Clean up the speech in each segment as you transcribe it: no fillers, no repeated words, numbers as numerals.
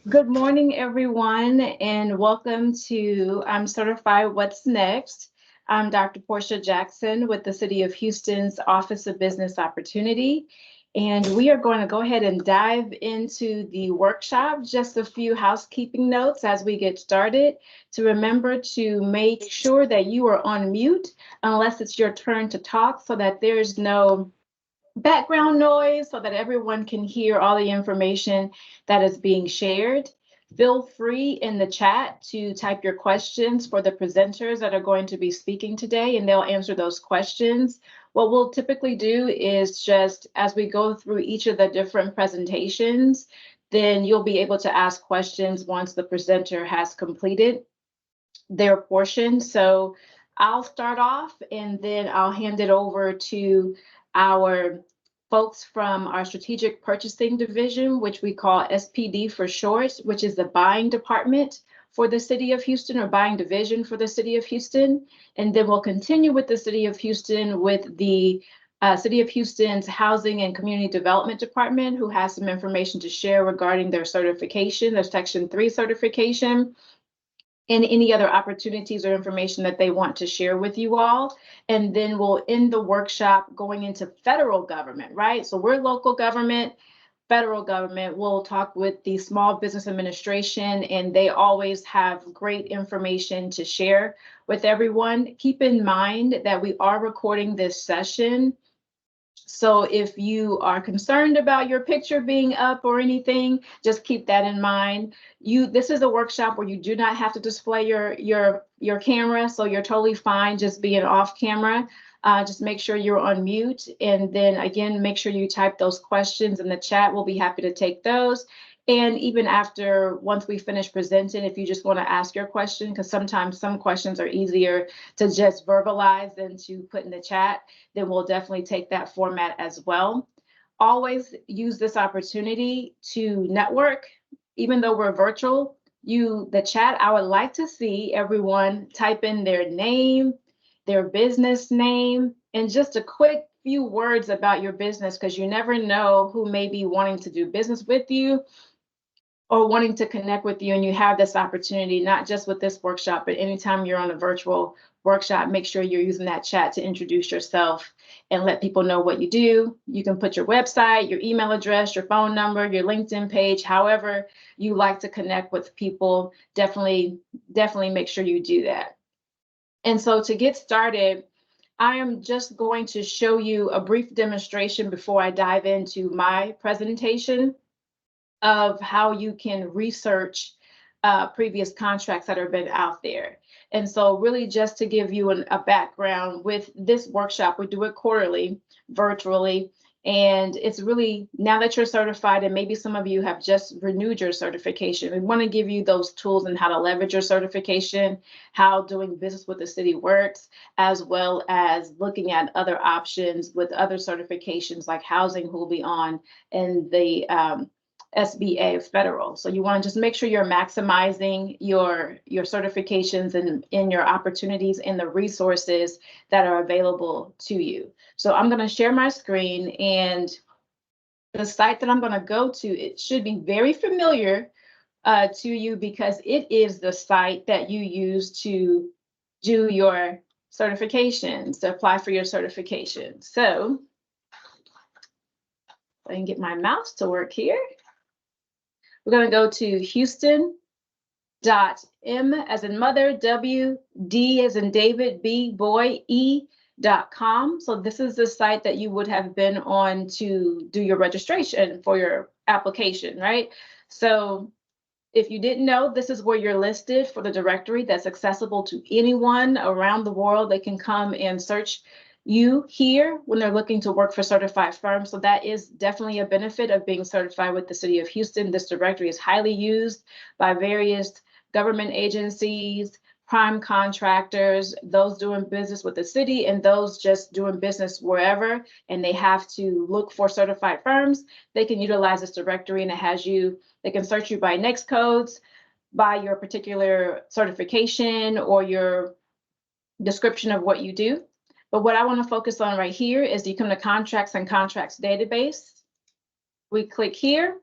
Good morning, everyone, and welcome to I'm Certified What's Next. I'm Dr. Portia Jackson with the City of Houston's Office of Business Opportunity, and we are going to go ahead and dive into the workshop. Just a few housekeeping notes as we get started. To remember to make sure that you are on mute unless it's your turn to talk so that there's no background noise so that everyone can hear all the information that is being shared. Feel free in the chat to type your questions for the presenters that are going to be speaking today, and they'll answer those questions. What we'll typically do is just as we go through each of the different presentations, then you'll be able to ask questions once the presenter has completed their portion. So I'll start off and then I'll hand it over to our folks from our Strategic Purchasing Division, which we call SPD for short, which is the buying department for the City of Houston, or buying division for the City of Houston. And then we'll continue with the City of Houston with the City of Houston's Housing and Community Development Department, who has some information to share regarding their certification, their Section 3 certification, and any other opportunities or information that they want to share with you all. And then we'll end the workshop going into federal government, right? So we're local government, federal government. We'll talk with the Small Business Administration, and they always have great information to share with everyone. Keep in mind that we are recording this session. So if you are concerned about your picture being up or anything, just keep that in mind. This is a workshop where you do not have to display your camera, so you're totally fine just being off camera. Just make sure you're on mute, and then again, make sure you type those questions in the chat. We'll be happy to take those. And even after, once we finish presenting, if you just want to ask your question, because sometimes some questions are easier to just verbalize than to put in the chat, then we'll definitely take that format as well. Always use this opportunity to network, even though we're virtual. The chat, I would like to see everyone type in their name, their business name, and just a quick few words about your business, because you never know who may be wanting to do business with you or wanting to connect with you, and you have this opportunity, not just with this workshop, but anytime you're on a virtual workshop, make sure you're using that chat to introduce yourself and let people know what you do. You can put your website, your email address, your phone number, your LinkedIn page, however you like to connect with people. Definitely make sure you do that. And so to get started, I am just going to show you a brief demonstration before I dive into my presentation of how you can research previous contracts that have been out there. And so really just to give you a background with this workshop, we do it quarterly, virtually. And it's really, now that you're certified, and maybe some of you have just renewed your certification, we want to give you those tools and how to leverage your certification, how doing business with the city works, as well as looking at other options with other certifications like housing, who will be on, and the SBA federal. So you want to just make sure you're maximizing your certifications and in your opportunities and the resources that are available to you. So I'm going to share my screen, and the site that I'm going to go to, it should be very familiar to you, because it is the site that you use to do your certifications, to apply for your certification. So I can get my mouse to work here. We're going to go to Houston.m as in mother, W, D as in David, B, boy, E.com. So this is the site that you would have been on to do your registration for your application, right? So if you didn't know, this is where you're listed for the directory that's accessible to anyone around the world. They can come and search you here when they're looking to work for certified firms. So that is definitely a benefit of being certified with the City of Houston. This directory is highly used by various government agencies, prime contractors, those doing business with the city, and those just doing business wherever, and they have to look for certified firms. They can utilize this directory, and it has you, they can search you by NAICS codes, by your particular certification or your description of what you do. But what I want to focus on right here is you come to contracts and contracts database. We click here.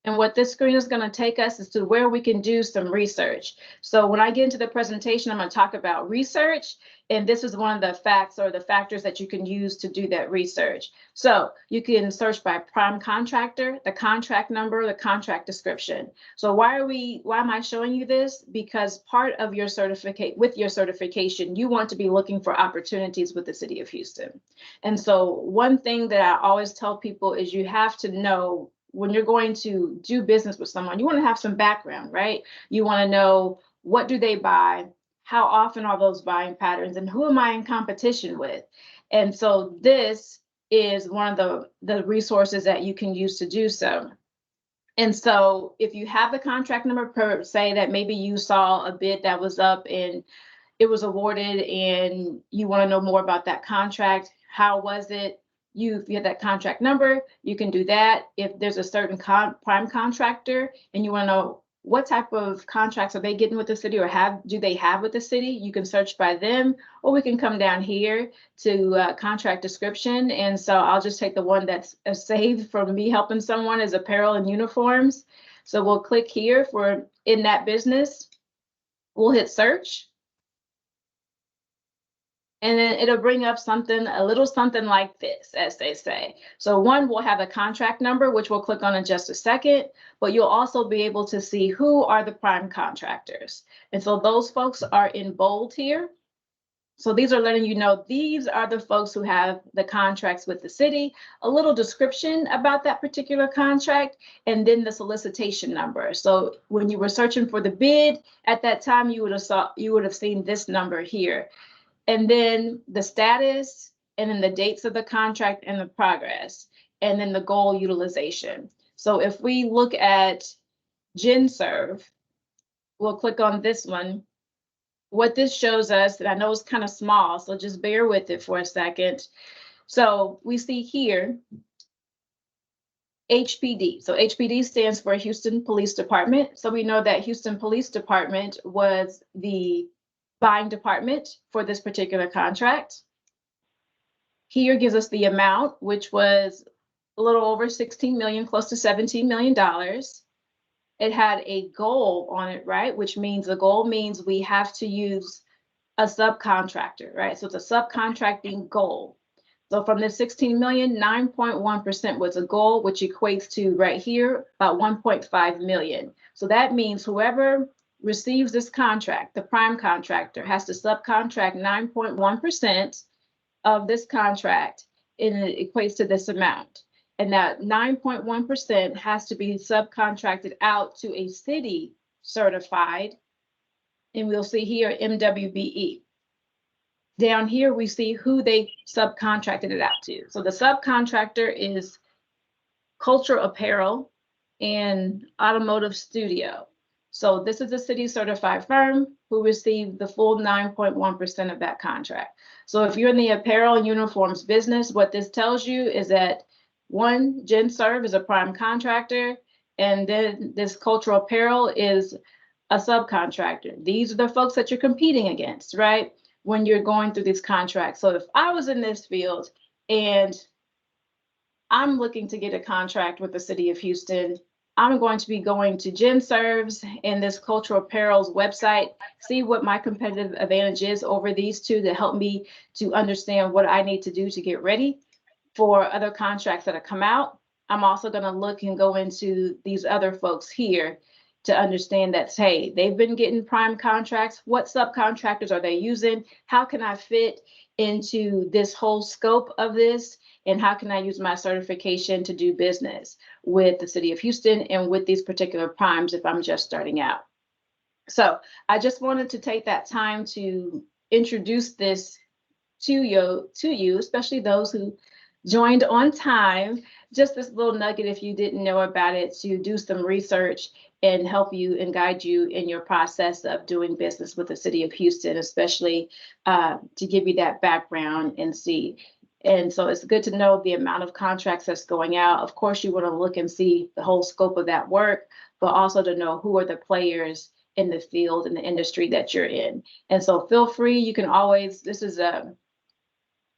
And what this screen is going to take us is to where we can do some research. So when I get into the presentation, I'm going to talk about research. And this is one of the facts or the factors that you can use to do that research. So you can search by prime contractor, the contract number, the contract description. So why am I showing you this? Because part of your certification, you want to be looking for opportunities with the city of Houston. And so one thing that I always tell people is you have to know when you're going to do business with someone, you want to have some background, right? You want to know, what do they buy? How often are those buying patterns? And who am I in competition with? And so this is one of the resources that you can use to do so. And so if you have the contract number, per say that maybe you saw a bid that was up and it was awarded and you want to know more about that contract, how was it? If you have that contract number, you can do that. If there's a certain prime contractor and you want to know what type of contracts are they getting with the city or do they have with the city, you can search by them, or we can come down here to contract description. And so I'll just take the one that's saved from me helping someone is apparel and uniforms. So we'll click here for in that business. We'll hit search. And then it'll bring up a little something like this, as they say. So one will have a contract number, which we'll click on in just a second, but you'll also be able to see who are the prime contractors. And so those folks are in bold here. So these are letting you know these are the folks who have the contracts with the city, a little description about that particular contract, and then the solicitation number. So when you were searching for the bid at that time, you would have seen this number here. And then the status, and then the dates of the contract and the progress, and then the goal utilization. So if we look at GenServe, we'll click on this one. What this shows us, and I know it's kind of small, so just bear with it for a second. So we see here HPD. So HPD stands for Houston Police Department. So we know that Houston Police Department was the buying department for this particular contract. Here gives us the amount, which was a little over 16 million, close to $17 million. It had a goal on it, right? Which means the goal means we have to use a subcontractor, right? So it's a subcontracting goal. So from the 16 million, 9.1% was a goal, which equates to right here, about 1.5 million. So that means whoever receives this contract, the prime contractor, has to subcontract 9.1% of this contract, and it equates to this amount. And that 9.1% has to be subcontracted out to a city certified, and we'll see here MWBE. Down here, we see who they subcontracted it out to. So the subcontractor is Culture Apparel and Automotive Studio. So this is a city certified firm who received the full 9.1% of that contract. So if you're in the apparel and uniforms business, what this tells you is that one, GenServe is a prime contractor, and then this Cultural Apparel is a subcontractor. These are the folks that you're competing against, right? When you're going through these contracts. So if I was in this field and I'm looking to get a contract with the city of Houston, I'm going to be going to GenServe's and this Cultural Apparel's website, see what my competitive advantage is over these two to help me to understand what I need to do to get ready for other contracts that have come out. I'm also going to look and go into these other folks here to understand that, hey, they've been getting prime contracts. What subcontractors are they using? How can I fit into this whole scope of this? And how can I use my certification to do business with the city of Houston and with these particular primes if I'm just starting out? So I just wanted to take that time to introduce this to you, especially those who joined on time. Just this little nugget, if you didn't know about it, to do some research and help you and guide you in your process of doing business with the city of Houston, especially to give you that background and see. And so it's good to know the amount of contracts that's going out. Of course, you want to look and see the whole scope of that work, but also to know who are the players in the field, in the industry that you're in. And so feel free, you can always, this is a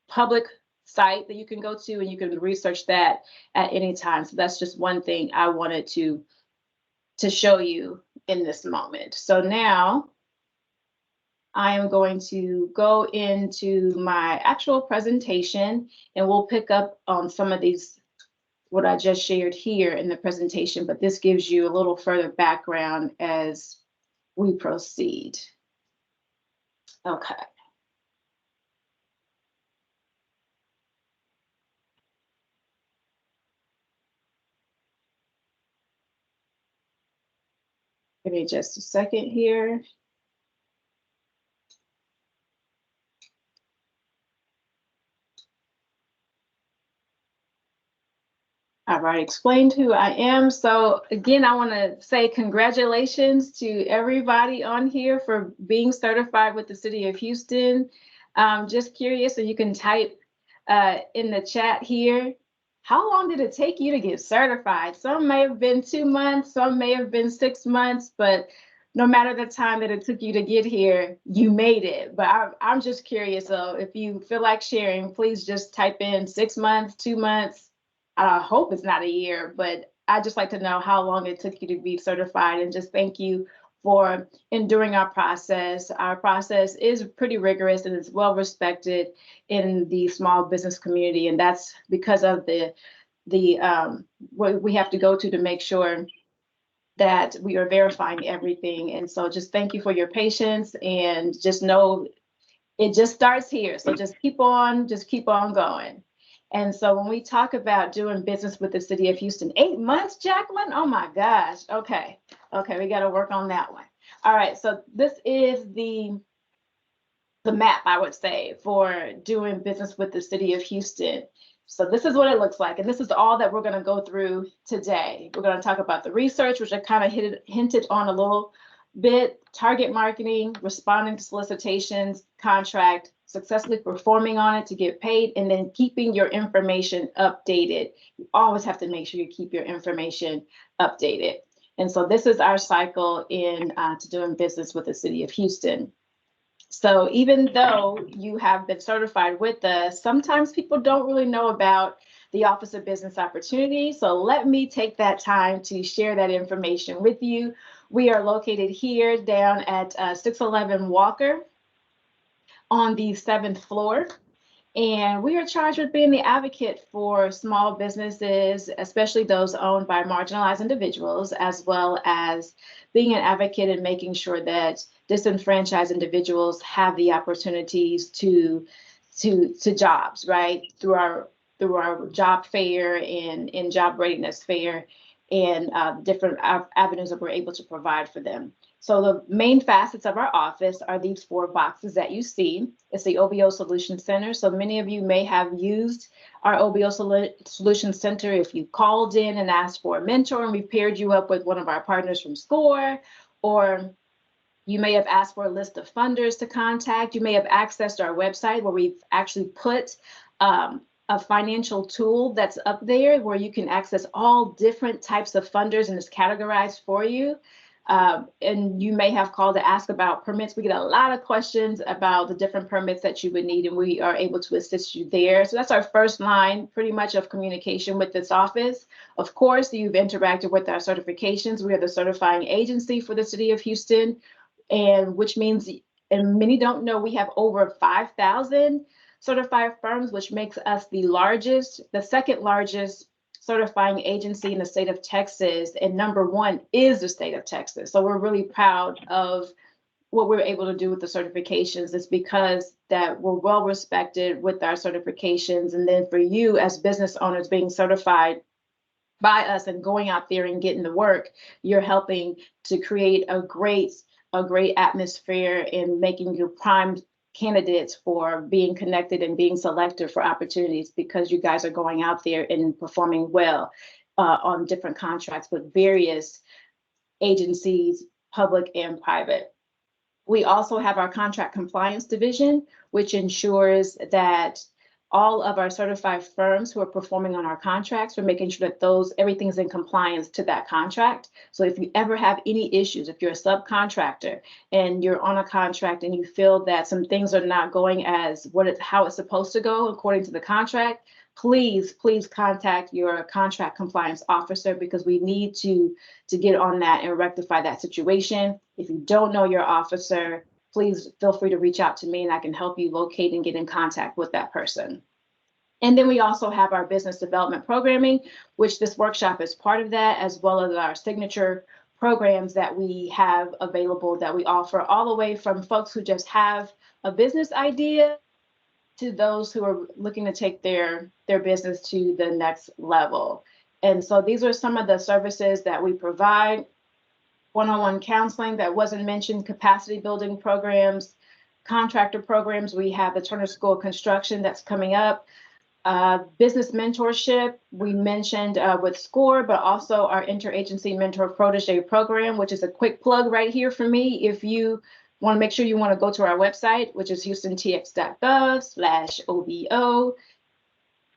public site that you can go to and you can research that at any time. So that's just one thing I wanted to show you in this moment. So now I am going to go into my actual presentation and we'll pick up on some of these, what I just shared here in the presentation, but this gives you a little further background as we proceed. Okay. Give me just a second here. I've already explained who I am. So again, I want to say congratulations to everybody on here for being certified with the City of Houston. Just curious, so you can type in the chat here, how long did it take you to get certified? Some may have been 2 months, some may have been 6 months, but no matter the time that it took you to get here, you made it. But I'm just curious, so if you feel like sharing, please just type in 6 months, 2 months. I hope it's not a year, but I'd just like to know how long it took you to be certified, and just thank you for enduring our process. Our process is pretty rigorous and is well respected in the small business community, and that's because of what we have to go to make sure that we are verifying everything. And so just thank you for your patience, and just know it just starts here. So just keep on going. And so when we talk about doing business with the City of Houston, 8 months, Jacqueline? Oh my gosh. Okay, we got to work on that one. All right, so this is the map, I would say, for doing business with the City of Houston. So this is what it looks like, and this is all that we're going to go through today. We're going to talk about the research, which I kind of hinted on a little bit, target marketing, responding to solicitations, contract, successfully performing on it to get paid, and then keeping your information updated. You always have to make sure you keep your information updated. And so this is our cycle in to doing business with the City of Houston. So even though you have been certified with us, sometimes people don't really know about the Office of Business Opportunity. So let me take that time to share that information with you. We are located here down at 611 Walker on the 7th floor. And we are charged with being the advocate for small businesses, especially those owned by marginalized individuals, as well as being an advocate and making sure that disenfranchised individuals have the opportunities to jobs, right? Through our job fair and job readiness fair, and different avenues that we're able to provide for them. So the main facets of our office are these 4 boxes that you see. It's the OBO Solution Center. So many of you may have used our OBO Solution Center if you called in and asked for a mentor and we paired you up with one of our partners from SCORE, or you may have asked for a list of funders to contact. You may have accessed our website where we've actually put a financial tool that's up there where you can access all different types of funders, and it's categorized for you. And you may have called to ask about permits. We get a lot of questions about the different permits that you would need, and we are able to assist you there. So that's our first line, pretty much, of communication with this office. Of course, you've interacted with our certifications. We are the certifying agency for the City of Houston, and which means, and many don't know, we have over 5,000 certified firms, which makes us the second largest certifying agency in the state of Texas, and number 1 is the state of Texas. So we're really proud of what we're able to do with the certifications. It's because that we're well respected with our certifications, and then for you as business owners being certified by us and going out there and getting the work, you're helping to create a great atmosphere and making you primed candidates for being connected and being selected for opportunities, because you guys are going out there and performing well on different contracts with various agencies, public and private. We also have our contract compliance division, which ensures that all of our certified firms who are performing on our contracts. We're making sure that everything's in compliance to that contract. So if you ever have any issues, if you're a subcontractor and you're on a contract and you feel that some things are not going as how it's supposed to go according to the contract, please contact your contract compliance officer, because we need to get on that and rectify that situation. If you don't know your officer, please feel free to reach out to me and I can help you locate and get in contact with that person. And then we also have our business development programming, which this workshop is part of that, as well as our signature programs that we have available that we offer, all the way from folks who just have a business idea to those who are looking to take their business to the next level. And so these are some of the services that we provide. One-on-one counseling that wasn't mentioned, capacity building programs, contractor programs. We have the Turner School of Construction that's coming up. Business mentorship, we mentioned with SCORE, but also our interagency mentor protege program, which is a quick plug right here for me. If you want to make sure you want to go to our website, which is houstontx.gov/OBO.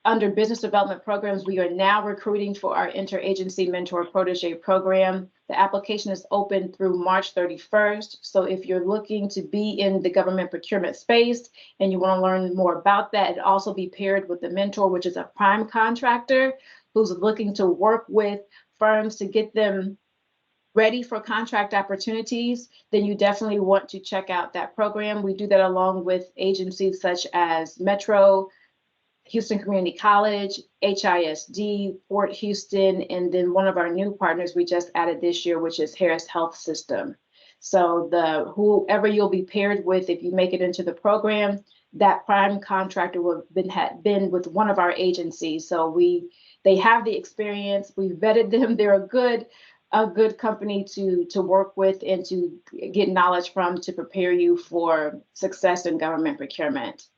Under business development programs, we are now recruiting for our interagency mentor protege program. The application is open through March 31st. So if you're looking to be in the government procurement space and you want to learn more about that, and also be paired with the mentor, which is a prime contractor who's looking to work with firms to get them ready for contract opportunities, then you definitely want to check out that program. We do that along with agencies such as Metro, Houston Community College, HISD, Fort Houston, and then one of our new partners we just added this year, which is Harris Health System. So whoever you'll be paired with, if you make it into the program, that prime contractor will have been with one of our agencies. So they have the experience. We've vetted them. They're a good company to work with and to get knowledge from to prepare you for success in government procurement.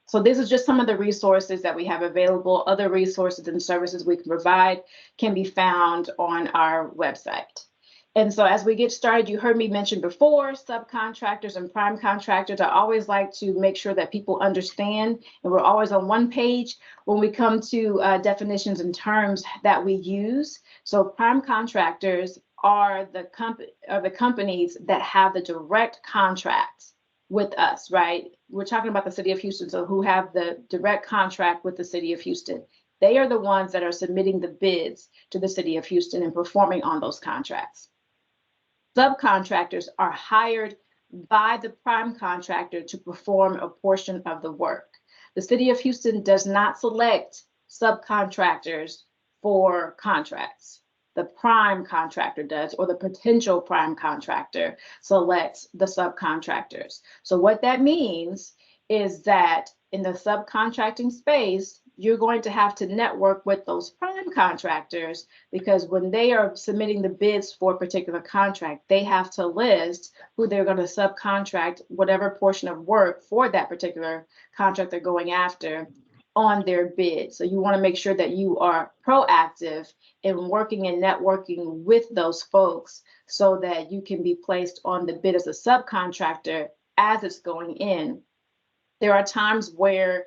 So this is just some of the resources that we have available. Other resources and services we can provide can be found on our website. And so as we get started, you heard me mention before, subcontractors and prime contractors. I always like to make sure that people understand, and we're always on one page when we come to definitions and terms that we use. So prime contractors are the companies that have the direct contracts with us, right? We're talking about the city of Houston, so who have the direct contract with the city of Houston. They are the ones that are submitting the bids to the city of Houston and performing on those contracts. Subcontractors are hired by the prime contractor to perform a portion of the work. The city of Houston does not select subcontractors for contracts. The prime contractor does, or the potential prime contractor selects the subcontractors. So what that means is that in the subcontracting space, you're going to have to network with those prime contractors, because when they are submitting the bids for a particular contract, they have to list who they're going to subcontract whatever portion of work for that particular contract they're going after on their bid. So you want to make sure that you are proactive in working and networking with those folks so that you can be placed on the bid as a subcontractor as it's going in. There are times where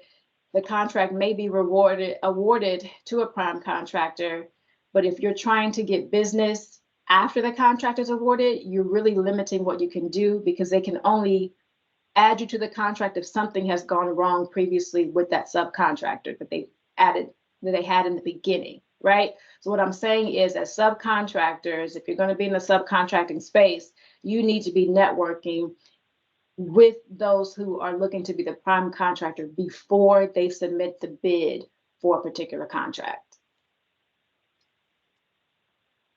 the contract may be awarded to a prime contractor, but if you're trying to get business after the contract is awarded, you're really limiting what you can do, because they can only add you to the contract if something has gone wrong previously with that subcontractor that they had in the beginning, right? So what I'm saying is, as subcontractors, if you're going to be in the subcontracting space, you need to be networking with those who are looking to be the prime contractor before they submit the bid for a particular contract.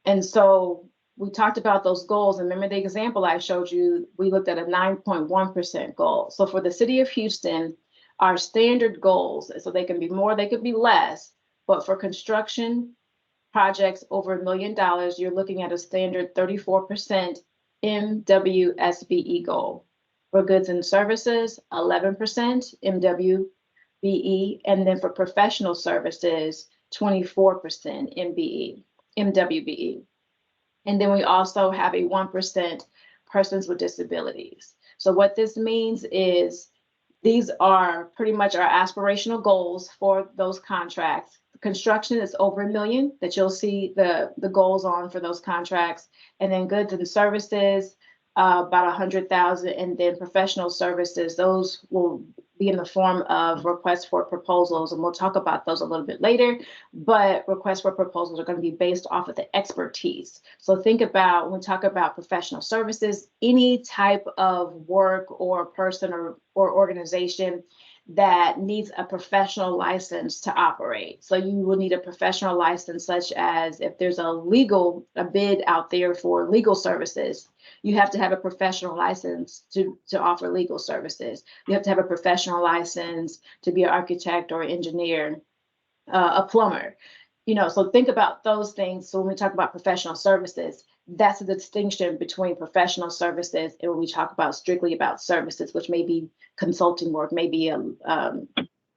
And so we talked about those goals, and remember the example I showed you, we looked at a 9.1% goal. So for the city of Houston, our standard goals, so they can be more, they could be less, but for construction projects over $1 million, you're looking at a standard 34% MWSBE goal. For goods and services, 11% MWBE, and then for professional services, 24% MWBE. And then we also have a 1% persons with disabilities. So what this means is These are pretty much our aspirational goals for those contracts. Construction is over $1 million that you'll see the goals on for those contracts. And then goods and services, about 100,000. And then professional services, those will be in the form of requests for proposals. And we'll talk about those a little bit later, but requests for proposals are going to be based off of the expertise. So think about, when we talk about professional services, any type of work or person or organization that needs a professional license to operate. So you will need a professional license, such as if there's a bid out there for legal services, you have to have a professional license to offer legal services. You have to have a professional license to be an architect or engineer, a plumber. So think about those things. So when we talk about professional services, that's the distinction between professional services and when we talk about strictly about services, which may be consulting work, maybe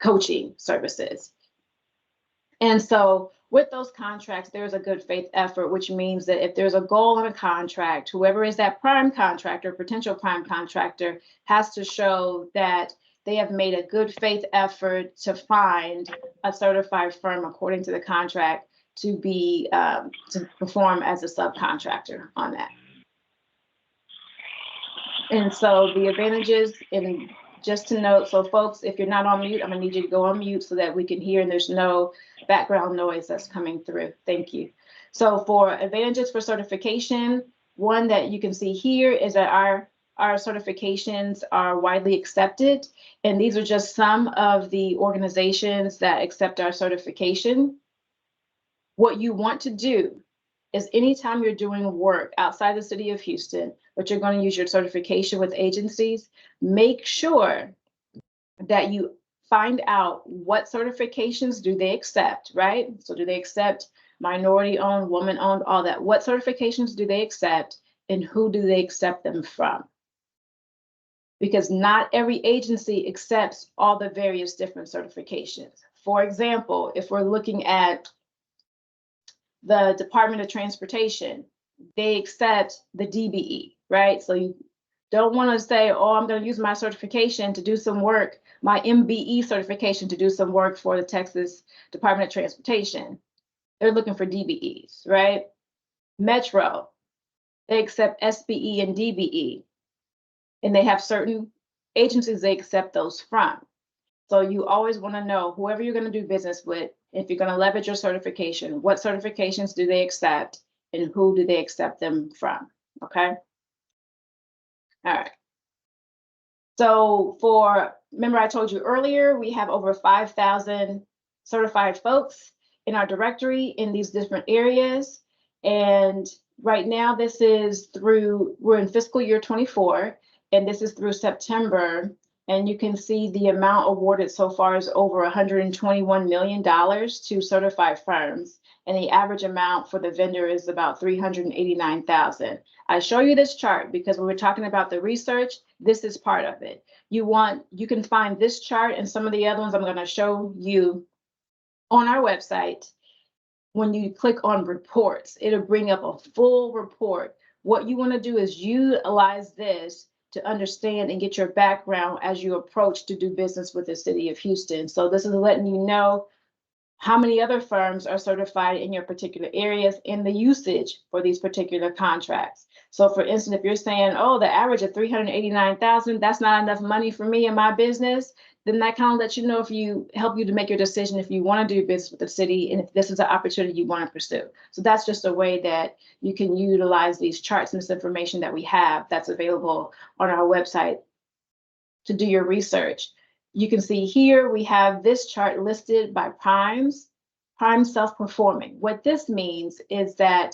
coaching services. And so with those contracts, there's a good faith effort, which means that if there's a goal on a contract, whoever is that prime contractor, potential prime contractor, has to show that they have made a good faith effort to find a certified firm according to the contract to be to perform as a subcontractor on that. And so the advantages, and just to note, so folks, if you're not on mute, I'm gonna need you to go on mute so that we can hear and there's no background noise that's coming through. Thank you. So for advantages for certification, one that you can see here is that our certifications are widely accepted. And these are just some of the organizations that accept our certification. What you want to do is anytime you're doing work outside the city of Houston, but you're going to use your certification with agencies, make sure that you find out what certifications do they accept, right? So do they accept minority-owned, woman-owned, all that? What certifications do they accept and who do they accept them from? Because not every agency accepts all the various different certifications. For example, if we're looking at the Department of Transportation, they accept the DBE, right? So you don't want to say, oh, I'm going to use my certification to do some work, my MBE certification to do some work for the Texas Department of Transportation. They're looking for DBEs, right? Metro, they accept SBE and DBE, and they have certain agencies they accept those from. So you always want to know whoever you're going to do business with, if you're going to leverage your certification, what certifications do they accept and who do they accept them from, okay? All right. So remember I told you earlier, we have over 5,000 certified folks in our directory in these different areas. And right now we're in fiscal year 24, and this is through September. And you can see the amount awarded so far is over $121 million to certified firms. And the average amount for the vendor is about $389,000. I show you this chart because when we're talking about the research, this is part of it. You can find this chart and some of the other ones I'm going to show you on our website. When you click on reports, it'll bring up a full report. What you want to do is utilize this to understand and get your background as you approach to do business with the city of Houston. So this is letting you know how many other firms are certified in your particular areas and the usage for these particular contracts. So for instance, if you're saying, oh, the average of $389,000, that's not enough money for me and my business, then that kind of lets you know, help you to make your decision if you want to do business with the city and if this is an opportunity you want to pursue. So that's just a way that you can utilize these charts and this information that we have that's available on our website to do your research. You can see here we have this chart listed by primes, prime self-performing. What this means is that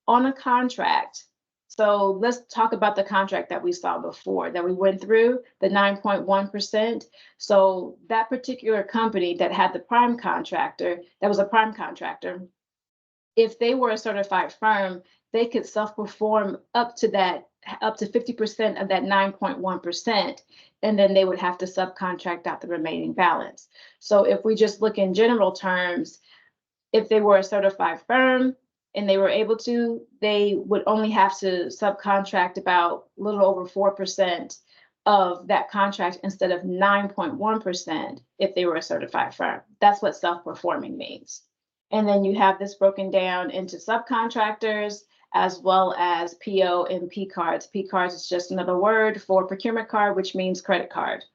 on a contract, so let's talk about the contract that we saw before, that we went through, the 9.1%. So that particular company that had the prime contractor, that was a prime contractor, if they were a certified firm, they could self-perform up to 50% of that 9.1%, and then they would have to subcontract out the remaining balance. So if we just look in general terms, if they were a certified firm and they were able to, they would only have to subcontract about a little over 4% of that contract instead of 9.1% if they were a certified firm. That's what self-performing means. And then you have this broken down into subcontractors as well as PO and P cards. P cards is just another word for procurement card, which means credit card.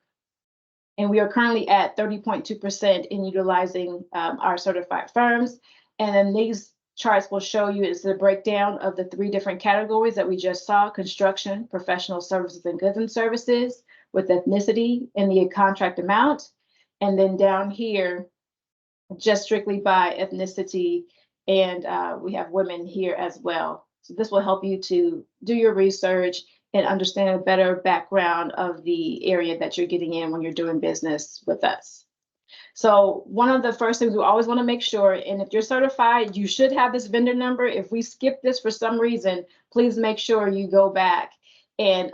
And we are currently at 30.2% in utilizing our certified firms. And then these charts will show you is the breakdown of the 3 different categories that we just saw: construction, professional services, and goods and services, with ethnicity and the contract amount. And then down here, just strictly by ethnicity, and we have women here as well. So this will help you to do your research and understand a better background of the area that you're getting in when you're doing business with us. So one of the first things we always want to make sure, and if you're certified, you should have this vendor number. If we skip this for some reason, please make sure you go back and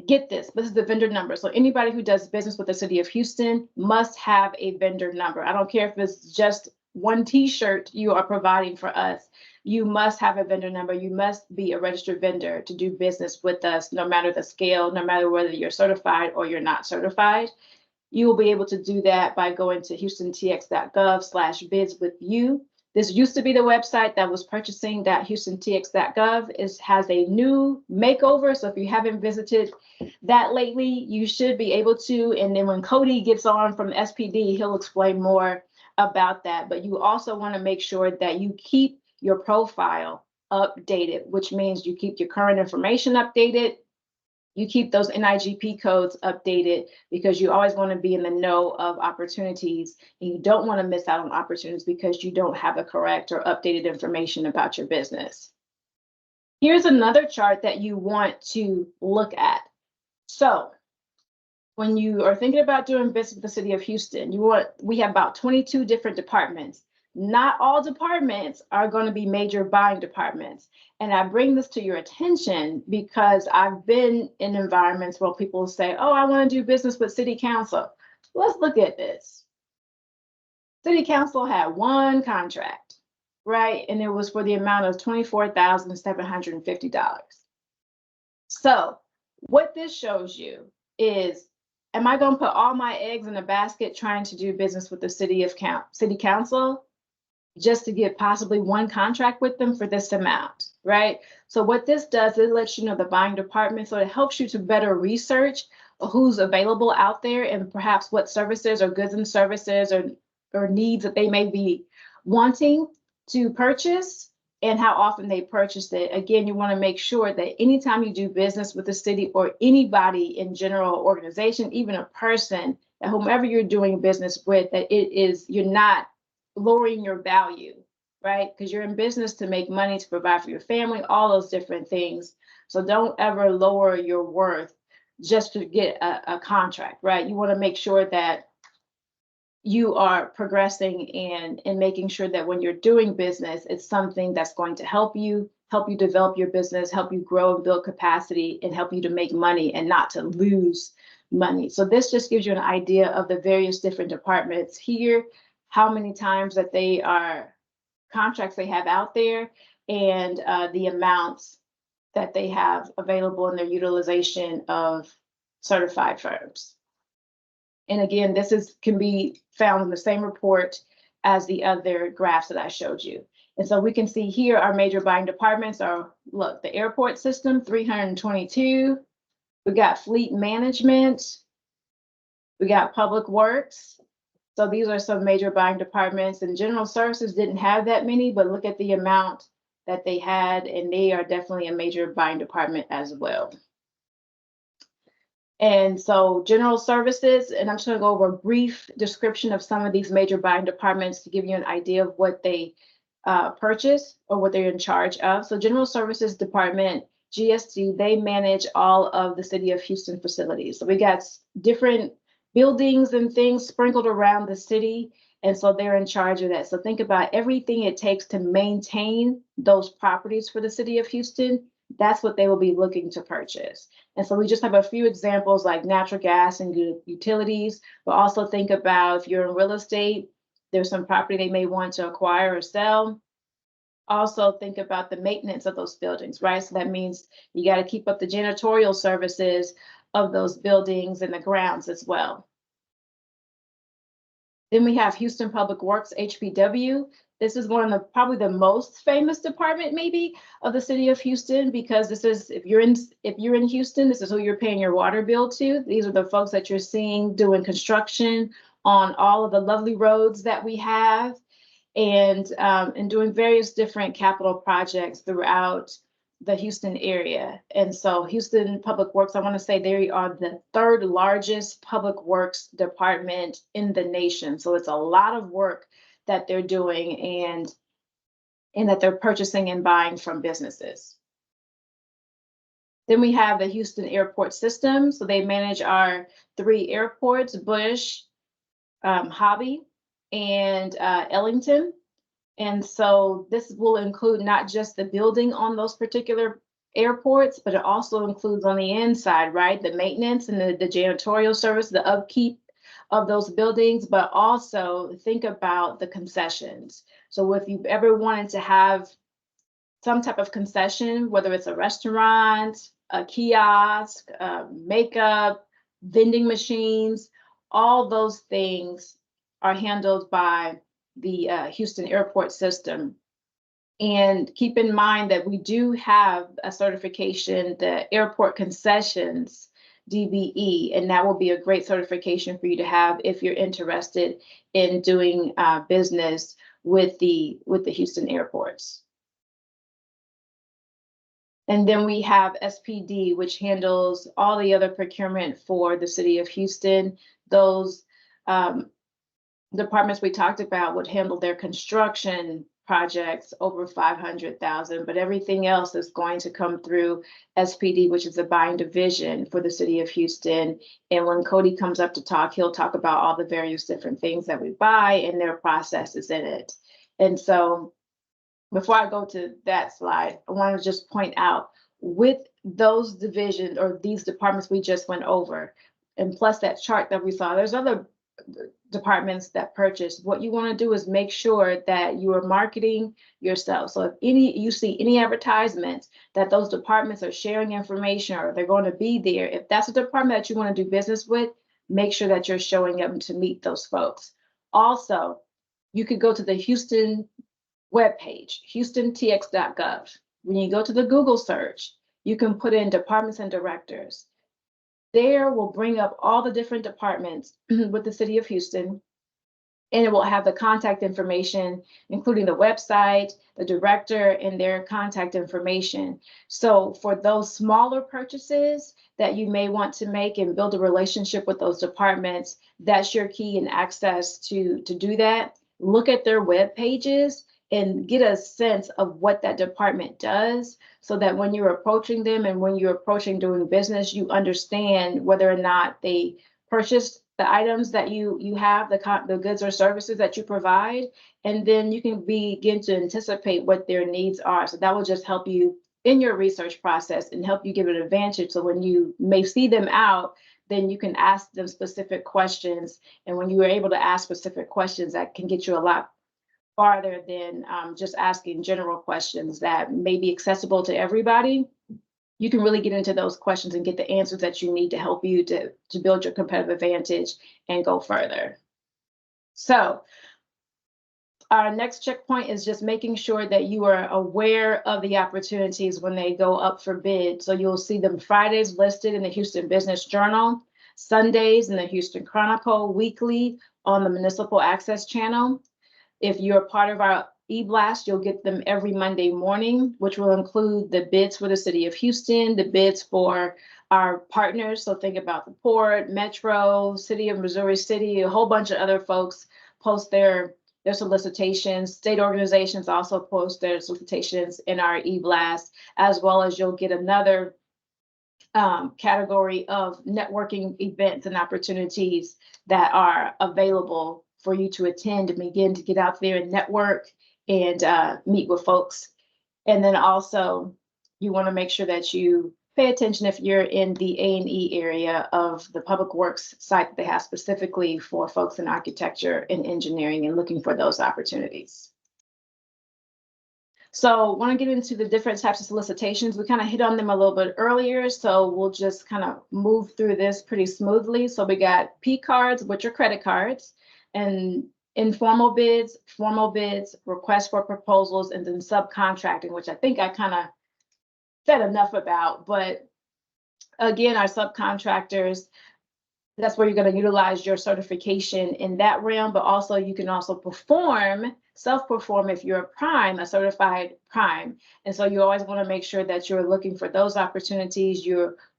get this. This is the vendor number. So anybody who does business with the city of Houston must have a vendor number. I don't care if it's just one t-shirt you are providing for us. You must have a vendor number. You must be a registered vendor to do business with us, no matter the scale, no matter whether you're certified or you're not certified. You will be able to do that by going to houstontx.gov/bids with you. This used to be the website that was purchasing.houstontx.gov. It has a new makeover. So if you haven't visited that lately, you should be able to. And then when Cody gets on from SPD, he'll explain more about that. But you also want to make sure that you keep your profile updated, which means you keep your current information updated. You keep those NIGP codes updated, because you always want to be in the know of opportunities, and you don't want to miss out on opportunities because you don't have the correct or updated information about your business. Here's another chart that you want to look at. So when you are thinking about doing business with the city of Houston, we have about 22 different departments. Not all departments are going to be major buying departments. And I bring this to your attention because I've been in environments where people say, oh, I want to do business with city council. Let's look at this. City council had one contract, right? And it was for the amount of $24,750. So what this shows you is, am I going to put all my eggs in a basket trying to do business with the city council just to get possibly one contract with them for this amount, right? So what this does, it lets you know the buying department, so it helps you to better research who's available out there and perhaps what services or goods and services or needs that they may be wanting to purchase and how often they purchase it. Again, you want to make sure that anytime you do business with the city or anybody in general, organization, even a person, that whomever you're doing business with, that you're not lowering your value, right? Because you're in business to make money, to provide for your family, all those different things. So don't ever lower your worth just to get a contract, right? You want to make sure that you are progressing and making sure that when you're doing business, it's something that's going to help you develop your business, help you grow and build capacity, and help you to make money and not to lose money. So this just gives you an idea of the various different departments here, how many times that they are contracts they have out there, and the amounts that they have available in their utilization of certified firms. And again, this can be found in the same report as the other graphs that I showed you. And so we can see here our major buying departments are, look, the airport system, 322. We got fleet management. We got public works. So these are some major buying departments, and general services didn't have that many, but look at the amount that they had, and they are definitely a major buying department as well. And so general services, and I'm just going to go over a brief description of some of these major buying departments to give you an idea of what they purchase or what they're in charge of. So general services department, GSD, they manage all of the city of Houston facilities. So we got different buildings and things sprinkled around the city, and so they're in charge of that. So think about everything it takes to maintain those properties for the city of Houston. That's what they will be looking to purchase. And so we just have a few examples like natural gas and utilities, but also think about if you're in real estate, there's some property they may want to acquire or sell. Also think about the maintenance of those buildings, right? So that means you got to keep up the janitorial services, of those buildings and the grounds as well. Then we have Houston Public Works, HPW. This is one of the probably the most famous department maybe of the city of Houston, because this is, if you're in Houston, this is who you're paying your water bill to. These are the folks that you're seeing doing construction on all of the lovely roads that we have, and doing various different capital projects throughout the Houston area. And so Houston Public Works, I want to say they are the third largest public works department in the nation. So it's a lot of work that they're doing, and that they're purchasing and buying from businesses. Then we have the Houston Airport System. So they manage our 3 airports, Bush, Hobby, and Ellington. And so this will include not just the building on those particular airports, but it also includes on the inside, right? The maintenance and the janitorial service, the upkeep of those buildings, but also think about the concessions. So if you've ever wanted to have some type of concession, whether it's a restaurant, a kiosk, makeup, vending machines, all those things are handled by the Houston Airport System. And keep in mind that we do have a certification, the Airport Concessions DBE, and that will be a great certification for you to have if you're interested in doing business with the Houston airports. And then we have SPD, which handles all the other procurement for the city of Houston. Those departments we talked about would handle their construction projects over 500,000, but everything else is going to come through SPD, which is a buying division for the city of Houston. And when Cody comes up to talk, he'll talk about all the various different things that we buy and their processes in it. And so before I go to that slide, I want to just point out, with those divisions or these departments we just went over, and plus that chart that we saw, there's other departments that purchase. What you want to do is make sure that you are marketing yourself. So if you see any advertisements that those departments are sharing information or they're going to be there, if that's a department that you want to do business with, make sure that you're showing up to meet those folks. Also, you could go to the Houston webpage, houstontx.gov. When you go to the Google search, you can put in departments and directors. There will bring up all the different departments with the city of Houston, and it will have the contact information, including the website, the director, and their contact information. So for those smaller purchases that you may want to make and build a relationship with those departments, that's your key and access to do that. Look at their web pages and get a sense of what that department does, so that when you're approaching them and when you're approaching doing business, you understand whether or not they purchased the items that you have, the goods or services that you provide, and then you can begin to anticipate what their needs are. So that will just help you in your research process and help you give an advantage. So when you may see them out, then you can ask them specific questions. And when you are able to ask specific questions, that can get you a lot farther than just asking general questions that may be accessible to everybody. You can really get into those questions and get the answers that you need to help you to build your competitive advantage and go further. So our next checkpoint is just making sure that you are aware of the opportunities when they go up for bid. So you'll see them Fridays listed in the Houston Business Journal, Sundays in the Houston Chronicle, weekly on the Municipal Access Channel. If you're part of our e-blast, you'll get them every Monday morning, which will include the bids for the city of Houston, the bids for our partners. So think about the Port, Metro, City of Missouri City, a whole bunch of other folks post their solicitations. State organizations also post their solicitations in our e-blast, as well as you'll get another category of networking events and opportunities that are available for you to attend and begin to get out there and network and meet with folks. And then also, you want to make sure that you pay attention if you're in the A&E area of the Public Works site that they have specifically for folks in architecture and engineering and looking for those opportunities. So I want to get into the different types of solicitations. We kind of hit on them a little bit earlier, so we'll just kind of move through this pretty smoothly. So we got P cards, which are credit cards, and informal bids, formal bids, requests for proposals, and then subcontracting, which I think I kind of said enough about. But again, our subcontractors, that's where you're going to utilize your certification in that realm, but also you can also self-perform if you're a prime, a certified prime. And so you always want to make sure that you're looking for those opportunities.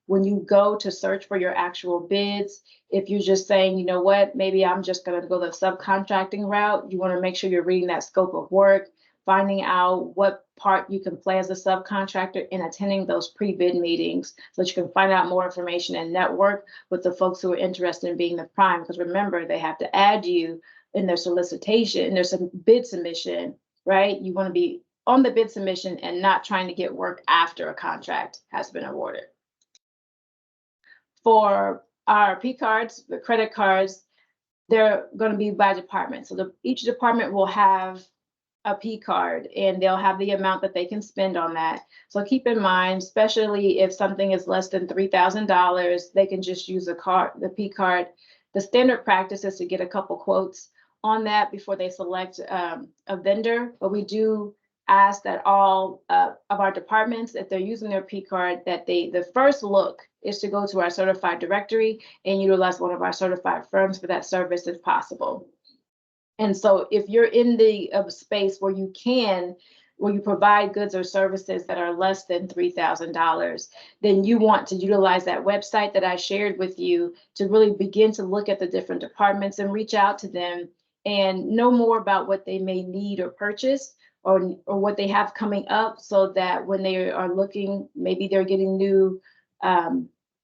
When you go to search for your actual bids, if you're just saying, you know what, maybe I'm just going to go the subcontracting route, you want to make sure you're reading that scope of work, finding out what part you can play as a subcontractor, and attending those pre-bid meetings so that you can find out more information and network with the folks who are interested in being the prime. Because remember, they have to add you in their solicitation, in their bid submission, right? You want to be on the bid submission and not trying to get work after a contract has been awarded. For our P cards, the credit cards, they're going to be by department. So each department will have a P card, and they'll have the amount that they can spend on that. So keep in mind, especially if something is less than $3,000, they can just use the P card. The standard practice is to get a couple quotes on that before they select a vendor, but we do ask that all of our departments, if they're using their P card, that the first look is to go to our certified directory and utilize one of our certified firms for that service if possible. And so if you're in the space where you provide goods or services that are less than $3,000, then you want to utilize that website that I shared with you to really begin to look at the different departments and reach out to them and know more about what they may need or purchase, or what they have coming up, so that when they are looking, maybe they're getting new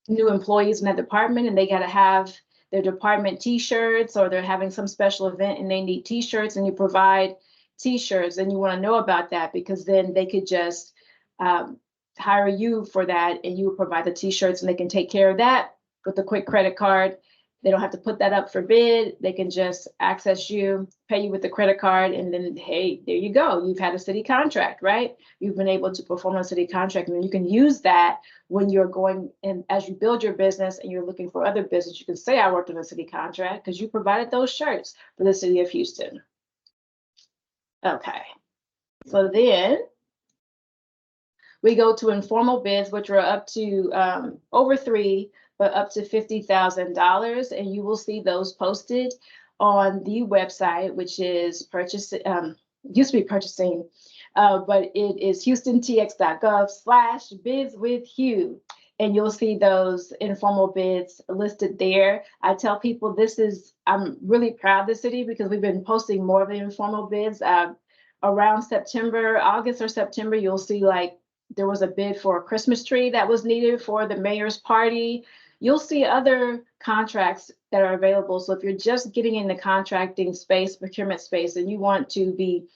employees in that department and they got to have their department t-shirts, or they're having some special event and they need t-shirts, and you provide t-shirts, and you want to know about that, because then they could just hire you for that, and you provide the t-shirts, and they can take care of that with a quick credit card. They don't have to put that up for bid. They can just access you, pay you with the credit card, and then, hey, there you go. You've had a city contract, right? You've been able to perform a city contract, and you can use that when you're going and as you build your business and you're looking for other business. You can say, I worked on a city contract because you provided those shirts for the city of Houston. Okay, so then we go to informal bids, which are up to over $3,000, but up to $50,000, and you will see those posted on the website, which is used to be purchasing, but it is houstontx.gov/bids-with-Hugh. And you'll see those informal bids listed there. I tell people I'm really proud of the city because we've been posting more of the informal bids. Around August or September, you'll see like there was a bid for a Christmas tree that was needed for the mayor's party. You'll see other contracts that are available. So if you're just getting in the contracting space, procurement space, and you want to be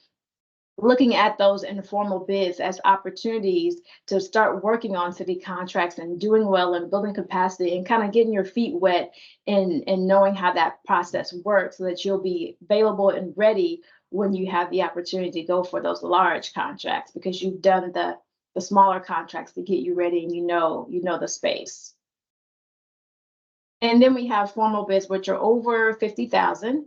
looking at those informal bids as opportunities to start working on city contracts and doing well and building capacity and kind of getting your feet wet and knowing how that process works, so that you'll be available and ready when you have the opportunity to go for those large contracts, because you've done the smaller contracts to get you ready, and you know the space. And then we have formal bids, which are over $50,000.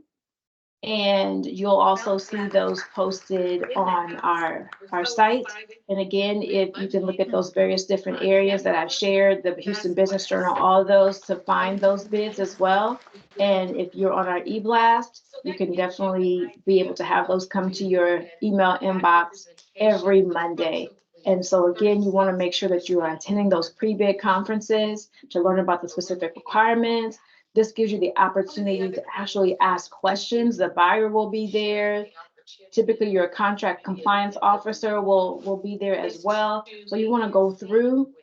And you'll also see those posted on our site. And again, if you can look at those various different areas that I've shared, the Houston Business Journal, all of those, to find those bids as well. And if you're on our e-blast, you can definitely be able to have those come to your email inbox every Monday. And so again, you want to make sure that you are attending those pre-bid conferences to learn about the specific requirements. This gives you the opportunity to actually ask questions. The buyer will be there. Typically, your contract compliance officer will be there as well. So you want to go through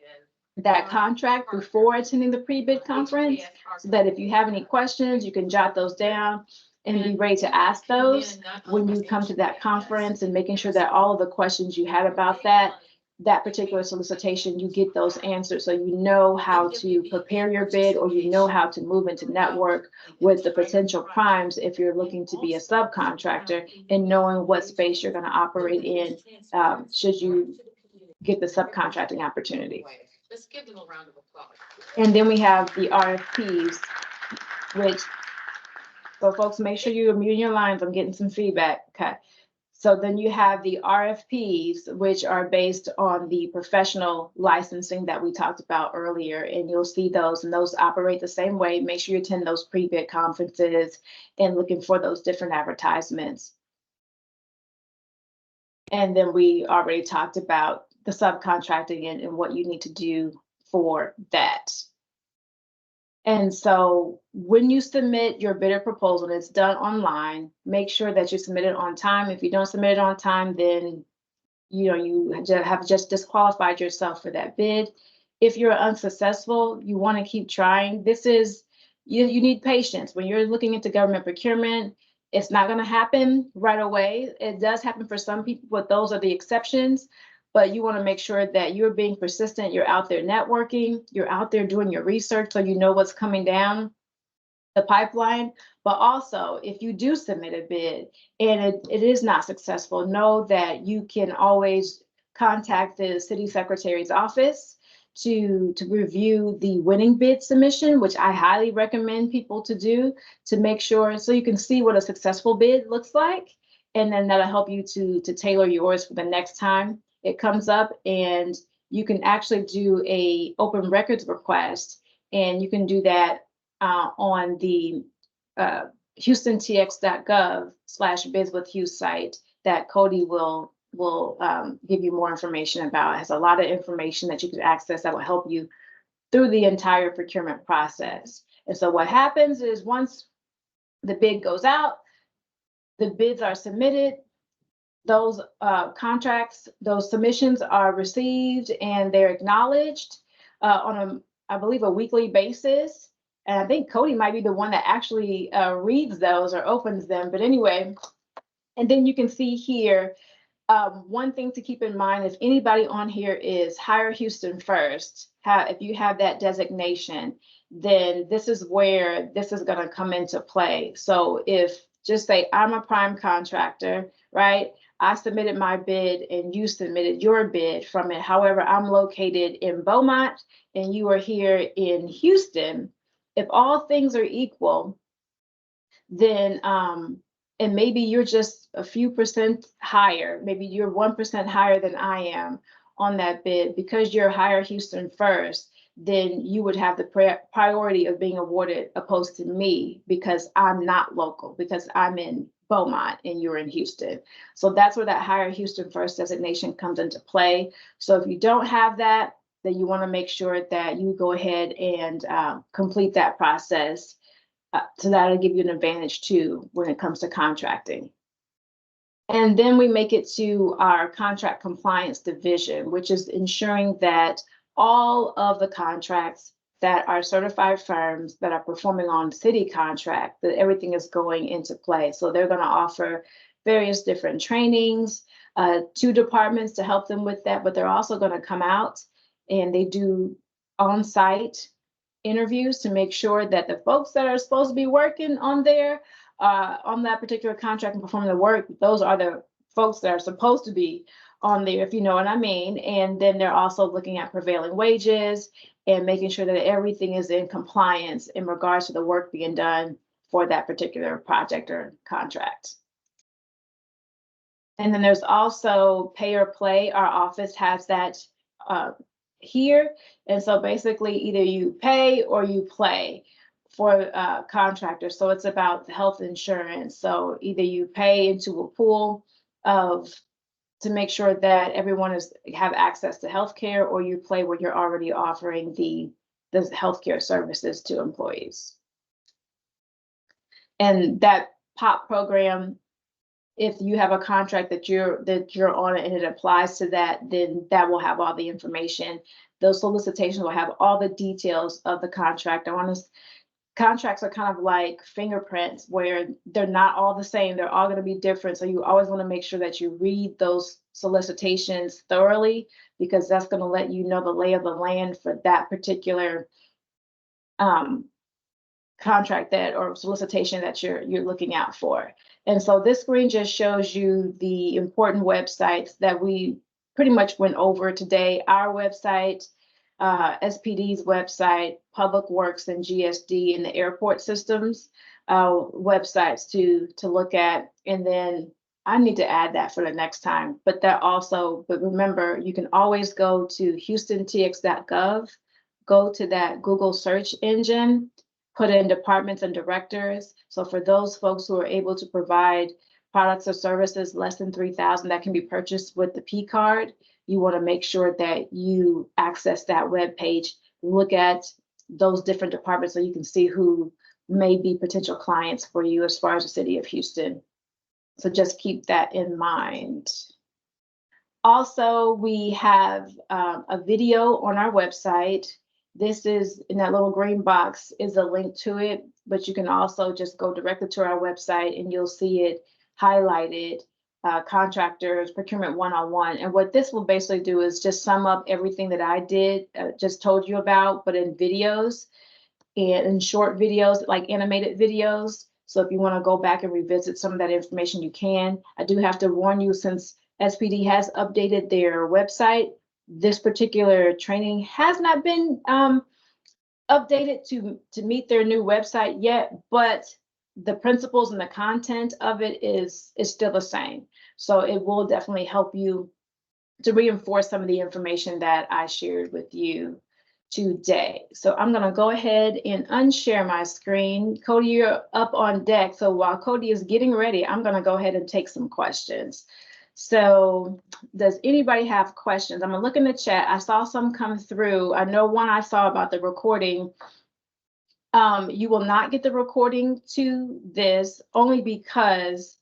that contract before attending the pre-bid conference, so that if you have any questions, you can jot those down and be ready to ask those when you come to that conference, and making sure that all of the questions you had about that that particular solicitation, you get those answers. So you know how to prepare your bid, or you know how to move into network with the potential primes if you're looking to be a subcontractor, and knowing what space you're going to operate in should you get the subcontracting opportunity. Let's give them a round of applause. And then we have the RFPs, which, so folks, make sure you're muting your lines. I'm getting some feedback. Okay. So then you have the RFPs, which are based on the professional licensing that we talked about earlier, and you'll see those, and those operate the same way. Make sure you attend those pre-bid conferences and looking for those different advertisements. And then we already talked about the subcontracting and what you need to do for that. And so when you submit your bidder proposal, and it's done online, make sure that you submit it on time. If you don't submit it on time, then you have just disqualified yourself for that bid. If you're unsuccessful, you want to keep trying. This is, you need patience. When you're looking into government procurement, it's not going to happen right away. It does happen for some people, but those are the exceptions. But you want to make sure that you're being persistent, you're out there networking, you're out there doing your research so you know what's coming down the pipeline. But also, if you do submit a bid and it is not successful, know that you can always contact the city secretary's office to review the winning bid submission, which I highly recommend people to do, to make sure, so you can see what a successful bid looks like. And then that'll help you to tailor yours for the next time it comes up. And you can actually do a open records request, and you can do that on the HoustonTX.gov/bids-with-Hughes site that Cody will give you more information about. It has a lot of information that you can access that will help you through the entire procurement process. And so what happens is, once the bid goes out, the bids are submitted, those contracts, those submissions are received, and they're acknowledged on I believe, a weekly basis. And I think Cody might be the one that actually reads those or opens them. But anyway, and then you can see here, one thing to keep in mind, if anybody on here is Hire Houston First, if you have that designation, then this is where this is going to come into play. So if, just say I'm a prime contractor, right? I submitted my bid and you submitted your bid from it. However, I'm located in Beaumont and you are here in Houston. If all things are equal, then and maybe you're just a few percent higher, maybe you're 1% higher than I am on that bid, because you're Hire Houston First, then you would have the priority of being awarded opposed to me, because I'm not local, because I'm in Beaumont and you're in Houston. So that's where that Hire Houston First designation comes into play. So if you don't have that, then you want to make sure that you go ahead and complete that process. So that'll give you an advantage too when it comes to contracting. And then we make it to our contract compliance division, which is ensuring that all of the contracts that are certified firms that are performing on city contract, that everything is going into play. So they're going to offer various different trainings to departments to help them with that, but they're also going to come out and they do on-site interviews to make sure that the folks that are supposed to be working on there, on that particular contract and performing the work, those are the folks that are supposed to be on there, if you know what I mean. And then they're also looking at prevailing wages and making sure that everything is in compliance in regards to the work being done for that particular project or contract. And then there's also pay or play. Our office has that here. And so basically either you pay or you play for contractors. So it's about health insurance. So either you pay into a pool to make sure that everyone have access to healthcare, or you play where you're already offering the healthcare services to employees. And that POP program, if you have a contract that you're on and it applies to that, then that will have all the information. Those solicitations will have all the details of the contract. I want to contracts are kind of like fingerprints where they're not all the same. They're all going to be different. So you always want to make sure that you read those solicitations thoroughly, because that's going to let you know the lay of the land for that particular contract that or solicitation that you're looking out for. And so this screen just shows you the important websites that we pretty much went over today. Our website, SPD's website, Public Works and GSD, and the airport systems websites to look at. And then I need to add that for the next time. But remember, you can always go to houstontx.gov, go to that Google search engine, put in departments and directors. So for those folks who are able to provide products or services less than $3,000 that can be purchased with the P card, you want to make sure that you access that web page, look at those different departments so you can see who may be potential clients for you as far as the city of Houston. So just keep that in mind. Also, we have a video on our website. This is in that little green box is a link to it, but you can also just go directly to our website and you'll see it highlighted, contractors, procurement 101. And what this will basically do is just sum up everything that I did, just told you about, but in videos and in short videos, like animated videos. So if you want to go back and revisit some of that information, you can. I do have to warn you, since SPD has updated their website, this particular training has not been updated to meet their new website yet, but the principles and the content of it is still the same. So it will definitely help you to reinforce some of the information that I shared with you today. So I'm going to go ahead and unshare my screen. Cody, you're up on deck. So while Cody is getting ready, I'm going to go ahead and take some questions. So does anybody have questions? I'm gonna look in the chat. I saw some come through. I know one I saw about the recording. You will not get the recording to this only because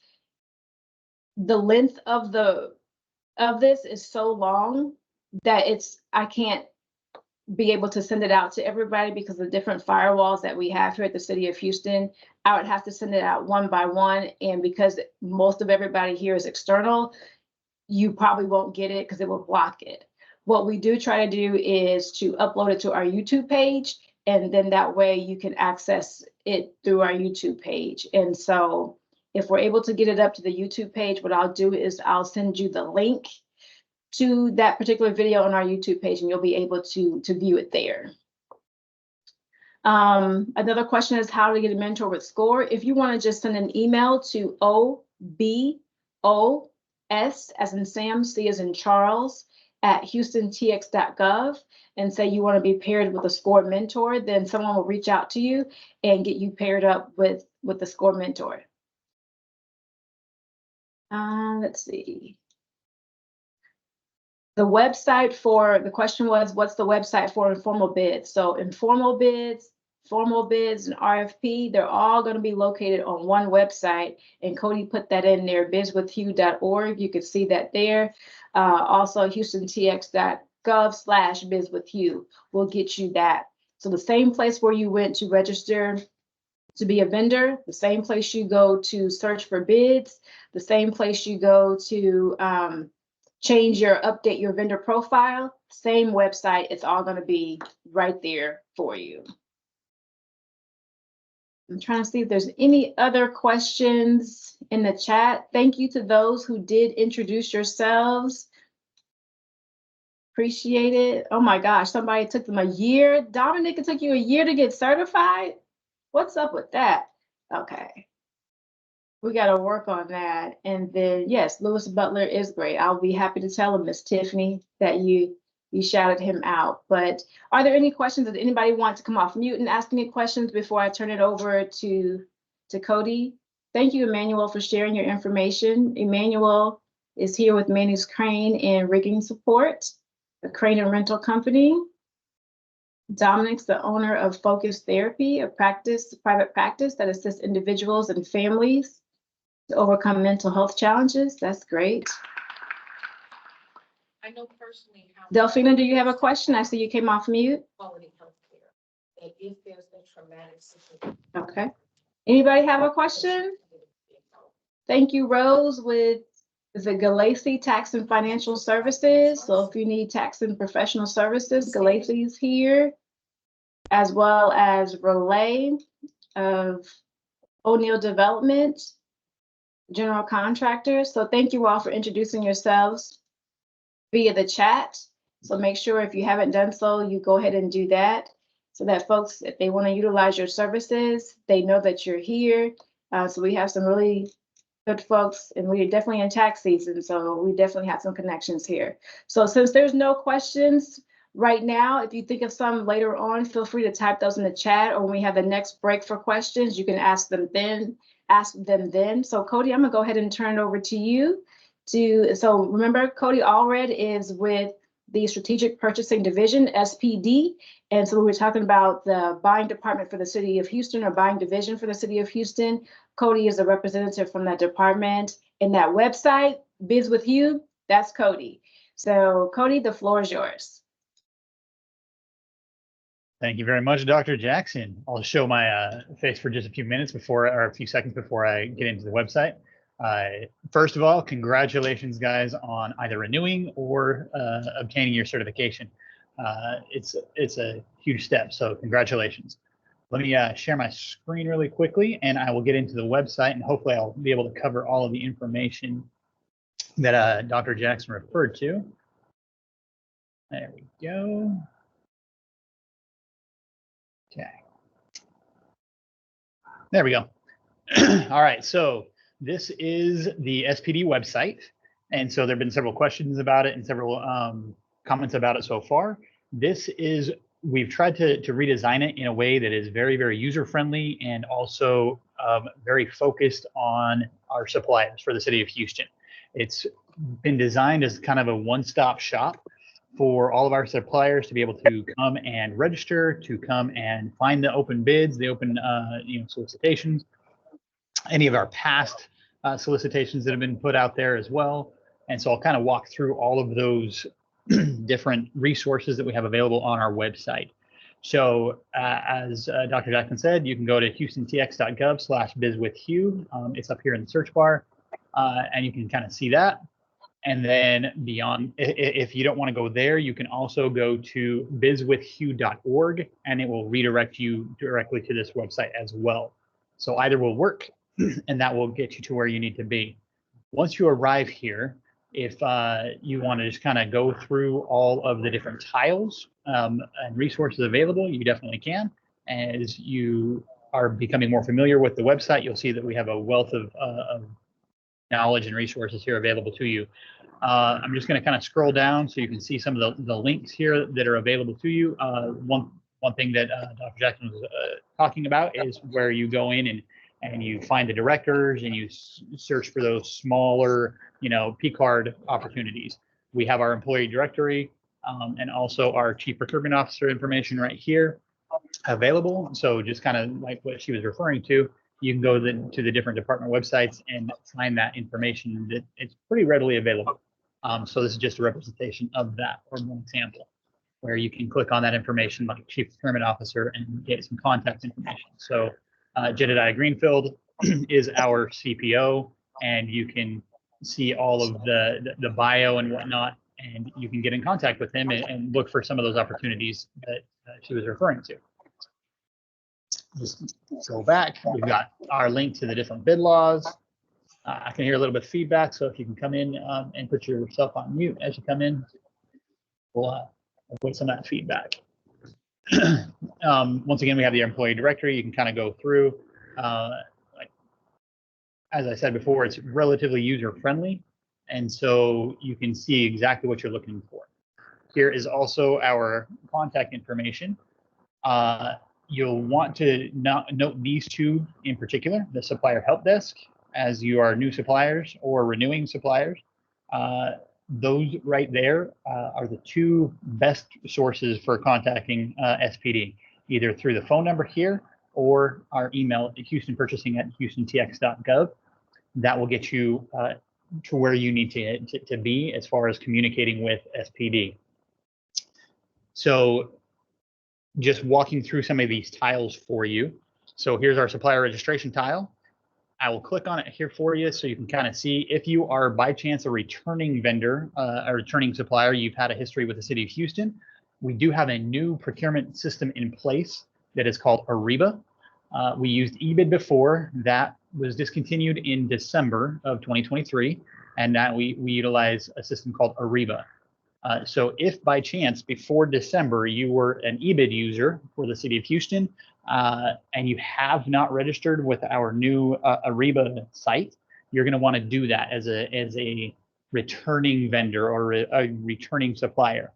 the length of this is so long that I can't be able to send it out to everybody because of the different firewalls that we have here at the city of Houston. I would have to send it out one by one. And because most of everybody here is external, you probably won't get it because it will block it. What we do try to do is to upload it to our YouTube page, and then that way you can access it through our YouTube page. And so if we're able to get it up to the YouTube page, what I'll do is I'll send you the link to that particular video on our YouTube page, and you'll be able to view it there. Another question is how to get a mentor with SCORE. If you want to just send an email to OBOS as in Sam, C as in Charles, at houstontx.gov and say you want to be paired with a SCORE mentor, then someone will reach out to you and get you paired up with the SCORE mentor. Let's see. The website for the question was, what's the website for informal bids? So informal bids, formal bids, and RFP, they're all going to be located on one website. And Cody put that in there, bidswithhue.org. You can see that there. Also, houstontx.gov/bidswithhue will get you that. So the same place where you went to register to be a vendor, the same place you go to search for bids, the same place you go to update your vendor profile, same website. It's all going to be right there for you. I'm trying to see if there's any other questions in the chat. Thank you to those who did introduce yourselves. Appreciate it. Oh my gosh, somebody took them a year. Dominic, it took you a year to get certified? What's up with that? Okay. We got to work on that. And then, yes, Lewis Butler is great. I'll be happy to tell him, Miss Tiffany, that you shouted him out. But are there any questions? Does anybody want to come off mute and ask any questions before I turn it over to Cody? Thank you, Emmanuel, for sharing your information. Emmanuel is here with Manny's Crane and Rigging Support, a crane and rental company. Dominic's the owner of Focus Therapy, a private practice that assists individuals and families to overcome mental health challenges. That's great. I know personally how. Delphina, do you have a question? I see you came off mute. Quality healthcare And if there's a traumatic situation. Okay. Anybody have a question? Thank you, Rose, with the Galassi Tax and Financial Services. So if you need tax and professional services, Galassi is here, as well as Relay of O'Neill Development, general contractors. So thank you all for introducing yourselves via the chat. So make sure if you haven't done so, you go ahead and do that so that folks, if they want to utilize your services, they know that you're here. So we have some really good folks, and we're definitely in tax season, so we definitely have some connections here. So since there's no questions right now, if you think of some later on, feel free to type those in the chat, or when we have the next break for questions, you can ask them then. So Cody, I'm gonna go ahead and turn it over to you. So remember, Cody Allred is with the Strategic Purchasing Division, SPD. And so we were talking about the buying department for the city of Houston, or buying division for the city of Houston. Cody is a representative from that department. And that website, Biz with You, that's Cody. So Cody, the floor is yours. Thank you very much, Dr. Jackson. I'll show my face for just a few minutes before, or a few seconds before I get into the website. First of all, congratulations, guys, on either renewing or obtaining your certification. It's a huge step, so congratulations. Let me share my screen really quickly, and I will get into the website, and hopefully I'll be able to cover all of the information that Dr. Jackson referred to. There we go. Okay. There we go. All right, so this is the SPD website. And so there have been several questions about it and several comments about it so far. We've tried to redesign it in a way that is very, very user-friendly and also very focused on our suppliers for the city of Houston. It's been designed as kind of a one-stop shop for all of our suppliers to be able to come and register, to come and find the open bids, the open solicitations, any of our past solicitations that have been put out there as well. And so I'll kind of walk through all of those different resources that we have available on our website. So as Dr. Jackson said, you can go to houstontx.gov/bizwithhugh. It's up here in the search bar, and you can kind of see that. And then beyond, if you don't want to go there, you can also go to bizwithhugh.org, and it will redirect you directly to this website as well. So either will work, and that will get you to where you need to be. Once you arrive here, if you want to just kind of go through all of the different tiles and resources available, you definitely can. As you are becoming more familiar with the website, you'll see that we have a wealth of knowledge and resources here available to you. I'm just going to kind of scroll down so you can see some of the links here that are available to you. One thing that Dr. Jackson was talking about is where you go in and you find the directors and you search for those smaller, P-card opportunities. We have our employee directory and also our chief procurement officer information right here available. So just kind of like what she was referring to, you can go to the different department websites and find that information. That it's pretty readily available. So this is just a representation of that, or one example, where you can click on that information like chief procurement officer and get some contact information. So Jedediah Greenfield is our CPO, and you can see all of the bio and whatnot, and you can get in contact with him and look for some of those opportunities that she was referring to. Just go back. We've got our link to the different bid laws. I can hear a little bit of feedback, so if you can come in and put yourself on mute as you come in, we'll put some of that feedback. Once again, we have the employee directory. You can kind of go through. As I said before, it's relatively user-friendly, and so you can see exactly what you're looking for. Here is also our contact information. You'll want to note these two in particular, the supplier help desk, as you are new suppliers or renewing suppliers. Those right there are the two best sources for contacting SPD, either through the phone number here or our email at houstonpurchasing@houstontx.gov. That will get you to where you need to be as far as communicating with SPD. So just walking through some of these tiles for you. So here's our supplier registration tile. I will click on it here for you so you can kind of see if you are by chance a returning vendor, a returning supplier, you've had a history with the city of Houston. We do have a new procurement system in place that is called Ariba. We used eBid before. That was discontinued in December of 2023. And now we utilize a system called Ariba. So if by chance before December you were an eBid user for the city of Houston and you have not registered with our new Ariba site, you're going to want to do that as a returning vendor or a returning supplier.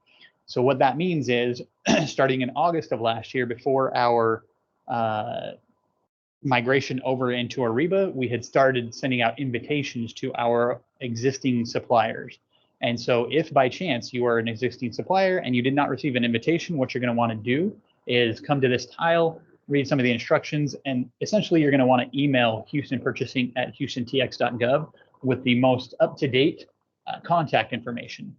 So what that means is starting in August of last year, before our migration over into Ariba, we had started sending out invitations to our existing suppliers. And so if by chance you are an existing supplier and you did not receive an invitation, what you're going to want to do is come to this tile, read some of the instructions, and essentially you're going to want to email Houston Purchasing at houstontx.gov with the most up-to-date contact information,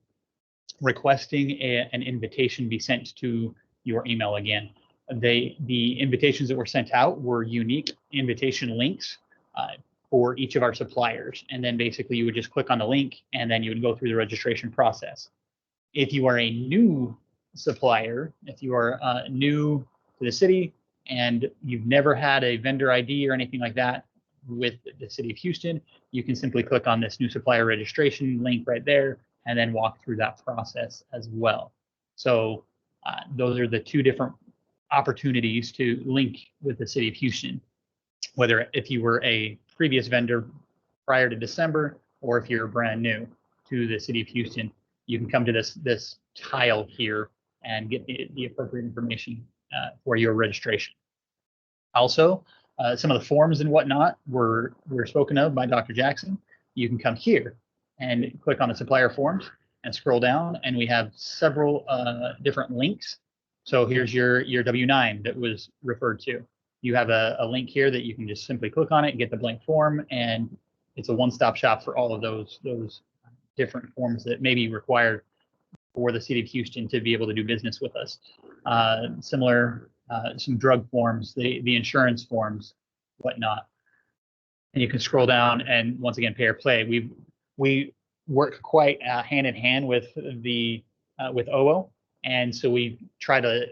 requesting an invitation be sent to your email again. The invitations that were sent out were unique invitation links for each of our suppliers. And then basically you would just click on the link and then you would go through the registration process. If you are a new supplier, if you are new to the city and you've never had a vendor ID or anything like that with the city of Houston, you can simply click on this new supplier registration link right there and then walk through that process as well. So those are the two different opportunities to link with the city of Houston, whether if you were a previous vendor prior to December or if you're brand new to the city of Houston, you can come to this tile here and get the appropriate information for your registration. Also, some of the forms and whatnot were spoken of by Dr. Jackson. You can come here and click on the supplier forms and scroll down, and we have several different links. So here's your W-9 that was referred to. You have a link here that you can just simply click on it, get the blank form, and it's a one-stop shop for all of those different forms that may be required for the city of Houston to be able to do business with us. Similar, some drug forms, the insurance forms, whatnot. And you can scroll down and once again, pay or play. We work quite hand in hand with OBO, and so we try to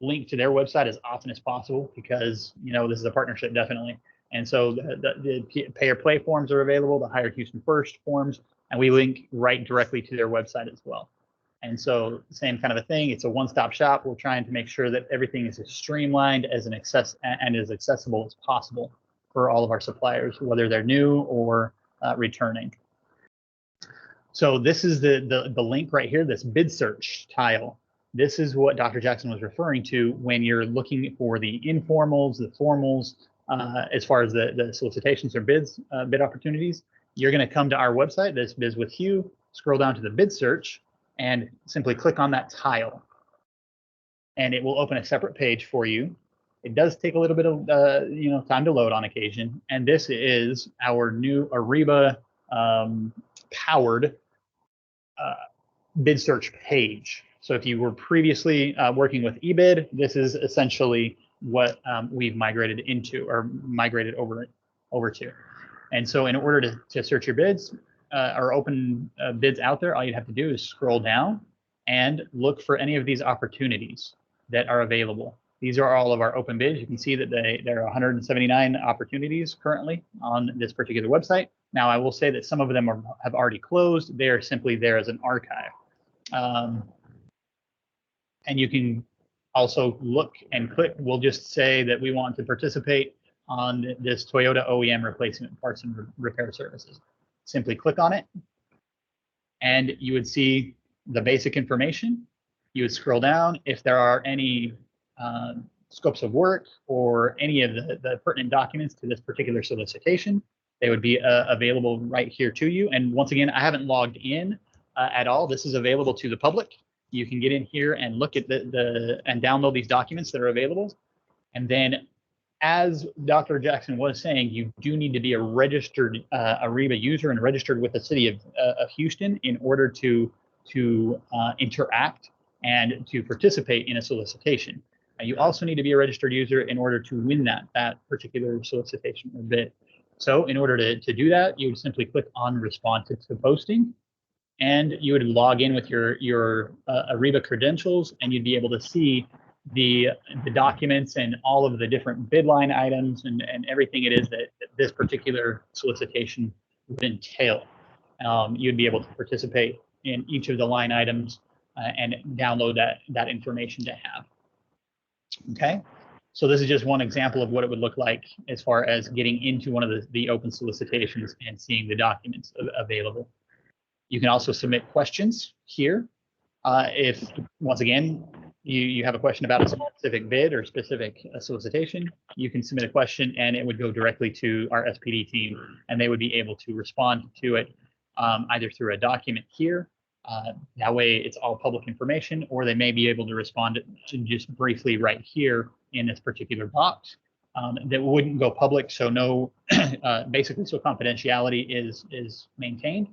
link to their website as often as possible because this is a partnership definitely. And so the pay or play forms are available, the Hire Houston First forms, and we link right directly to their website as well. And so same kind of a thing. It's a one-stop shop. We're trying to make sure that everything is as streamlined as and as accessible as possible for all of our suppliers, whether they're new or returning. So this is the link right here, this bid search tile. This is what Dr. Jackson was referring to when you're looking for the informals, the formals, as far as the solicitations or bid opportunities. You're going to come to our website, this Biz with Hugh, scroll down to the bid search, and simply click on that tile. And it will open a separate page for you. It does take a little bit of time to load on occasion. And this is our new Ariba powered bid search page. So if you were previously working with eBid, this is essentially what we've migrated into or migrated over to. And so in order to search your bids or open bids out there, all you'd have to do is scroll down and look for any of these opportunities that are available. These are all of our open bids. You can see that there are 179 opportunities currently on this particular website. Now, I will say that some of them have already closed. They are simply there as an archive. And you can also look and click. We'll just say that we want to participate on this Toyota OEM replacement parts and repair services. Simply click on it, and you would see the basic information. You would scroll down. If there are any scopes of work or any of the pertinent documents to this particular solicitation, they would be available right here to you. And once again, I haven't logged in at all. This is available to the public. You can get in here and look at and download these documents that are available. And then, as Dr. Jackson was saying, you do need to be a registered Ariba user and registered with the city of Houston in order to interact and to participate in a solicitation. And you also need to be a registered user in order to win that particular solicitation or bid. So in order to do that, you would simply click on respond to posting, and you would log in with your Ariba credentials, and you'd be able to see the documents and all of the different bid line items and everything it is that this particular solicitation would entail. You'd be able to participate in each of the line items and download that information to have. Okay, so this is just one example of what it would look like as far as getting into one of the open solicitations and seeing the documents available. You can also submit questions here. If, once again, you have a question about a specific bid or specific solicitation, you can submit a question and it would go directly to our SPD team, and they would be able to respond to it either through a document here. That way it's all public information, or they may be able to respond to just briefly right here in this particular box that wouldn't go public. So no, basically, so confidentiality is maintained.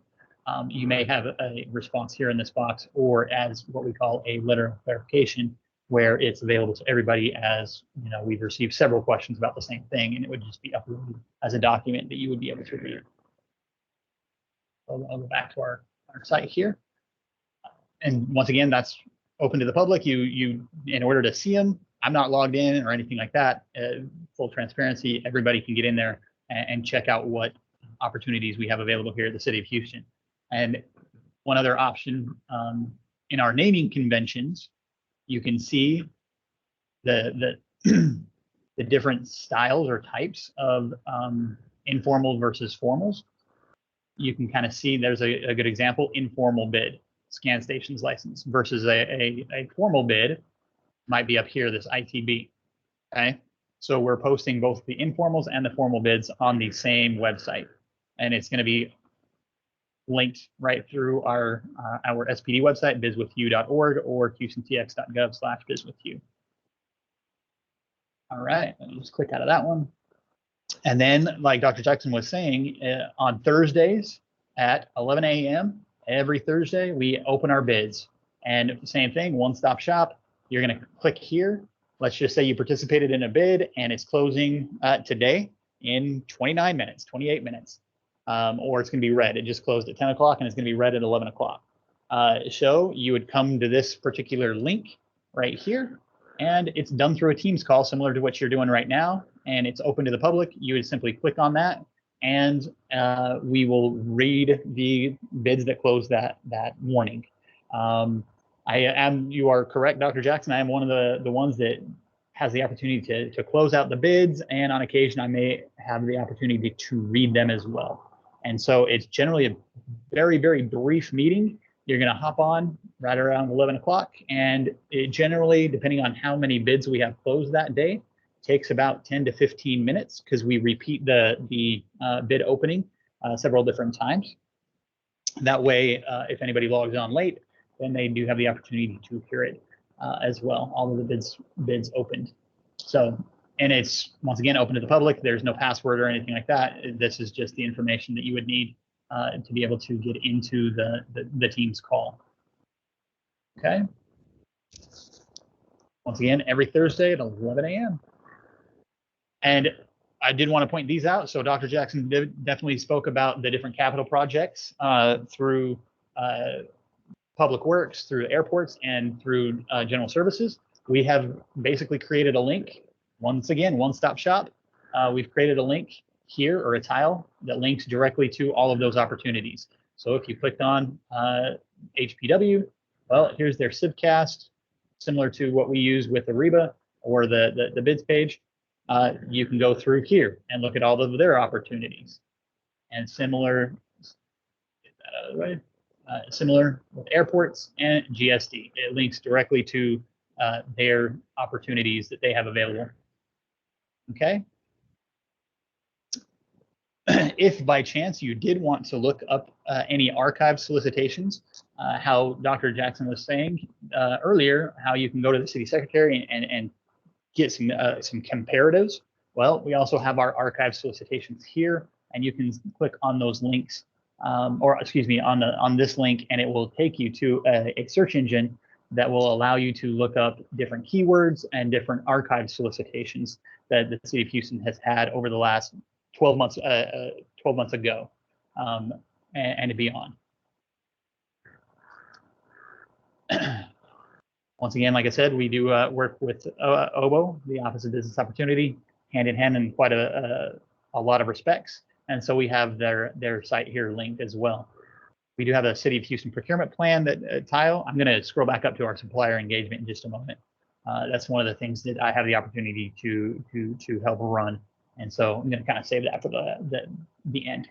You may have a response here in this box, or as what we call a letter of clarification, where it's available to everybody as, you know, we've received several questions about the same thing, and it would just be uploaded as a document that you would be able to read. So I'll go back to our site here. And once again, that's open to the public. You in order to see them, I'm not logged in or anything like that. Full transparency, everybody can get in there and check out what opportunities we have available here at the City of Houston. And one other option, in our naming conventions, you can see the different styles or types of informal versus formals. You can kind of see there's a good example: informal bid, scan stations license, versus a formal bid might be up here, this ITB. Okay, so we're posting both the informals and the formal bids on the same website, and it's going to be linked right through our SPD website, bizwithyou.org, or houstonTX.gov/bizwithyou. All right, let me just click out of that one. And then, like Dr. Jackson was saying, on Thursdays at 11 a.m., every Thursday, we open our bids. And same thing, one-stop shop. You're going to click here. Let's just say you participated in a bid and it's closing today in 29 minutes, 28 minutes. Or it's going to be read. It just closed at 10 o'clock and it's going to be read at 11 o'clock. So you would come to this particular link right here, and it's done through a Teams call similar to what you're doing right now, and it's open to the public. You would simply click on that, and we will read the bids that close that morning. You are correct, Dr. Jackson. I am one of the ones that has the opportunity to close out the bids, and on occasion I may have the opportunity to read them as well. And so it's generally a very, very brief meeting. You're going to hop on right around 11 o'clock, and it generally, depending on how many bids we have closed that day, takes about 10 to 15 minutes, because we repeat the bid opening several different times. That way, if anybody logs on late, then they do have the opportunity to hear it as well, all of the bids opened. So, and it's, once again, open to the public. There's no password or anything like that. This is just the information that you would need to be able to get into the Teams call. Okay. Once again, every Thursday at 11 a.m. And I did want to point these out. So Dr. Jackson definitely spoke about the different capital projects through public works, through airports, and through general services. We have basically created a link. Once again, one-stop shop. We've created a link here, or a tile that links directly to all of those opportunities. So if you clicked on HPW, well, here's their CivCast, similar to what we use with Ariba or the bids page. You can go through here and look at all of their opportunities. And similar, get that out of the way. Similar with airports and GSD. It links directly to their opportunities that they have available. Okay. If by chance you did want to look up any archive solicitations, how Dr. Jackson was saying earlier, how you can go to the city secretary and get some comparatives. Well, we also have our archive solicitations here, and you can click on those links, or excuse me, on this link, and it will take you to a search engine that will allow you to look up different keywords and different archive solicitations that the City of Houston has had over the last 12 months, 12 months ago, and beyond. Once again, like I said, we do work with OBO, the Office of Business Opportunity, hand in hand in quite a lot of respects. And so we have their site here linked as well. We do have a City of Houston procurement plan that tile. I'm going to scroll back up to our supplier engagement in just a moment. That's one of the things that I have the opportunity to help run. And so I'm going to kind of save that for the end.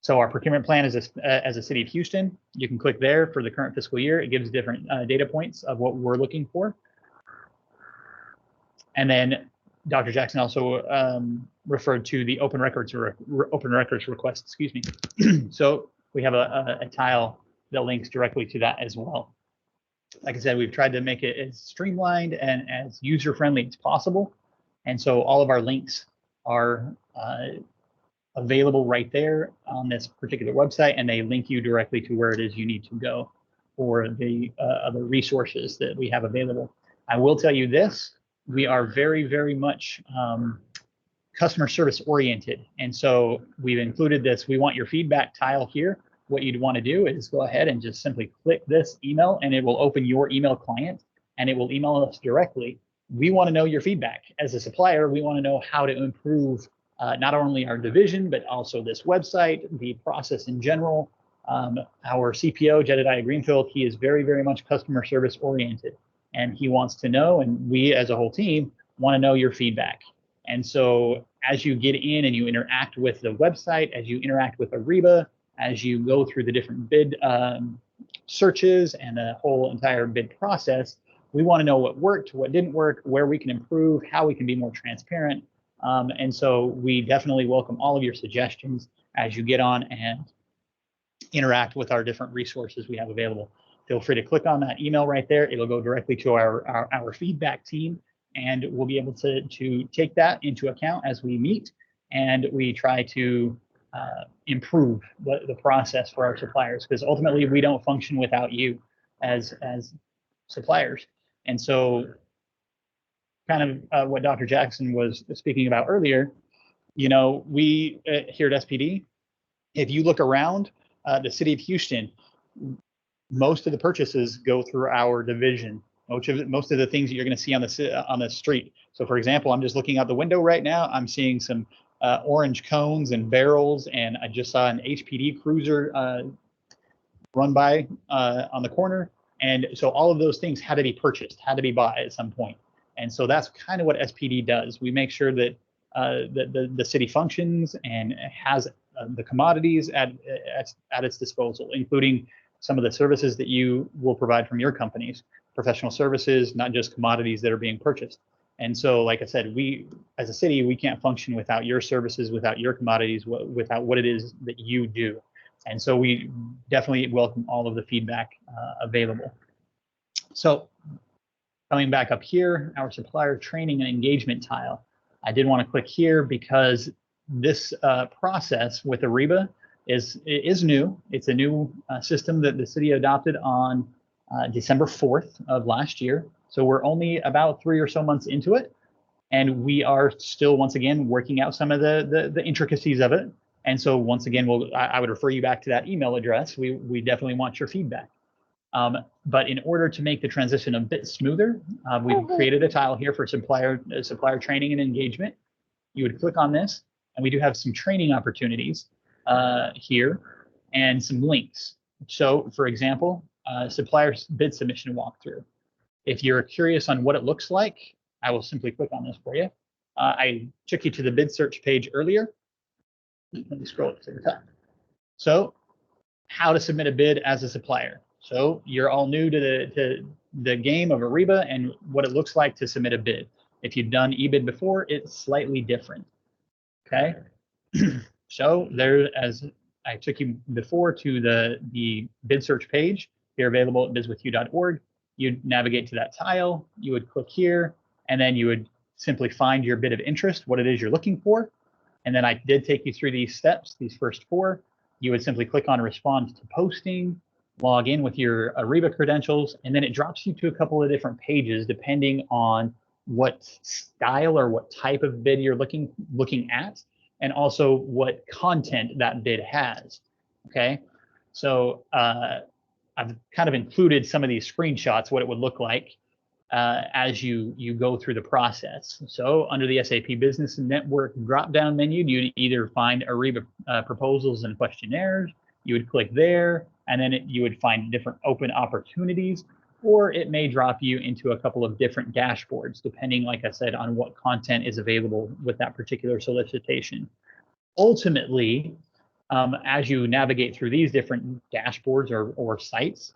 So our procurement plan is as a City of Houston. You can click there for the current fiscal year. It gives different data points of what we're looking for. And then Dr. Jackson also referred to the open records request, excuse me. So we have a tile that links directly to that as well. Like I said, we've tried to make it as streamlined and as user-friendly as possible. And so all of our links are available right there on this particular website, and they link you directly to where it is you need to go for the other resources that we have available. I will tell you this, we are very, very much customer service oriented. And so we've included this, we want your feedback tile here. What you'd want to do is go ahead and just simply click this email, and it will open your email client, and it will email us directly. We want to know your feedback. As a supplier, we want to know how to improve not only our division, but also this website, the process in general. Our CPO, Jedediah Greenfield, he is very, very much customer service oriented, and he wants to know, and we as a whole team want to know your feedback. And so as you get in and you interact with the website, as you interact with Ariba, as you go through the different bid searches and the whole entire bid process, we want to know what worked, what didn't work, where we can improve, how we can be more transparent. And so we definitely welcome all of your suggestions as you get on and interact with our different resources we have available. Feel free to click on that email right there. It'll go directly to our feedback team, and we'll be able to take that into account as we meet, and we try to improve the process for our suppliers, because ultimately we don't function without you as suppliers. And so kind of what Dr. Jackson was speaking about earlier, you know, we here at SPD, if you look around the City of Houston, most of the purchases go through our division. Most of the things that you're going to see on the street. So, for example, I'm just looking out the window right now. I'm seeing some orange cones and barrels, and I just saw an HPD cruiser run by on the corner. And so all of those things had to be purchased, had to be bought at some point. And so that's kind of what SPD does. We make sure that the city functions and has the commodities at its disposal, including some of the services that you will provide from your companies, professional services, not just commodities that are being purchased. And so, like I said, we as a city, we can't function without your services, without your commodities, without what it is that you do. And so we definitely welcome all of the feedback available. So coming back up here, our supplier training and engagement tile. I did want to click here because this process with Ariba is new. It's a new system that the city adopted on December 4th of last year. So we're only about 3 or so months into it. And we are still, once again, working out some of the intricacies of it. And so once again, I would refer you back to that email address. We definitely want your feedback. But in order to make the transition a bit smoother, we've created a tile here for supplier training and engagement. You would click on this, and we do have some training opportunities here and some links. So, for example, supplier bid submission walkthrough. If you're curious on what it looks like, I will simply click on this for you. I took you to the bid search page earlier. Let me scroll up to the top. So, how to submit a bid as a supplier. So you're all new to the game of Ariba and what it looks like to submit a bid. If you've done eBid before, it's slightly different. Okay. So there, as I took you before to the bid search page, they're available at bizwithyou.org. You'd navigate to that tile, you would click here, and then you would simply find your bid of interest, what it is you're looking for. And then I did take you through these steps, these first 4. You would simply click on respond to posting. log in with your Ariba credentials, and then it drops you to a couple of different pages depending on what style or what type of bid you're looking at, and also what content that bid has. Okay, so I've kind of included some of these screenshots, what it would look like as you go through the process. So under the SAP Business Network drop-down menu, you'd either find Ariba proposals and questionnaires. You would click there, and then you would find different open opportunities, or it may drop you into a couple of different dashboards, depending, like I said, on what content is available with that particular solicitation. Ultimately, as you navigate through these different dashboards or sites,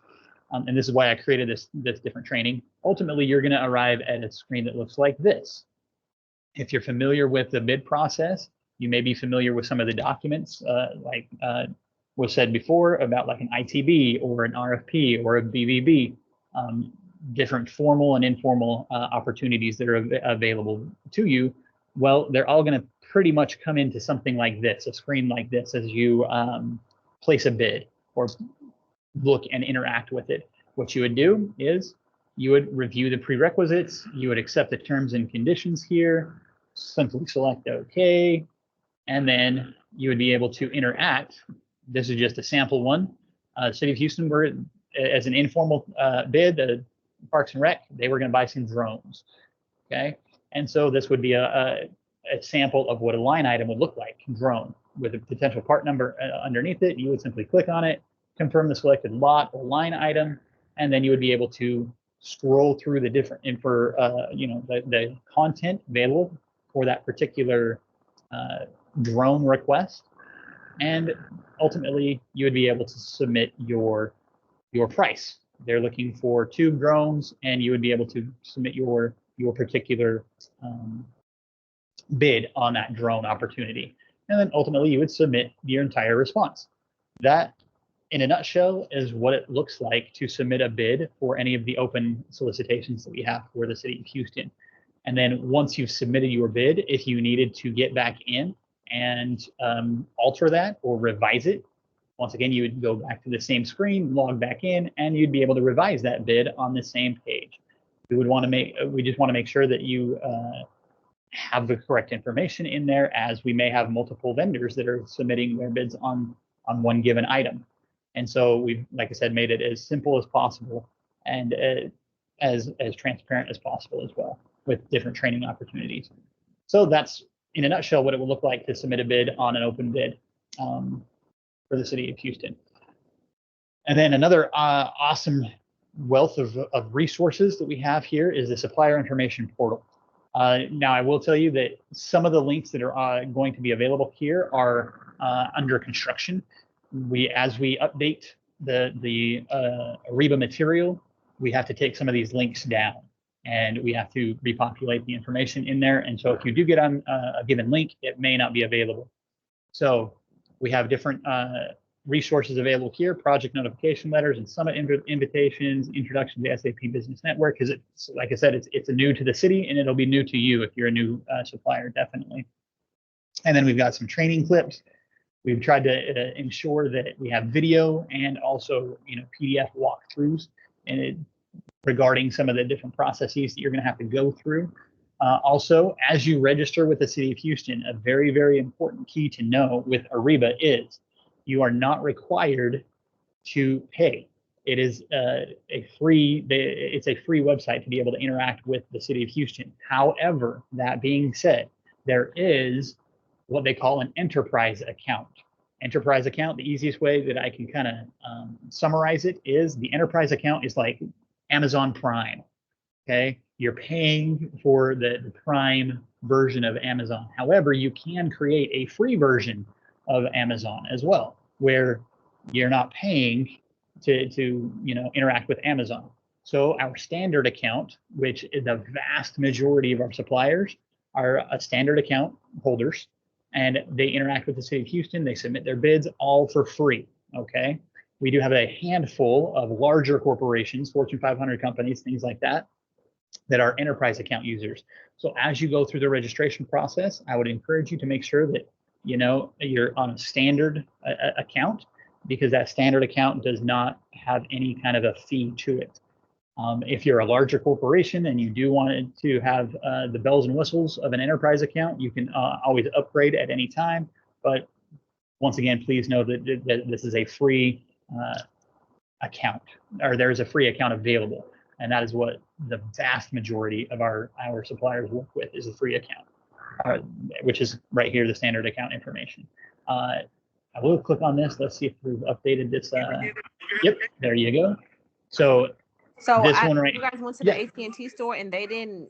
and this is why I created this different training, ultimately you're going to arrive at a screen that looks like this. If you're familiar with the bid process, you may be familiar with some of the documents, like was said before about like an ITB or an RFP or a BVB, different formal and informal opportunities that are available to you. Well, they're all going to pretty much come into something like this, a screen like this, as you place a bid or look and interact with it. What you would do is you would review the prerequisites, you would accept the terms and conditions here, simply select OK, and then you would be able to interact. This is just a sample one. City of Houston, were as an informal bid, the Parks and Rec, they were going to buy some drones. Okay, and so this would be a sample of what a line item would look like, drone, with a potential part number underneath it. You would simply click on it, confirm the selected lot or line item, and then you would be able to scroll through the different the content available for that particular drone request, and ultimately you would be able to submit your price. They're looking for 2 drones, and you would be able to submit your particular bid on that drone opportunity, and then ultimately you would submit your entire response. That, in a nutshell, is what it looks like to submit a bid for any of the open solicitations that we have for the City of Houston. And then once you've submitted your bid, if you needed to get back in and alter that or revise it, once again, you would go back to the same screen, log back in, and you'd be able to revise that bid on the same page. We just want to make sure that you have the correct information in there, as we may have multiple vendors that are submitting their bids on one given item. And so we've, like I said, made it as simple as possible and as transparent as possible as well, with different training opportunities. So that's, in a nutshell, what it will look like to submit a bid on an open bid for the City of Houston. And then another awesome wealth of resources that we have here is the supplier information portal. Now, I will tell you that some of the links that are going to be available here are under construction. As we update the Ariba material, we have to take some of these links down, and we have to repopulate the information in there. And so if you do get on a given link, it may not be available. So we have different resources available here: project notification letters and summit invitations, introduction to SAP Business Network, because it's, like I said, it's new to the city, and it'll be new to you if you're a new supplier, definitely. And then we've got some training clips. We've tried to ensure that we have video and also, PDF walkthroughs regarding some of the different processes that you're going to have to go through. Also, as you register with the City of Houston, a very, very important key to know with Ariba is you are not required to pay. It is it's a free website to be able to interact with the City of Houston. However, that being said, there is what they call an enterprise account. Enterprise account, the easiest way that I can kind of summarize it is the enterprise account is like Amazon Prime. Okay, you're paying for the Prime version of Amazon. However, you can create a free version of Amazon as well, where you're not paying to interact with Amazon. So our standard account, which is the vast majority of our suppliers are a standard account holders, and they interact with the City of Houston. They submit their bids all for free. Okay, we do have a handful of larger corporations, Fortune 500 companies, things like that, that are enterprise account users. So as you go through the registration process, I would encourage you to make sure that you're on a standard account, because that standard account does not have any kind of a fee to it. If you're a larger corporation and you do want to have the bells and whistles of an enterprise account, you can always upgrade at any time. But once again, please know that this is a free account, or there is a free account available. And that is what the vast majority of our suppliers work with, is a free account, which is right here, the standard account information. I will click on this. Let's see if we've updated this. Yep, there you go. So this one right. You guys went to the AT&T store and they didn't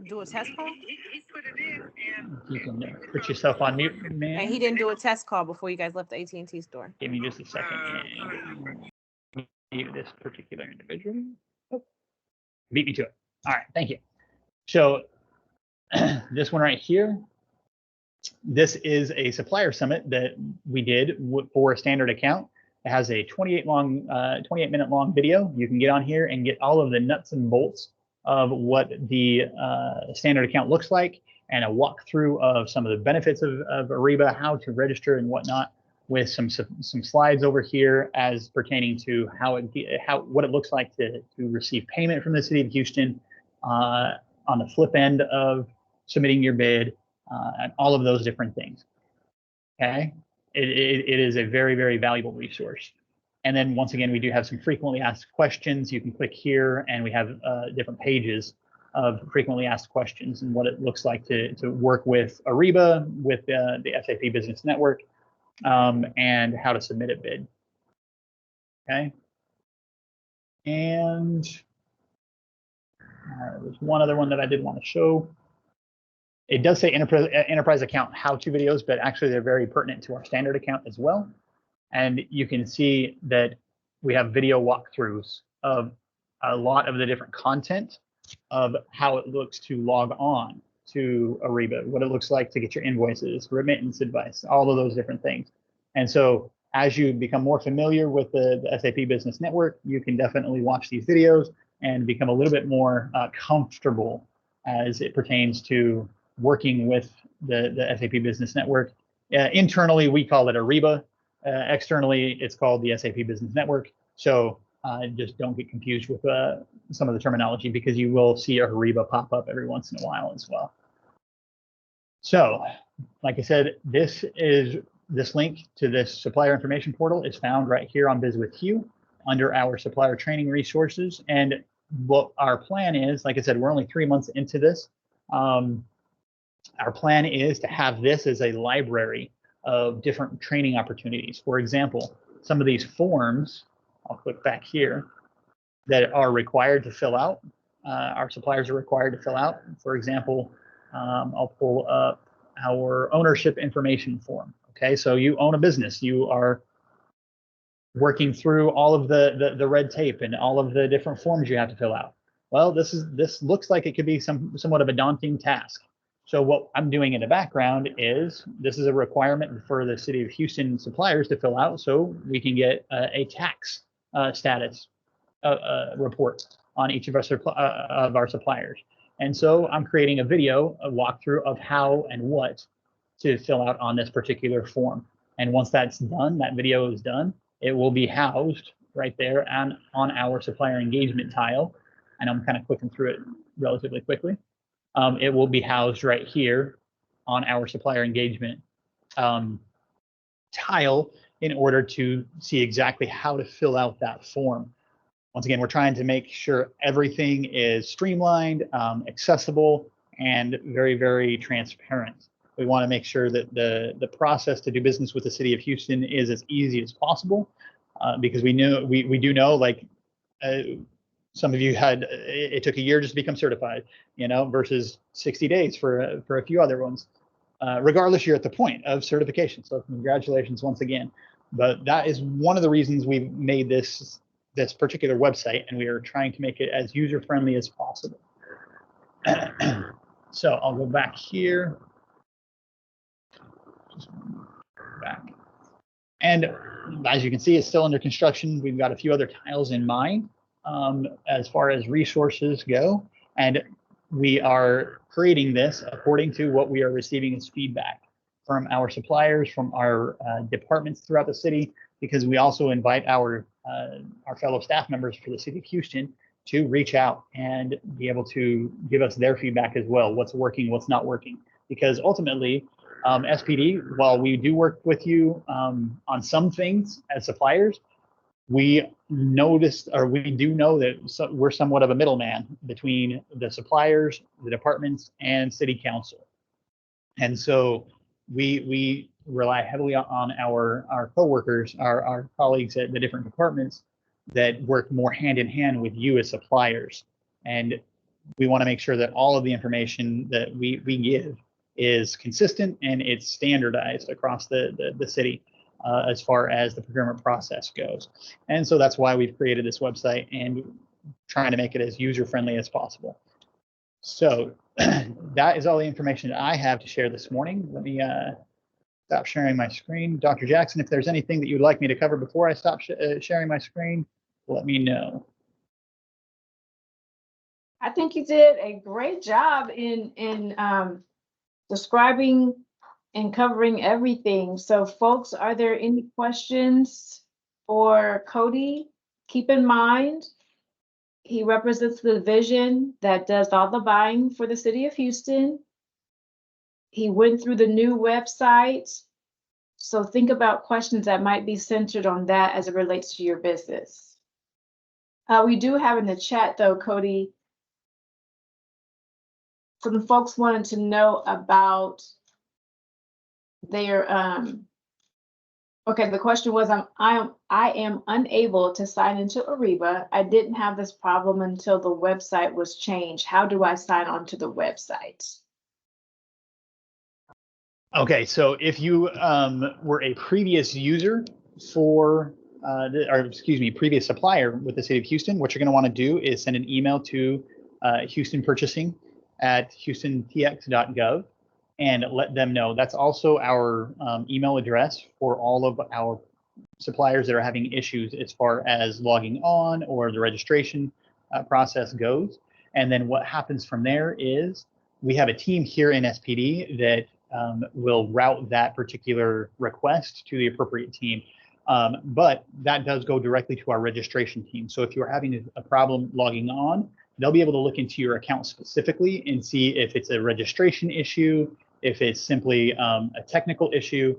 do a test call? You can put yourself on mute, man. And he didn't do a test call before you guys left the AT&T store. Give me just a second. Mute this particular individual. Oh, beat me to it. All right, thank you. So this one right here, this is a supplier summit that we did for a standard account. It has a 28-minute long video. You can get on here and get all of the nuts and bolts of what the standard account looks like, and a walkthrough of some of the benefits of Ariba, how to register and whatnot, with some slides over here as pertaining to what it looks like to receive payment from the city of Houston on the flip end of submitting your bid, and all of those different things. Okay. It is a very, very valuable resource. And then once again, we do have some frequently asked questions. You can click here and we have different pages of frequently asked questions and what it looks like to work with Ariba, with the SAP Business Network, and how to submit a bid. Okay. And there's one other one that I did want to show. It does say enterprise account how-to videos, but actually they're very pertinent to our standard account as well. And you can see that we have video walkthroughs of a lot of the different content of how it looks to log on to Ariba, what it looks like to get your invoices, remittance advice, all of those different things. And so as you become more familiar with the SAP Business Network, you can definitely watch these videos and become a little bit more comfortable as it pertains to working with the SAP Business Network. Internally, we call it Ariba. Externally, it's called the SAP Business Network. So just don't get confused with some of the terminology, because you will see Ariba pop up every once in a while as well. So, like I said, this link to this supplier information portal is found right here on Biz with Hugh under our supplier training resources. And what our plan is, like I said, we're only 3 months into this. Our plan is to have this as a library of different training opportunities. For example, some of these forms, I'll click back here, that are required to fill out, our suppliers are required to fill out. For example, I'll pull up our ownership information form. Okay, so you own a business, you are working through all of the red tape and all of the different forms you have to fill out. Well, this looks like it could be somewhat of a daunting task. So what I'm doing in the background is, this is a requirement for the City of Houston suppliers to fill out, so we can get a tax status report on each of our suppliers. And so I'm creating a video, a walkthrough of how and what to fill out on this particular form. And once that's done, that video is done, it will be housed right there on our supplier engagement tile. And I'm kind of clicking through it relatively quickly. It will be housed right here on our supplier engagement tile in order to see exactly how to fill out that form. Once again, we're trying to make sure everything is streamlined, accessible, and very, very transparent. We want to make sure that the process to do business with the City of Houston is as easy as possible, because we do know, like, some of you it took a year just to become certified, versus 60 days for a few other ones. Regardless, you're at the point of certification. So congratulations once again. But that is one of the reasons we've made this particular website, and we are trying to make it as user-friendly as possible. So I'll go back here. Just back. And as you can see, it's still under construction. We've got a few other tiles in mind as far as resources go. And we are creating this according to what we are receiving as feedback from our suppliers, from our departments throughout the city, because we also invite our fellow staff members for the city of Houston to reach out and be able to give us their feedback as well. What's working, what's not working, because ultimately, SPD, while we do work with you on some things as suppliers, we do know that we're somewhat of a middleman between the suppliers, the departments, and city council. And so we rely heavily on our coworkers, our colleagues at the different departments that work more hand in hand with you as suppliers. And we want to make sure that all of the information that we give is consistent and it's standardized across the city as far as the procurement process goes. And so that's why we've created this website and trying to make it as user-friendly as possible. So that is all the information that I have to share this morning. Let me stop sharing my screen. Dr. Jackson, if there's anything that you'd like me to cover before I stop sharing my screen, let me know. I think you did a great job in describing and covering everything. So folks, are there any questions for Cody? Keep in mind, he represents the division that does all the buying for the city of Houston. He went through the new website. So think about questions that might be centered on that as it relates to your business. We do have in the chat though, Cody, some folks wanted to know about their okay, the question was I am unable to sign into Ariba. I didn't have this problem until the website was changed. How do I sign on to the website? Okay, so if you were a previous user for previous supplier with the city of Houston, what you're going to want to do is send an email to Houston Purchasing at houstontx.gov and let them know. That's also our email address for all of our suppliers that are having issues as far as logging on or the registration process goes. And then what happens from there is we have a team here in SPD that will route that particular request to the appropriate team. But that does go directly to our registration team. So if you're having a problem logging on, they'll be able to look into your account specifically and see if it's a registration issue, if it's simply a technical issue,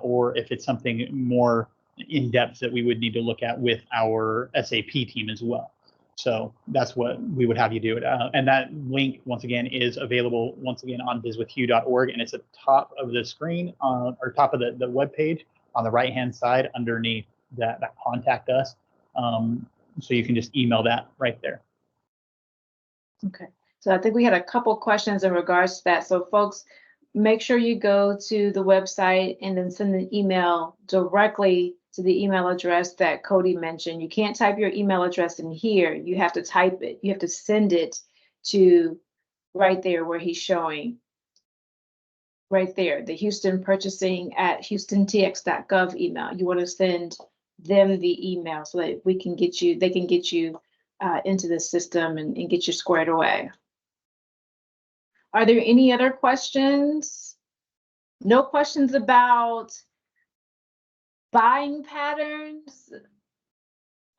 or if it's something more in depth that we would need to look at with our SAP team as well. So that's what we would have you do it. And that link, once again, is available once again on bizwithhue.org, and it's at the top of the screen or top of the web page on the right-hand side underneath that contact us. So you can just email that right there. Okay, so I think we had a couple questions in regards to that. So folks, make sure you go to the website and then send an email directly to the email address that Cody mentioned. You can't type your email address in here. You have to type it. You have to send it to right there where he's showing. Right there, the Houston Purchasing at houstontx.gov email. You want to send them the email so that we can get you, they can get you into the system and get you squared away. Are there any other questions? No questions about buying patterns?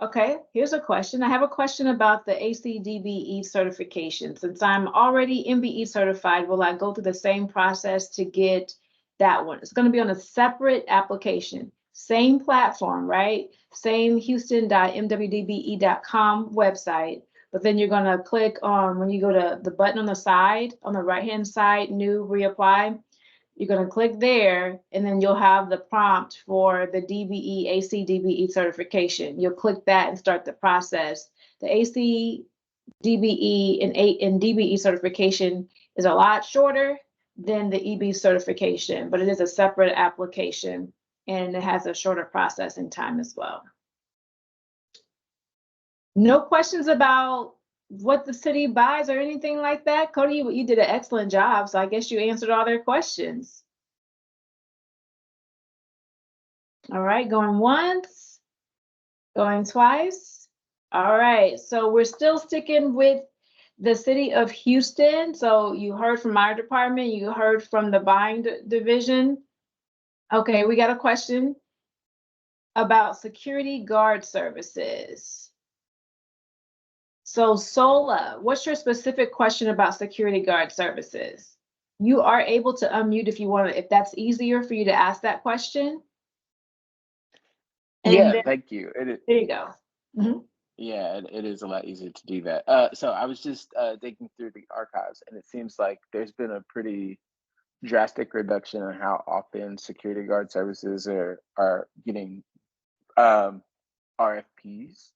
Okay, here's a question. I have a question about the ACDBE certification. Since I'm already MBE certified, will I go through the same process to get that one? It's going to be on a separate application, same platform, right? Same houston.mwdbe.com website, but then you're going to click on, when you go to the button on the side, on the right-hand side, new reapply, you're going to click there, and then you'll have the prompt for the DBE, ACDBE certification. You'll click that and start the process. The ACDBE and DBE certification is a lot shorter than the EB certification, but it is a separate application, and it has a shorter processing time as well. No questions about what the city buys or anything like that? Cody, you did an excellent job, so I guess you answered all their questions. All right, going once, going twice. All right, so we're still sticking with the city of Houston. So you heard from our department, you heard from the buying division. Okay, we got a question. about security guard services. So Sola, what's your specific question about security guard services? You are able to unmute if you want to, if that's easier for you to ask that question. And Yeah, then, thank you. there you go. Mhm. Yeah, it is a lot easier to do that. So I was just digging through the archives, and it seems like there's been a pretty drastic reduction in how often security guard services are getting RFPs.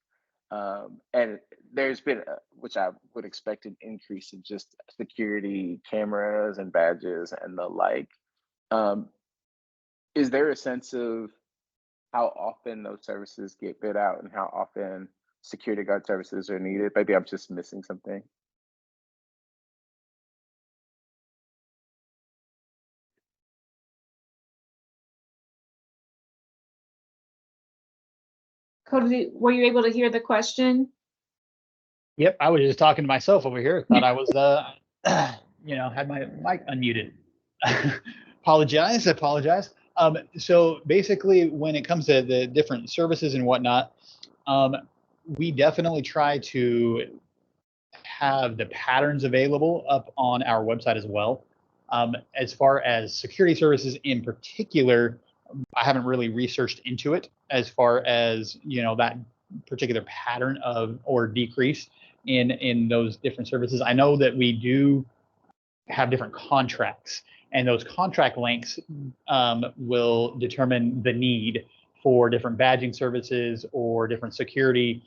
And there's been, which I would expect, an increase in just security cameras and badges and the like. Um, is there a sense of how often those services get bid out and how often security guard services are needed? Maybe I'm just missing something. Cody, were you able to hear the question? Yep, I was just talking to myself over here. Thought I was, had my mic unmuted. Apologize. So basically, when it comes to the different services and whatnot, we definitely try to have the patterns available up on our website as well. As far as security services in particular, I haven't really researched into it as far as, that particular pattern of or decrease in those different services. I know that we do have different contracts, and those contract lengths will determine the need for different badging services or different security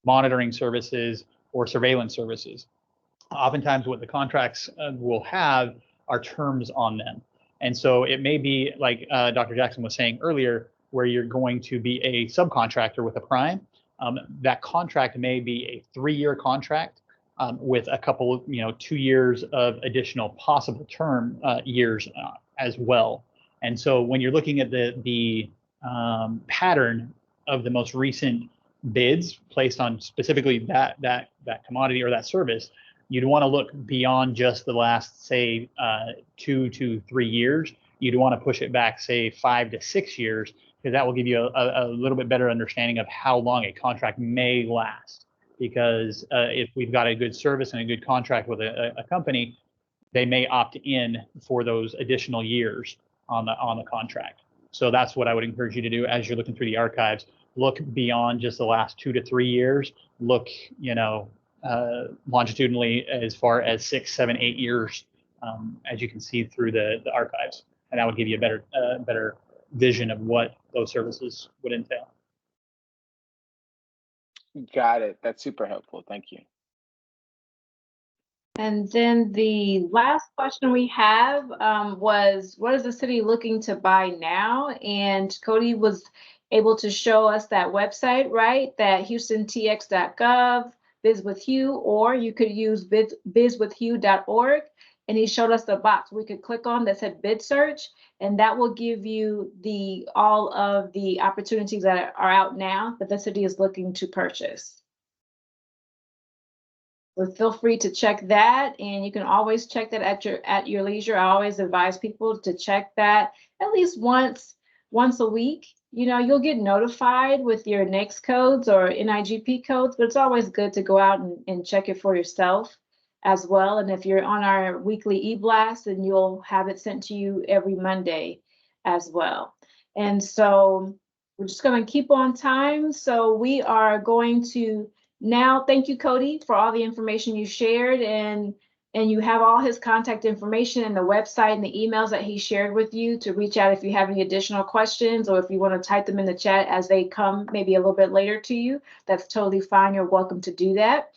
monitoring services or surveillance services. Oftentimes what the contracts will have are terms on them. And so it may be like Dr. Jackson was saying earlier, where you're going to be a subcontractor with a prime. That contract may be a 3-year contract with a couple, 2 years of additional possible term years as well. And so when you're looking at the pattern of the most recent bids placed on specifically that commodity or that service, you'd want to look beyond just the last, say, 2 to 3 years. You'd want to push it back, say, 5 to 6 years, because that will give you a little bit better understanding of how long a contract may last. Because if we've got a good service and a good contract with a company, they may opt in for those additional years on the contract. So that's what I would encourage you to do as you're looking through the archives. Look beyond just the last 2 to 3 years. Look, longitudinally as far as 6, 7, 8 years, as you can see through the archives, and that would give you a better vision of what those services would entail. Got it. That's super helpful. Thank you. And then the last question we have was, what is the city looking to buy now? And Cody was able to show us that website, right? That houstontx.gov, Biz with Hugh, or you could use bizwithhugh.org. And he showed us the box we could click on that said bid search, and that will give you all of the opportunities that are out now that the city is looking to purchase. So feel free to check that, and you can always check that at your leisure. I always advise people to check that at least once a week. You'll get notified with your NAICS codes or NIGP codes, but it's always good to go out and check it for yourself as well. And if you're on our weekly e-blast, then you'll have it sent to you every Monday as well. And so we're just going to keep on time. So we are going to now, thank you, Cody, for all the information you shared, and you have all his contact information and the website and the emails that he shared with you to reach out if you have any additional questions, or if you want to type them in the chat as they come maybe a little bit later to you. That's totally fine. You're welcome to do that.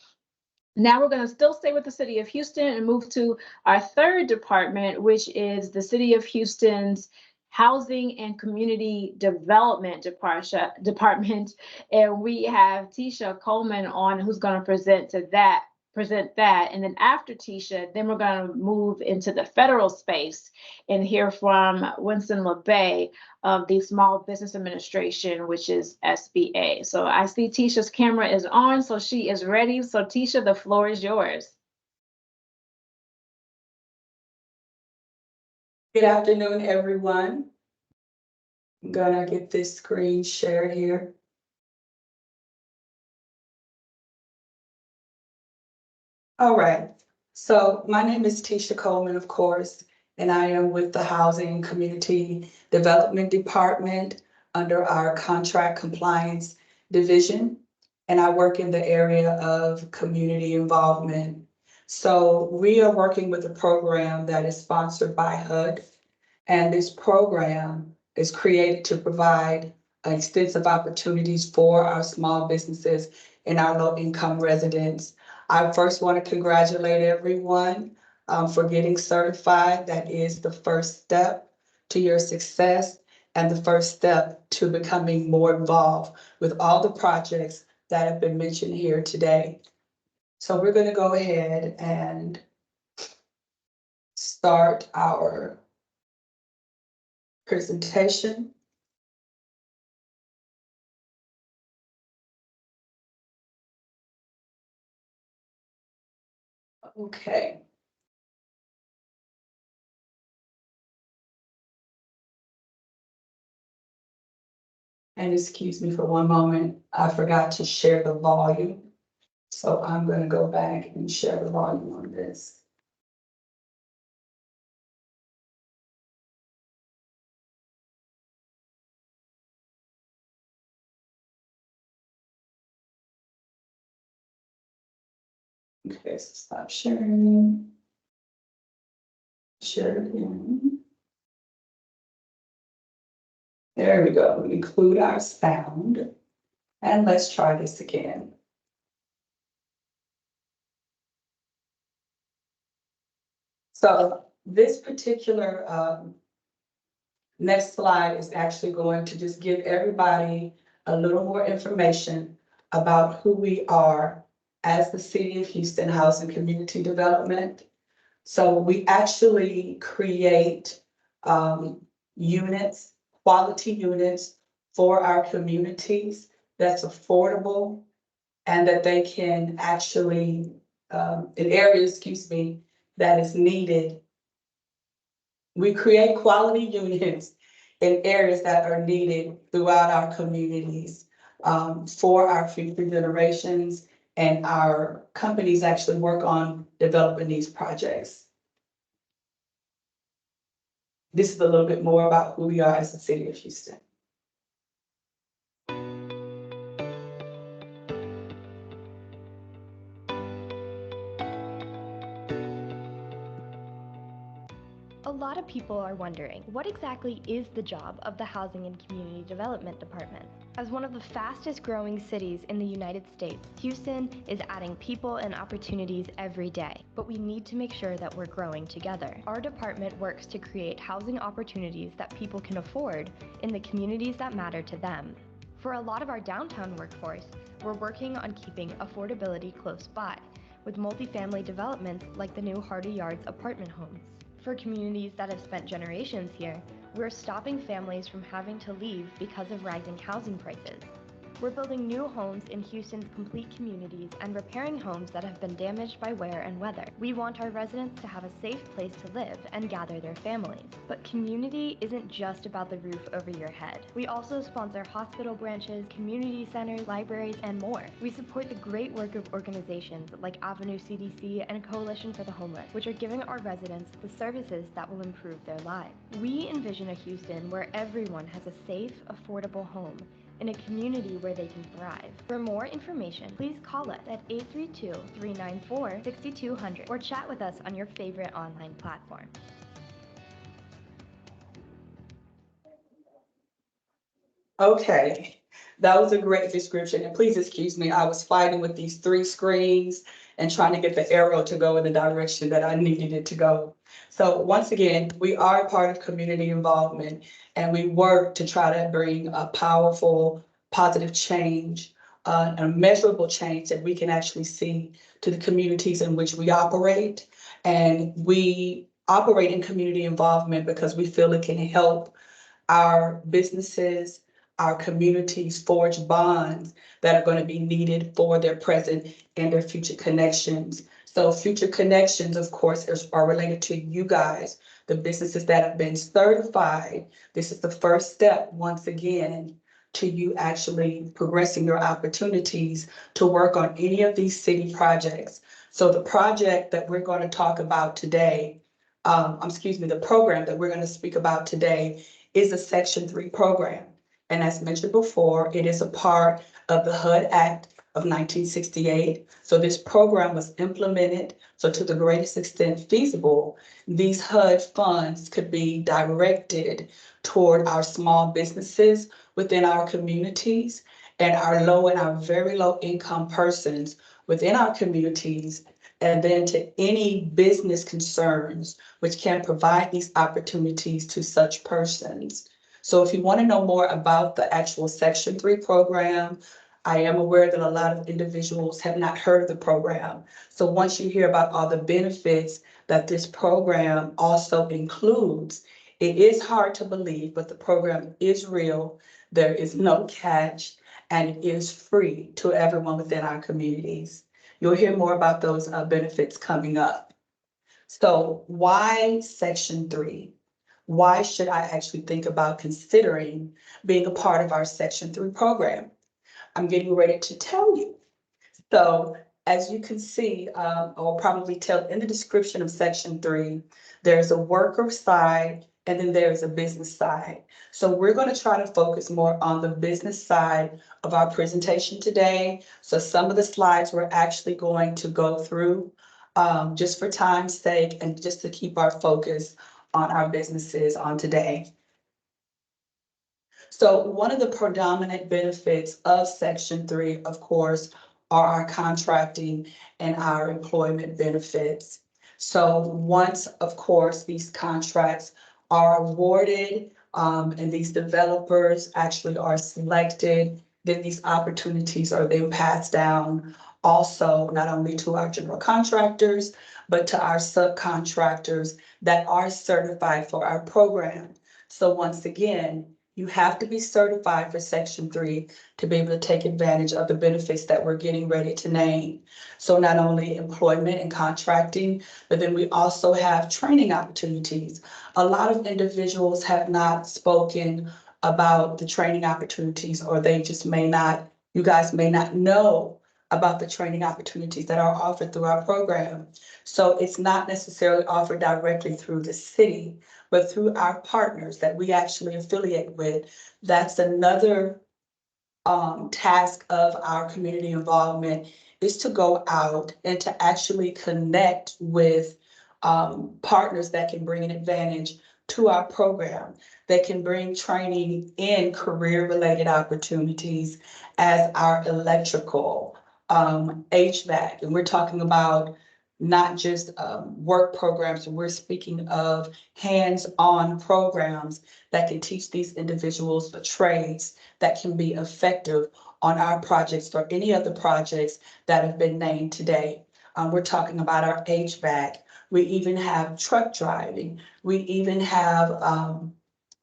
Now we're going to still stay with the City of Houston and move to our third department, which is the City of Houston's Housing and Community Development Department. And we have Tisha Coleman on, who's going to present that. And then after Tisha, then we're going to move into the federal space and hear from Winston LeBay of the Small Business Administration, which is SBA. So I see Tisha's camera is on, so she is ready. So Tisha, the floor is yours. Good afternoon, everyone. I'm gonna get this screen shared here. All right, so my name is Tisha Coleman, of course, and I am with the Housing and Community Development Department under our Contract Compliance Division. And I work in the area of community involvement. So we are working with a program that is sponsored by HUD. And this program is created to provide extensive opportunities for our small businesses and our low-income residents. I first want to congratulate everyone for getting certified. That is the first step to your success and the first step to becoming more involved with all the projects that have been mentioned here today. So we're going to go ahead and start our presentation. Okay. And excuse me for one moment, I forgot to share the volume. So I'm going to go back and share the volume on this. Okay, so stop sharing. Share again. There we go. Include our sound. And let's try this again. So this particular next slide is actually going to just give everybody a little more information about who we are as the City of Houston Housing Community Development. So we actually create units, quality units for our communities that's affordable and that they can actually, in areas, that is needed. We create quality units in areas that are needed throughout our communities for our future generations, and our companies actually work on developing these projects. This is a little bit more about who we are as the City of Houston. A lot of people are wondering, what exactly is the job of the Housing and Community Development Department? As one of the fastest growing cities in the United States, Houston is adding people and opportunities every day, but we need to make sure that we're growing together. Our department works to create housing opportunities that people can afford in the communities that matter to them. For a lot of our downtown workforce, we're working on keeping affordability close by, with multifamily developments like the new Hardy Yards apartment homes. For communities that have spent generations here, we're stopping families from having to leave because of rising housing prices. We're building new homes in Houston's complete communities and repairing homes that have been damaged by wear and weather. We want our residents to have a safe place to live and gather their families. But community isn't just about the roof over your head. We also sponsor hospital branches, community centers, libraries, and more. We support the great work of organizations like Avenue CDC and Coalition for the Homeless, which are giving our residents the services that will improve their lives. We envision a Houston where everyone has a safe, affordable home in a community where they can thrive. For more information, please call us at 832-394-6200 or chat with us on your favorite online platform. Okay, that was a great description. And please excuse me, I was fighting with these three screens and trying to get the arrow to go in the direction that I needed it to go. So once again, we are a part of community involvement, and we work to try to bring a powerful, positive change, a measurable change that we can actually see to the communities in which we operate. And we operate in community involvement because we feel it can help our businesses, our communities forge bonds that are going to be needed for their present and their future connections. So future connections, of course, are related to you guys. The businesses that have been certified, this is the first step, once again, to you actually progressing your opportunities to work on any of these city projects. So the project that we're going to talk about today, the program that we're going to speak about today is a Section 3 program. And as mentioned before, it is a part of the HUD Act of 1968. So this program was implemented, so to the greatest extent feasible, these HUD funds could be directed toward our small businesses within our communities and our low and our very low income persons within our communities, and then to any business concerns which can provide these opportunities to such persons. So if you want to know more about the actual Section 3 program, I am aware that a lot of individuals have not heard of the program. So once you hear about all the benefits that this program also includes, it is hard to believe, but the program is real. There is no catch, and it is free to everyone within our communities. You'll hear more about those benefits coming up. So why Section 3? Why should I actually think about considering being a part of our Section 3 program? I'm getting ready to tell you. So as you can see, I'll probably tell in the description of Section 3, there's a worker side and then there's a business side. So we're going to try to focus more on the business side of our presentation today. So some of the slides we're actually going to go through just for time's sake and just to keep our focus on our businesses on today. So one of the predominant benefits of Section 3, of course, are our contracting and our employment benefits. So once, of course, these contracts are awarded and these developers actually are selected, then these opportunities are then passed down also not only to our general contractors, but to our subcontractors that are certified for our program. So once again, you have to be certified for Section 3 to be able to take advantage of the benefits that we're getting ready to name. So not only employment and contracting, but then we also have training opportunities. A lot of individuals have not spoken about the training opportunities, or they just may not, you guys may not know about the training opportunities that are offered through our program. So it's not necessarily offered directly through the city, but through our partners that we actually affiliate with. That's another task of our community involvement, is to go out and to actually connect with partners that can bring an advantage to our program. They can bring training in career-related opportunities as our electrical, HVAC, and we're talking about not just work programs, we're speaking of hands-on programs that can teach these individuals the trades that can be effective on our projects or any other projects that have been named today. We're talking about our HVAC. We even have truck driving. We even have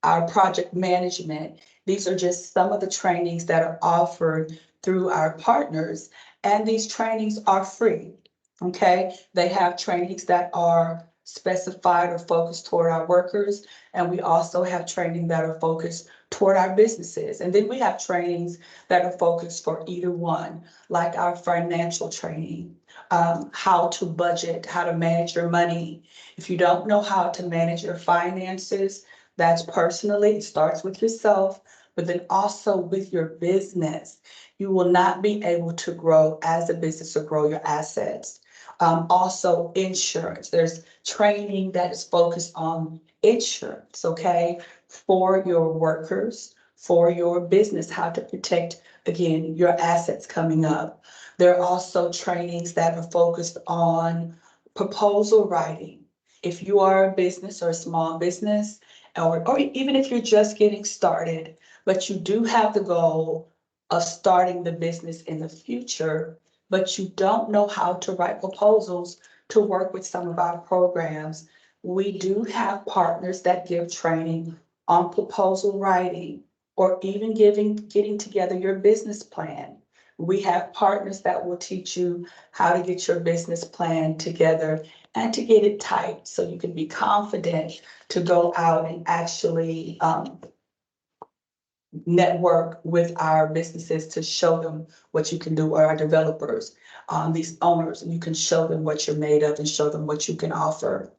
our project management. These are just some of the trainings that are offered through our partners, and these trainings are free. Okay, they have trainings that are specified or focused toward our workers, and we also have training that are focused toward our businesses. And then we have trainings that are focused for either one, like our financial training, how to budget, how to manage your money. If you don't know how to manage your finances, that's personally, it starts with yourself, but then also with your business. You will not be able to grow as a business or grow your assets. Also insurance, there's training that is focused on insurance, okay, for your workers, for your business, how to protect, again, your assets coming up. There are also trainings that are focused on proposal writing. If you are a business or a small business, or even if you're just getting started, but you do have the goal of starting the business in the future, but you don't know how to write proposals to work with some of our programs, we do have partners that give training on proposal writing, or even getting together your business plan. We have partners that will teach you how to get your business plan together and to get it tight so you can be confident to go out and actually network with our businesses to show them what you can do, or our developers, these owners, and you can show them what you're made of and show them what you can offer.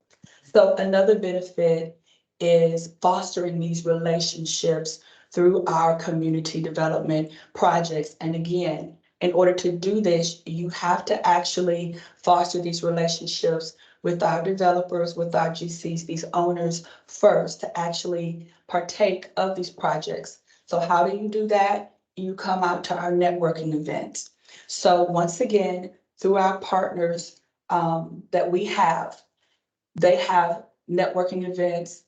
So another benefit is fostering these relationships through our community development projects. And again, in order to do this, you have to actually foster these relationships with our developers, with our GCs, these owners first, to actually partake of these projects. So how do you do that? You come out to our networking events. So once again, through our partners that we have, they have networking events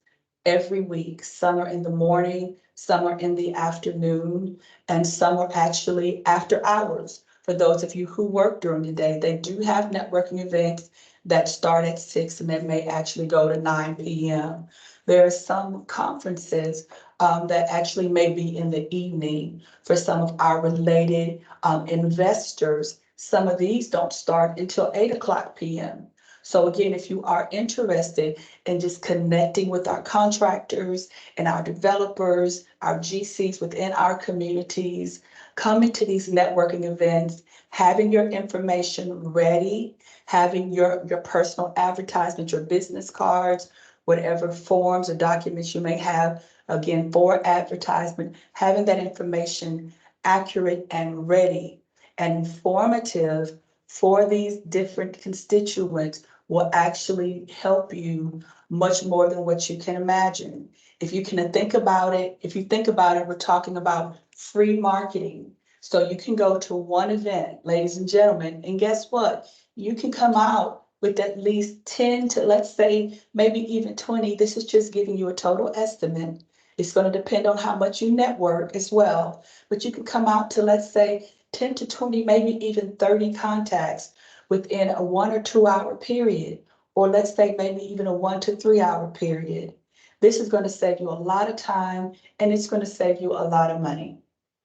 every week. Some are in the morning, some are in the afternoon, and some are actually after hours. For those of you who work during the day, they do have networking events that start at 6 and then may actually go to 9 p.m. There are some conferences that actually may be in the evening for some of our related investors. Some of these don't start until 8 o'clock p.m. So again, if you are interested in just connecting with our contractors and our developers, our GCs within our communities, coming to these networking events, having your information ready, having your personal advertisement, your business cards, whatever forms or documents you may have, again, for advertisement, having that information accurate and ready and informative for these different constituents will actually help you much more than what you can imagine. If you can think about it, we're talking about free marketing. So you can go to one event, ladies and gentlemen, and guess what? You can come out with at least 10 to, let's say, maybe even 20. This is just giving you a total estimate. It's going to depend on how much you network as well. But you can come out to, let's say, 10 to 20, maybe even 30 contacts within a 1 or 2 hour period, or let's say maybe even a 1 to 3 hour period. This is going to save you a lot of time and it's going to save you a lot of money.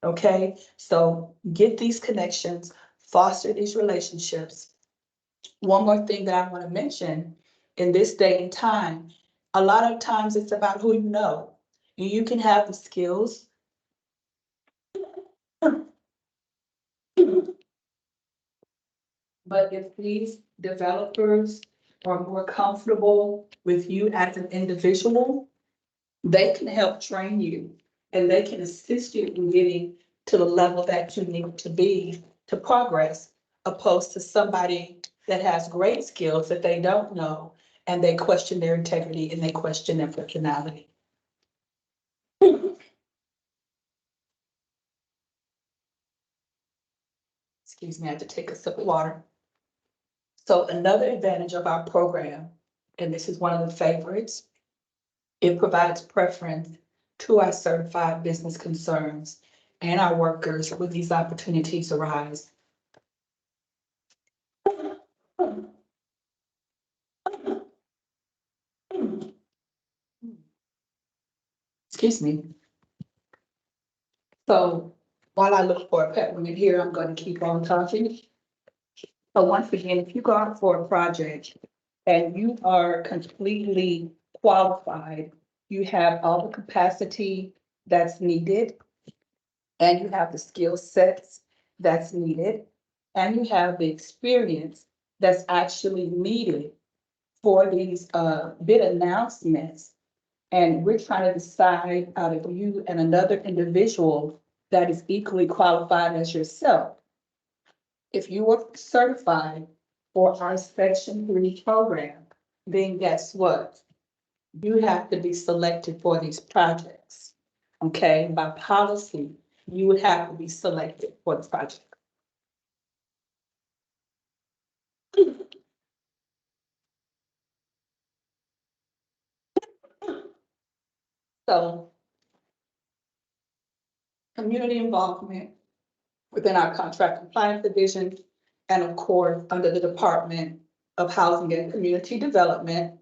Okay, so get these connections, foster these relationships. One more thing that I want to mention in this day and time, a lot of times it's about who you know. You can have the skills. But if these developers are more comfortable with you as an individual, they can help train you and they can assist you in getting to the level that you need to be to progress, opposed to somebody that has great skills that they don't know and they question their integrity and they question their personality. Excuse me, I had to take a sip of water. So another advantage of our program, and this is one of the favorites, it provides preference to our certified business concerns and our workers when these opportunities arise. Excuse me. So while I look for a peppermint here, I'm going to keep on talking. So once again, if you go out for a project and you are completely qualified, you have all the capacity that's needed, and you have the skill sets that's needed, and you have the experience that's actually needed for these bid announcements. And we're trying to decide out of you and another individual that is equally qualified as yourself. If you are certified for our Section 3 program, then guess what? You have to be selected for these projects. Okay, by policy, you would have to be selected for the project. So, community involvement within our contract compliance division, and of course, under the Department of Housing and Community Development,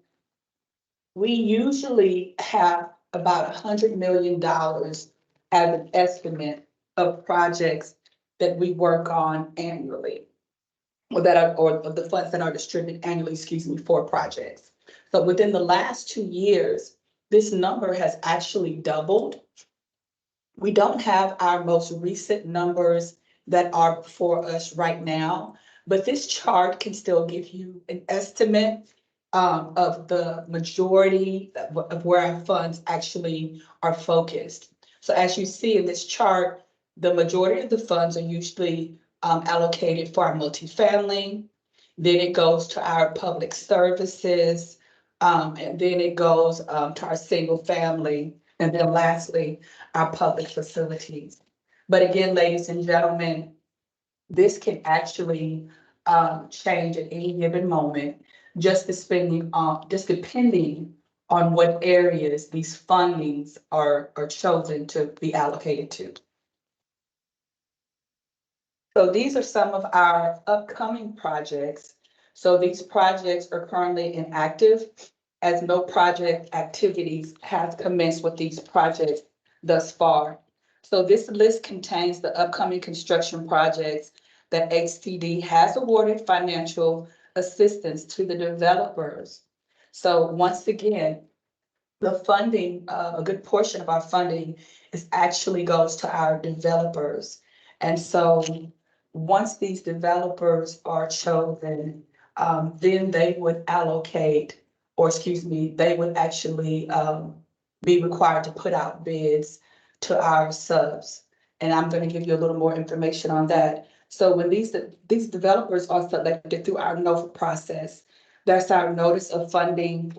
we usually have about $100 million as an estimate of projects that we work on annually. or the funds that are distributed annually, for projects. So within the last 2 years, this number has actually doubled. We don't have our most recent numbers that are before us right now, but this chart can still give you an estimate of the majority of where our funds actually are focused. So as you see in this chart, the majority of the funds are usually allocated for our multifamily. Then it goes to our public services, and then it goes to our single family, and then lastly, our public facilities. But again, ladies and gentlemen, this can actually change at any given moment, just depending on what areas these fundings are chosen to be allocated to. So these are some of our upcoming projects. So these projects are currently inactive, as no project activities have commenced with these projects thus far. So this list contains the upcoming construction projects that HCD has awarded financial assistance to the developers. So once again, the funding, a good portion of our funding is actually goes to our developers. And so once these developers are chosen, then they would allocate, or excuse me, they would actually be required to put out bids to our subs. And I'm going to give you a little more information on that. So when these developers are selected through our NOFA process, that's our notice of funding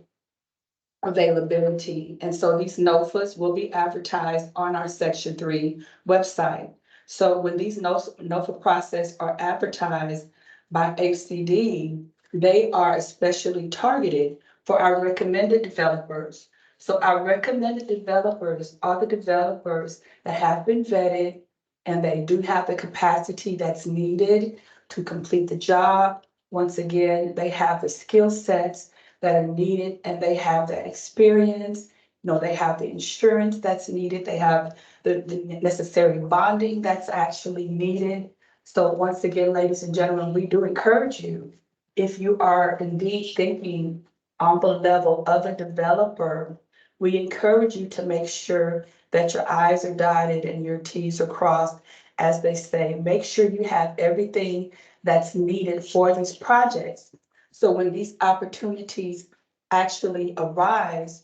availability. And so these NOFAs will be advertised on our Section 3 website. So when these NOFA process are advertised by HCD, they are especially targeted for our recommended developers. So our recommended developers are the developers that have been vetted and they do have the capacity that's needed to complete the job. Once again, they have the skill sets that are needed and they have that experience. They have the insurance that's needed. They have the necessary bonding that's actually needed. So once again, ladies and gentlemen, we do encourage you, if you are indeed thinking on the level of a developer, we encourage you to make sure that your I's are dotted and your T's are crossed, as they say. Make sure you have everything that's needed for these projects. So when these opportunities actually arise,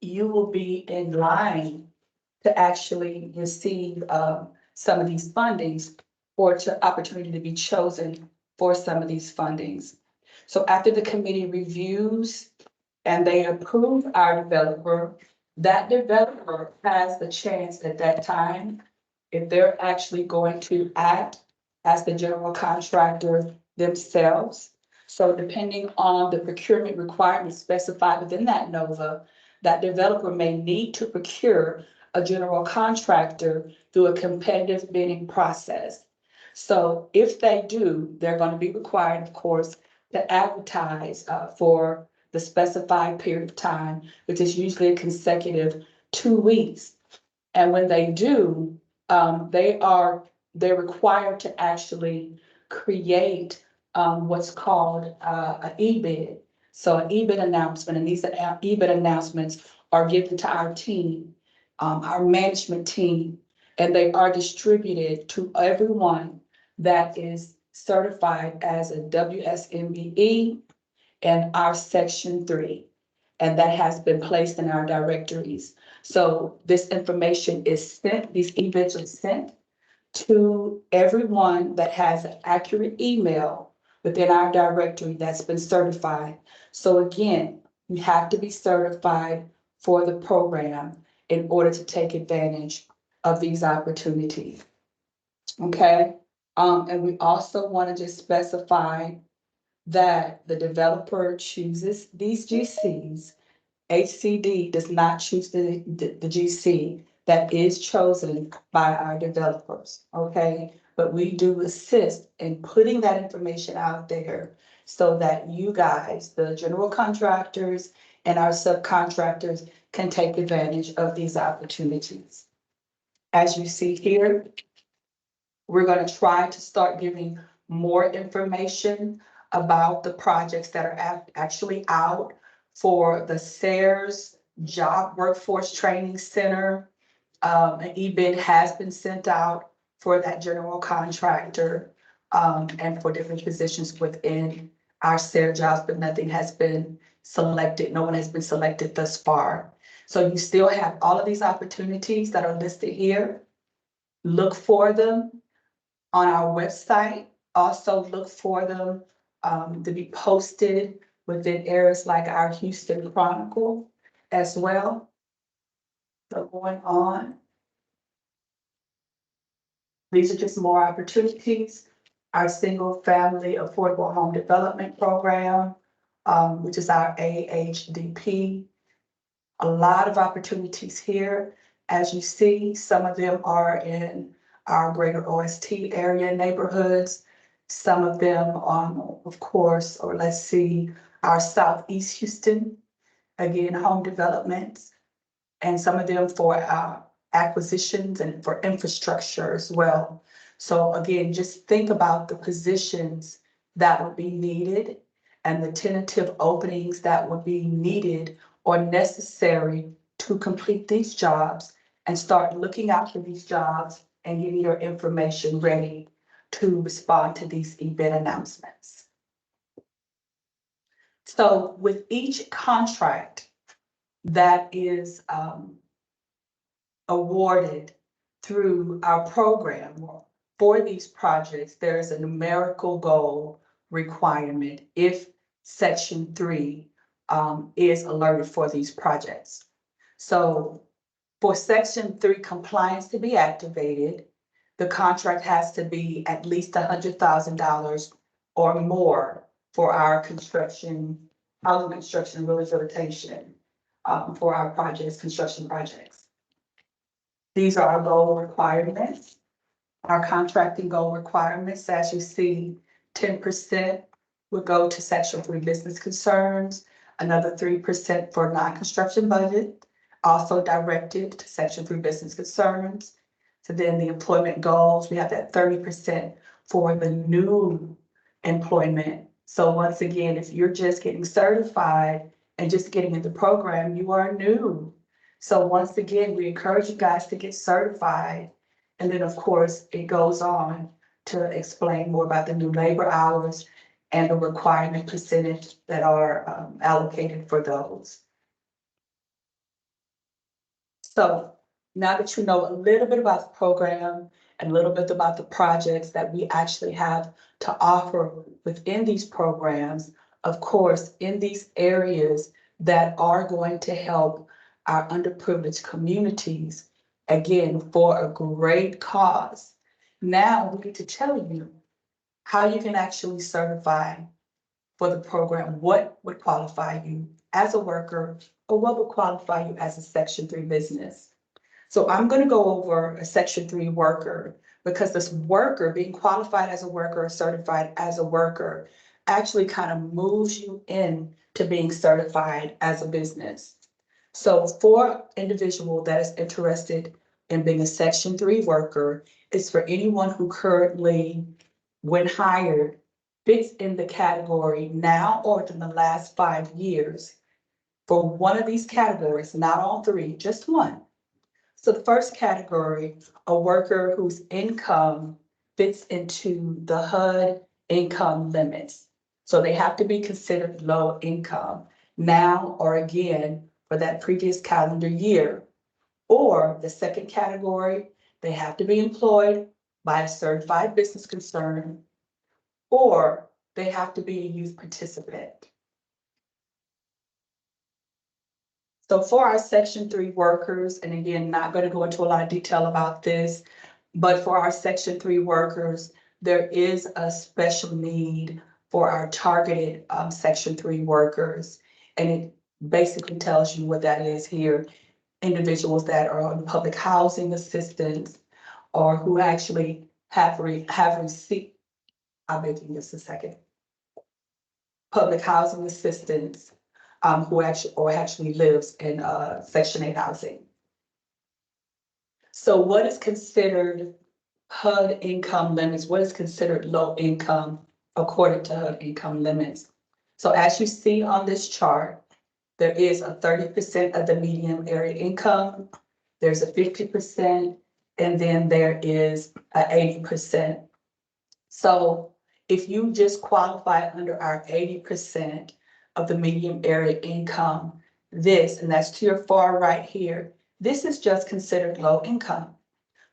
you will be in line to actually receive some of these fundings, or to opportunity to be chosen for some of these fundings. So after the committee reviews and they approve our developer, that developer has the chance at that time, if they're actually going to act as the general contractor themselves. So depending on the procurement requirements specified within that NOVA, that developer may need to procure a general contractor through a competitive bidding process. So if they do, they're going to be required, of course, to advertise for the specified period of time, which is usually a consecutive 2 weeks. And when they do, they're required to actually create what's called an e-bid. So an e-bid announcement, and these e-bid announcements are given to our team, our management team, and they are distributed to everyone that is certified as a WSMBE and our Section 3. And that has been placed in our directories. So this information is sent, these e-bids are sent to everyone that has an accurate email within our directory that's been certified. So again, you have to be certified for the program in order to take advantage of these opportunities. Okay, and we also want to just specify that the developer chooses these GCs. HCD does not choose the GC that is chosen by our developers, okay? But we do assist in putting that information out there so that you guys, the general contractors and our subcontractors, can take advantage of these opportunities. As you see here, we're going to try to start giving more information about the projects that are actually out for the SARES Job Workforce Training Center. An e-bid has been sent out for that general contractor and for different positions within our SARE jobs, but nothing has been selected. No one has been selected thus far. So you still have all of these opportunities that are listed here. Look for them on our website. Also look for them to be posted within areas like our Houston Chronicle as well. So going on. These are just more opportunities. Our single family affordable home development program, which is our AHDP. A lot of opportunities here. As you see, some of them are in our greater OST area neighborhoods. Some of them, of course, or let's see, our Southeast Houston, again, home developments, and some of them for acquisitions and for infrastructure as well. So again, just think about the positions that would be needed and the tentative openings that would be needed or necessary to complete these jobs, and start looking out for these jobs and getting your information ready to respond to these e-bid announcements. So with each contract that is awarded through our program for these projects, there is a numerical goal requirement if Section 3 is alerted for these projects. So for Section 3 compliance to be activated, the contract has to be at least $100,000 or more for our housing construction rehabilitation for our construction projects. These are our goal requirements. Our contracting goal requirements, as you see, 10% would go to Section 3 business concerns, another 3% for non-construction budget, also directed to Section 3 business concerns. So then the employment goals, we have that 30% for the new employment. So once again, if you're just getting certified and just getting in the program, you are new. So once again, we encourage you guys to get certified. And then of course, it goes on to explain more about the new labor hours and the requirement percentage that are allocated for those. So now that you know a little bit about the program and a little bit about the projects that we actually have to offer within these programs, of course, in these areas that are going to help our underprivileged communities, again, for a great cause. Now we get to tell you how you can actually certify for the program, what would qualify you as a worker or what would qualify you as a Section 3 business. So I'm going to go over a Section 3 worker, because this worker, being qualified as a worker or certified as a worker, actually kind of moves you in to being certified as a business. So for an individual that is interested in being a Section 3 worker, it's for anyone who currently, when hired, fits in the category now or within the last 5 years for one of these categories, not all three, just one. So the first category, a worker whose income fits into the HUD income limits. So they have to be considered low income now or again for that previous calendar year. Or the second category, they have to be employed by a certified business concern, or they have to be a youth participant. So for our Section 3 workers, and again, not going to go into a lot of detail about this, but for our Section 3 workers, there is a special need for our targeted Section 3 workers. And it basically tells you what that is here. Individuals that are on public housing assistance or who actually have received, I'll make you just a second. Public housing assistance who actually lives in Section 8 housing. So what is considered HUD income limits, what is considered low income according to HUD income limits. So as you see on this chart, there is a 30% of the median area income, there's a 50%, and then there is a 80%. So if you just qualify under our 80% of the median area income, and that's to your far right here, this is just considered low income.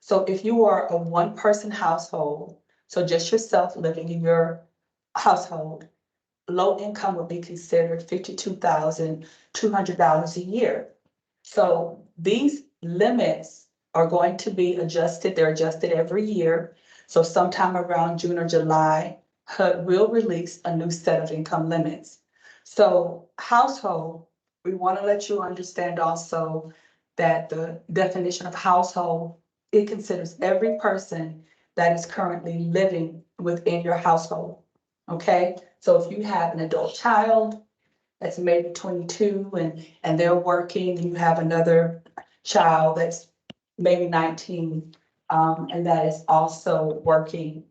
So if you are a one-person household, so just yourself living in your household, low income would be considered $52,200 a year. So these limits are going to be adjusted. They're adjusted every year. So sometime around June or July, HUD will release a new set of income limits. So household, we want to let you understand also that the definition of household, it considers every person that is currently living within your household. Okay, so if you have an adult child that's maybe 22 and they're working, and you have another child that's maybe 19 and that is also working.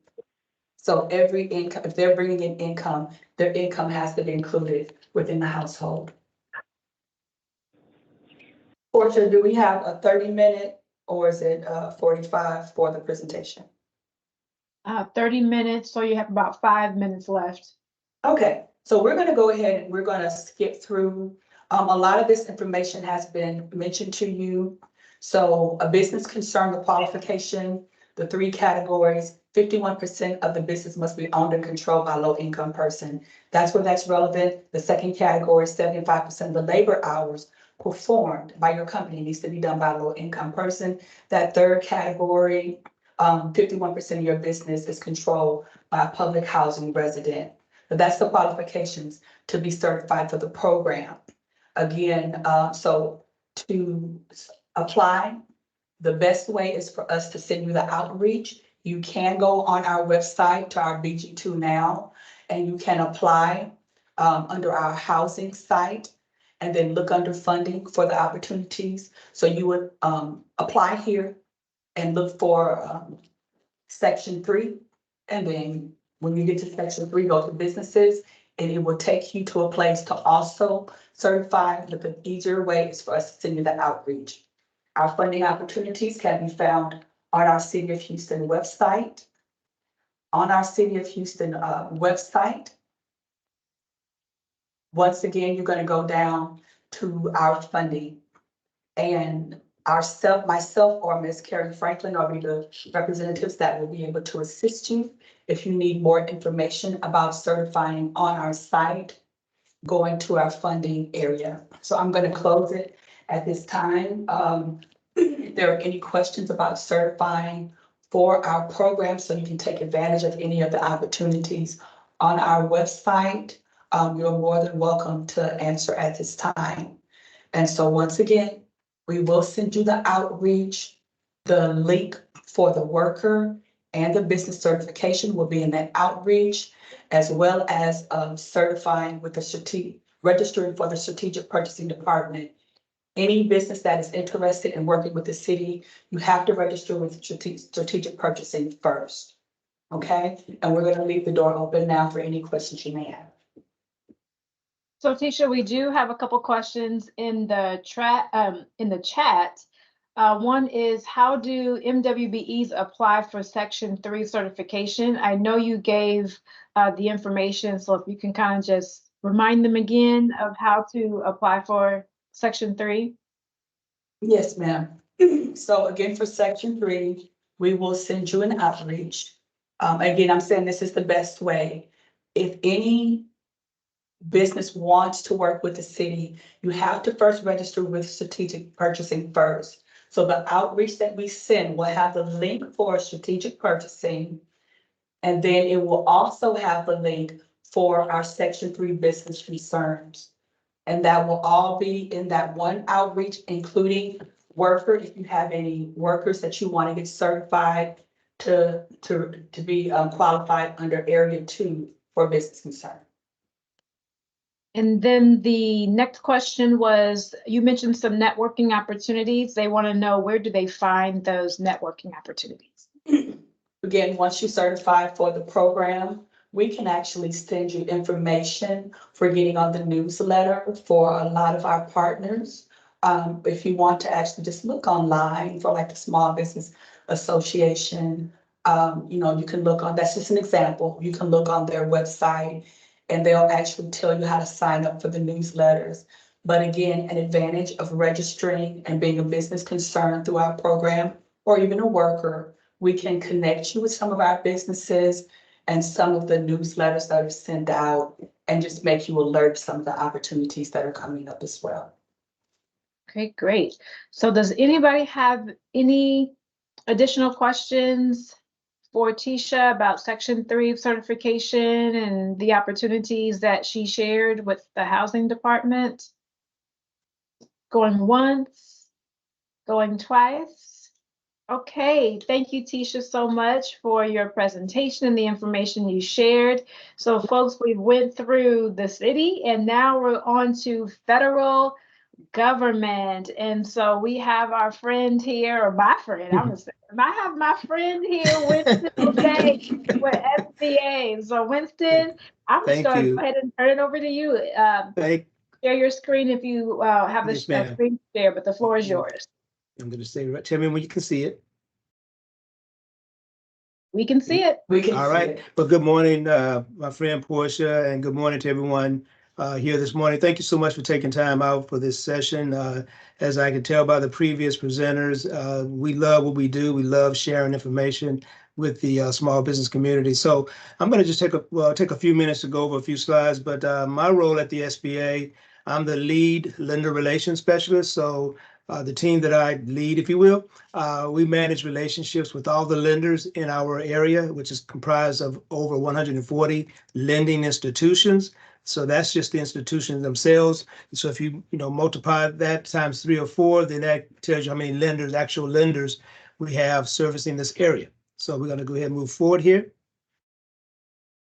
So every income, if they're bringing in income, their income has to be included within the household. Portia, do we have a 30-minute or is it 45 for the presentation? 30 minutes, so you have about 5 minutes left. Okay, so we're going to go ahead and we're going to skip through. A lot of this information has been mentioned to you. So a business concern, the qualification, the 3 categories, 51% of the business must be owned and controlled by a low income person. That's where that's relevant. The second category, 75% of the labor hours performed by your company needs to be done by a low income person. That third category, 51% of your business is controlled by a public housing resident. But that's the qualifications to be certified for the program. Again, so to apply, the best way is for us to send you the outreach. You can go on our website to our BG2 now, and you can apply under our housing site and then look under funding for the opportunities. So you would apply here and look for section 3. And then when you get to section 3, go to businesses, and it will take you to a place to also certify. But the easier way is for us to send you the outreach. Our funding opportunities can be found on our City of Houston website. On our City of Houston website, once again, you're going to go down to our funding, and myself or Ms. Karen Franklin will be the representatives that will be able to assist you. If you need more information about certifying on our site, going to our funding area. So I'm going to close it at this time. If there are any questions about certifying for our program, so you can take advantage of any of the opportunities on our website, you're more than welcome to answer at this time. And so once again, we will send you the outreach. The link for the worker and the business certification will be in that outreach, as well as certifying with the registering for the Strategic Purchasing Department. Any business that is interested in working with the city, you have to register with Strategic Purchasing first. Okay, and we're going to leave the door open now for any questions you may have. So Tisha, we do have a couple questions in the chat. One is, how do MWBEs apply for Section 3 certification? I know you gave the information, so if you can kind of just remind them again of how to apply for Section 3. Yes, ma'am. So again, for Section 3, we will send you an outreach. Again, I'm saying this is the best way. If any business wants to work with the city, you have to first register with Strategic Purchasing first. So the outreach that we send will have the link for Strategic Purchasing, and then it will also have the link for our Section 3 business concerns. And that will all be in that one outreach, including worker, if you have any workers that you want to get certified to be qualified under Area 2 for business concern. And then the next question was, you mentioned some networking opportunities. They want to know, where do they find those networking opportunities? Again, once you certify for the program, we can actually send you information for getting on the newsletter for a lot of our partners. If you want to actually just look online for like the Small Business Association, you can look on, that's just an example. You can look on their website and they'll actually tell you how to sign up for the newsletters. But again, an advantage of registering and being a business concern through our program, or even a worker, we can connect you with some of our businesses and some of the newsletters that are sent out and just make you alert to some of the opportunities that are coming up as well. Okay, great. So does anybody have any additional questions for Tisha about Section 3 certification and the opportunities that she shared with the housing department? Going once, going twice. Okay, thank you, Tisha, so much for your presentation and the information you shared. So folks, we went through the city and now we're on to federal government. And so we have our friend here, or my friend, I'm gonna say, I have my friend here, Winston today with SBA. So Winston, I'm gonna go ahead and turn it over to you. Share your screen if you have the screen share, but the floor is yours. I'm gonna say, tell me when you can see it. We can see it. We can All see right. it. Well, good morning, my friend Portia, and good morning to everyone here this morning. Thank you so much for taking time out for this session. As I can tell by the previous presenters, we love what we do. We love sharing information with the small business community. So I'm going to just take a few minutes to go over a few slides. But my role at the SBA, I'm the lead lender relations specialist. So the team that I lead, if you will, we manage relationships with all the lenders in our area, which is comprised of over 140 lending institutions. So that's just the institutions themselves. So if you multiply that times 3 or 4, then that tells you how many lenders, actual lenders, we have servicing this area. So we're going to go ahead and move forward here.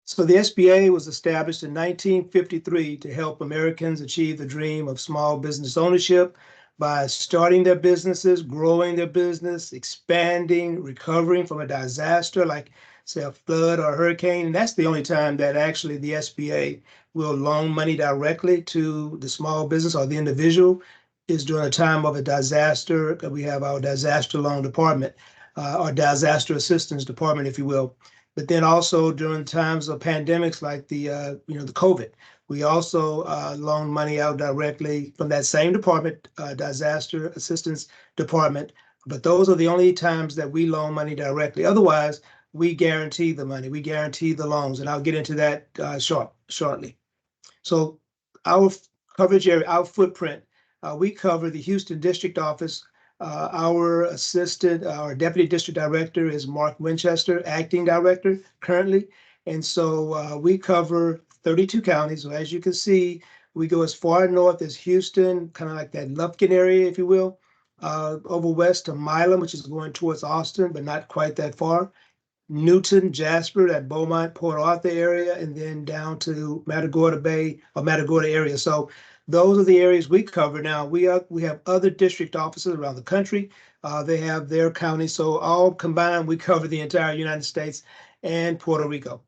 So the SBA was established in 1953 to help Americans achieve the dream of small business ownership by starting their businesses, growing their business, expanding, recovering from a disaster like, say, a flood or a hurricane. And that's the only time that actually the SBA will loan money directly to the small business or the individual is during a time of a disaster. We have our disaster loan department, or disaster assistance department, if you will. But then also during times of pandemics like the COVID, we also loan money out directly from that same department, disaster assistance department. But those are the only times that we loan money directly. Otherwise, we guarantee the money, we guarantee the loans, and I'll get into that shortly. So our coverage area, our footprint, we cover the Houston District Office. Our deputy district director is Mark Winchester, acting director currently. And so we cover 32 counties. So as you can see, we go as far north as Houston, kind of like that Lufkin area, if you will, over west to Milam, which is going towards Austin, but not quite that far. Newton, Jasper, that Beaumont, Port Arthur area, and then down to Matagorda Bay or Matagorda area. So those are the areas we cover. Now we have other district offices around the country. They have their counties. So all combined, we cover the entire United States and Puerto Rico.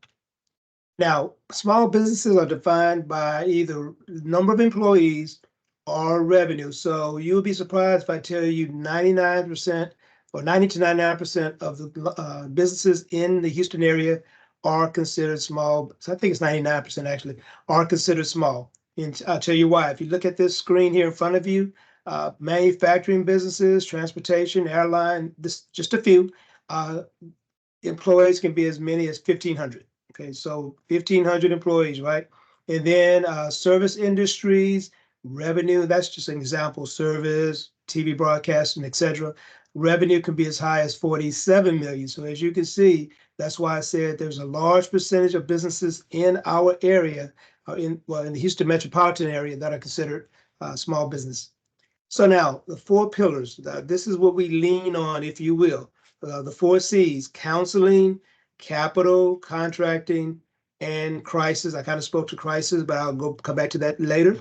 Now, small businesses are defined by either number of employees or revenue. So you'll be surprised if I tell you 99% or 90 to 99% of the businesses in the Houston area are considered small. So I think it's 99% actually are considered small. And I'll tell you why. If you look at this screen here in front of you, manufacturing businesses, transportation, airline, this just a few, employees can be as many as 1,500. Okay, so 1,500 employees, right? And then service industries, revenue, that's just an example, service, TV broadcasting, etc. Revenue can be as high as 47 million. So as you can see, that's why I said there's a large percentage of businesses in our area, in the Houston metropolitan area, that are considered small business. So now the 4 pillars, this is what we lean on, if you will. The 4 C's: counseling, capital, contracting, and crisis. I kind of spoke to crisis, but I'll come back to that later.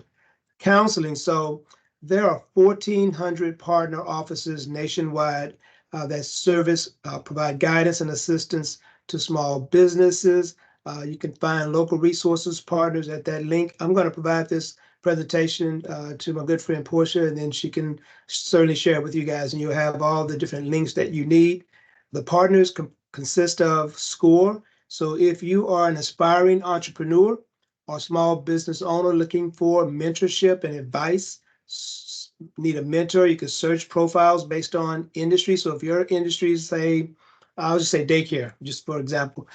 Counseling. So there are 1,400 partner offices nationwide. that service, provide guidance and assistance to small businesses. You can find local resources partners at that link. I'm going to provide this presentation to my good friend Portia, and then she can certainly share it with you guys, and you'll have all the different links that you need. The partners consist of SCORE. So if you are an aspiring entrepreneur or small business owner looking for mentorship and advice, need a mentor, you can search profiles based on industry. So if your industry is, say, I'll just say daycare, just for example,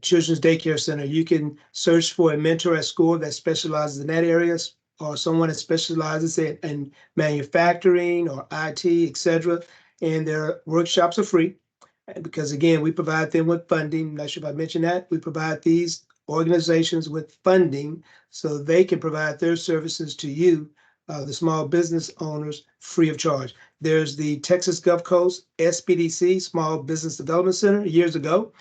children's daycare center, you can search for a mentor at SCORE that specializes in that area, or someone that specializes in manufacturing or IT, etc. And their workshops are free. Because again, we provide them with funding. I'm not sure if I mentioned that. We provide these organizations with funding so they can provide their services to you, the small business owners, free of charge. There's the Texas Gulf Coast SBDC, Small Business Development Center, years ago.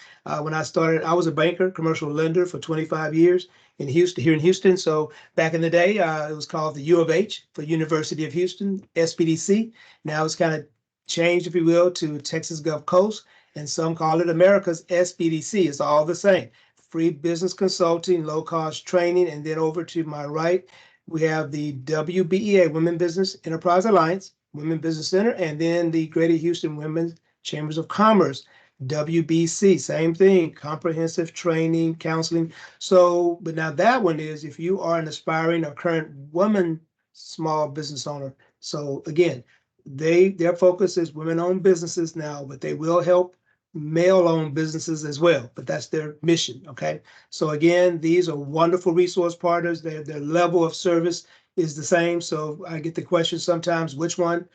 When I started, I was a banker, commercial lender for 25 years in Houston, here in Houston. So back in the day, it was called the U of H for University of Houston, SBDC. Now it's kind of changed, if you will, to Texas Gulf Coast, and some call it America's SBDC. It's all the same. Free business consulting, low cost training, and then over to my right, we have the WBEA, Women Business Enterprise Alliance, Women Business Center, and then the Greater Houston Women's Chambers of Commerce, WBC, same thing, comprehensive training, counseling. So, but now that one is if you are an aspiring or current woman small business owner. So again, their focus is women-owned businesses now, but they will help male-owned businesses as well, but that's their mission, okay? So again, these are wonderful resource partners. Their level of service is the same. So I get the question sometimes, which one?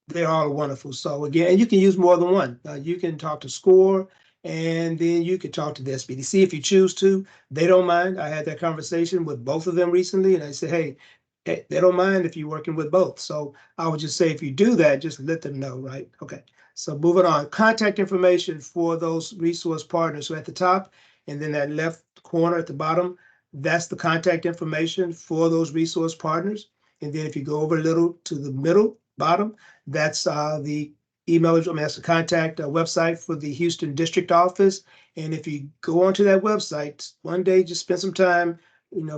They're all wonderful. So again, and you can use more than one. You can talk to SCORE, and then you can talk to the SBDC if you choose to. They don't mind. I had that conversation with both of them recently, and I said, hey, they don't mind if you're working with both. So I would just say, if you do that, just let them know, right? Okay. So moving on, contact information for those resource partners. So at the top, and then that left corner at the bottom, that's the contact information for those resource partners. And then if you go over a little to the middle bottom, that's the email address, that's the contact website for the Houston district office. And if you go onto that website, one day just spend some time,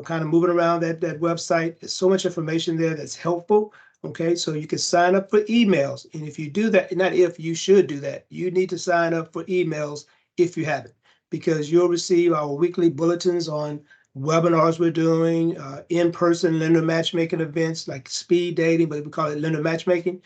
kind of moving around that website. There's so much information there that's helpful. Okay, so you can sign up for emails. And if you do that, not if, you should do that. You need to sign up for emails if you haven't, because you'll receive our weekly bulletins on webinars we're doing, in-person lender matchmaking events like speed dating, but we call it lender matchmaking,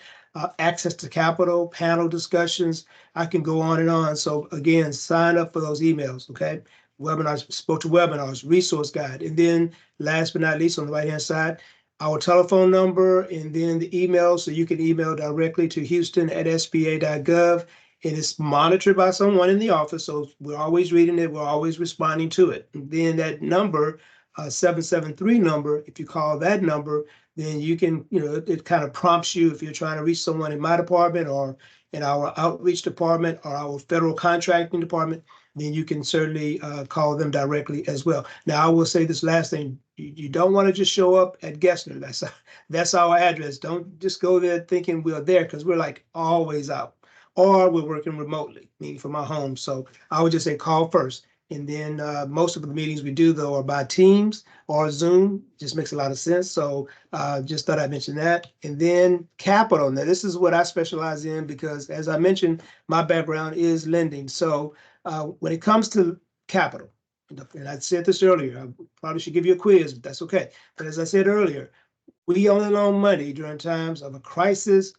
access to capital, panel discussions. I can go on and on. So again, sign up for those emails, okay? Webinars, spoke to webinars, resource guide. And then last but not least, on the right-hand side, our telephone number, and then the email. So you can email directly to houston@sba.gov, and it's monitored by someone in the office. So we're always reading it. We're always responding to it. And then that number, 773 number, if you call that number, then you can, it kind of prompts you if you're trying to reach someone in my department or in our outreach department or our federal contracting department, then you can certainly call them directly as well. Now, I will say this last thing. You don't want to just show up at Gessner. That's our address. Don't just go there thinking we're there, because we're like always out, or we're working remotely, meaning from our home. So I would just say call first. And then most of the meetings we do, though, are by Teams or Zoom. Just makes a lot of sense. So just thought I'd mention that. And then capital. Now, this is what I specialize in because, as I mentioned, my background is lending. So when it comes to capital, and I said this earlier, I probably should give you a quiz, but that's okay. But as I said earlier, we only loan money during times of a crisis,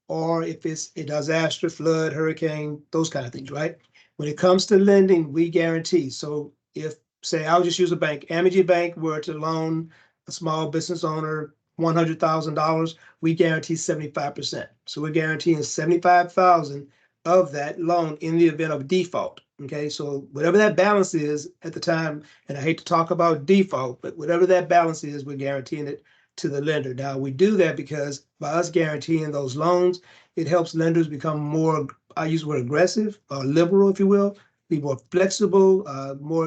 or if it's a disaster, flood, hurricane, those kind of things, right? When it comes to lending, we guarantee. So if, say, I'll just use a bank, Amity Bank were to loan a small business owner $100,000, we guarantee 75%. So we're guaranteeing 75,000 of that loan in the event of default. Okay, so whatever that balance is at the time, and I hate to talk about default, but whatever that balance is, we're guaranteeing it to the lender. Now, we do that because by us guaranteeing those loans, it helps lenders become more, I use the word aggressive, or liberal, if you will, be more flexible,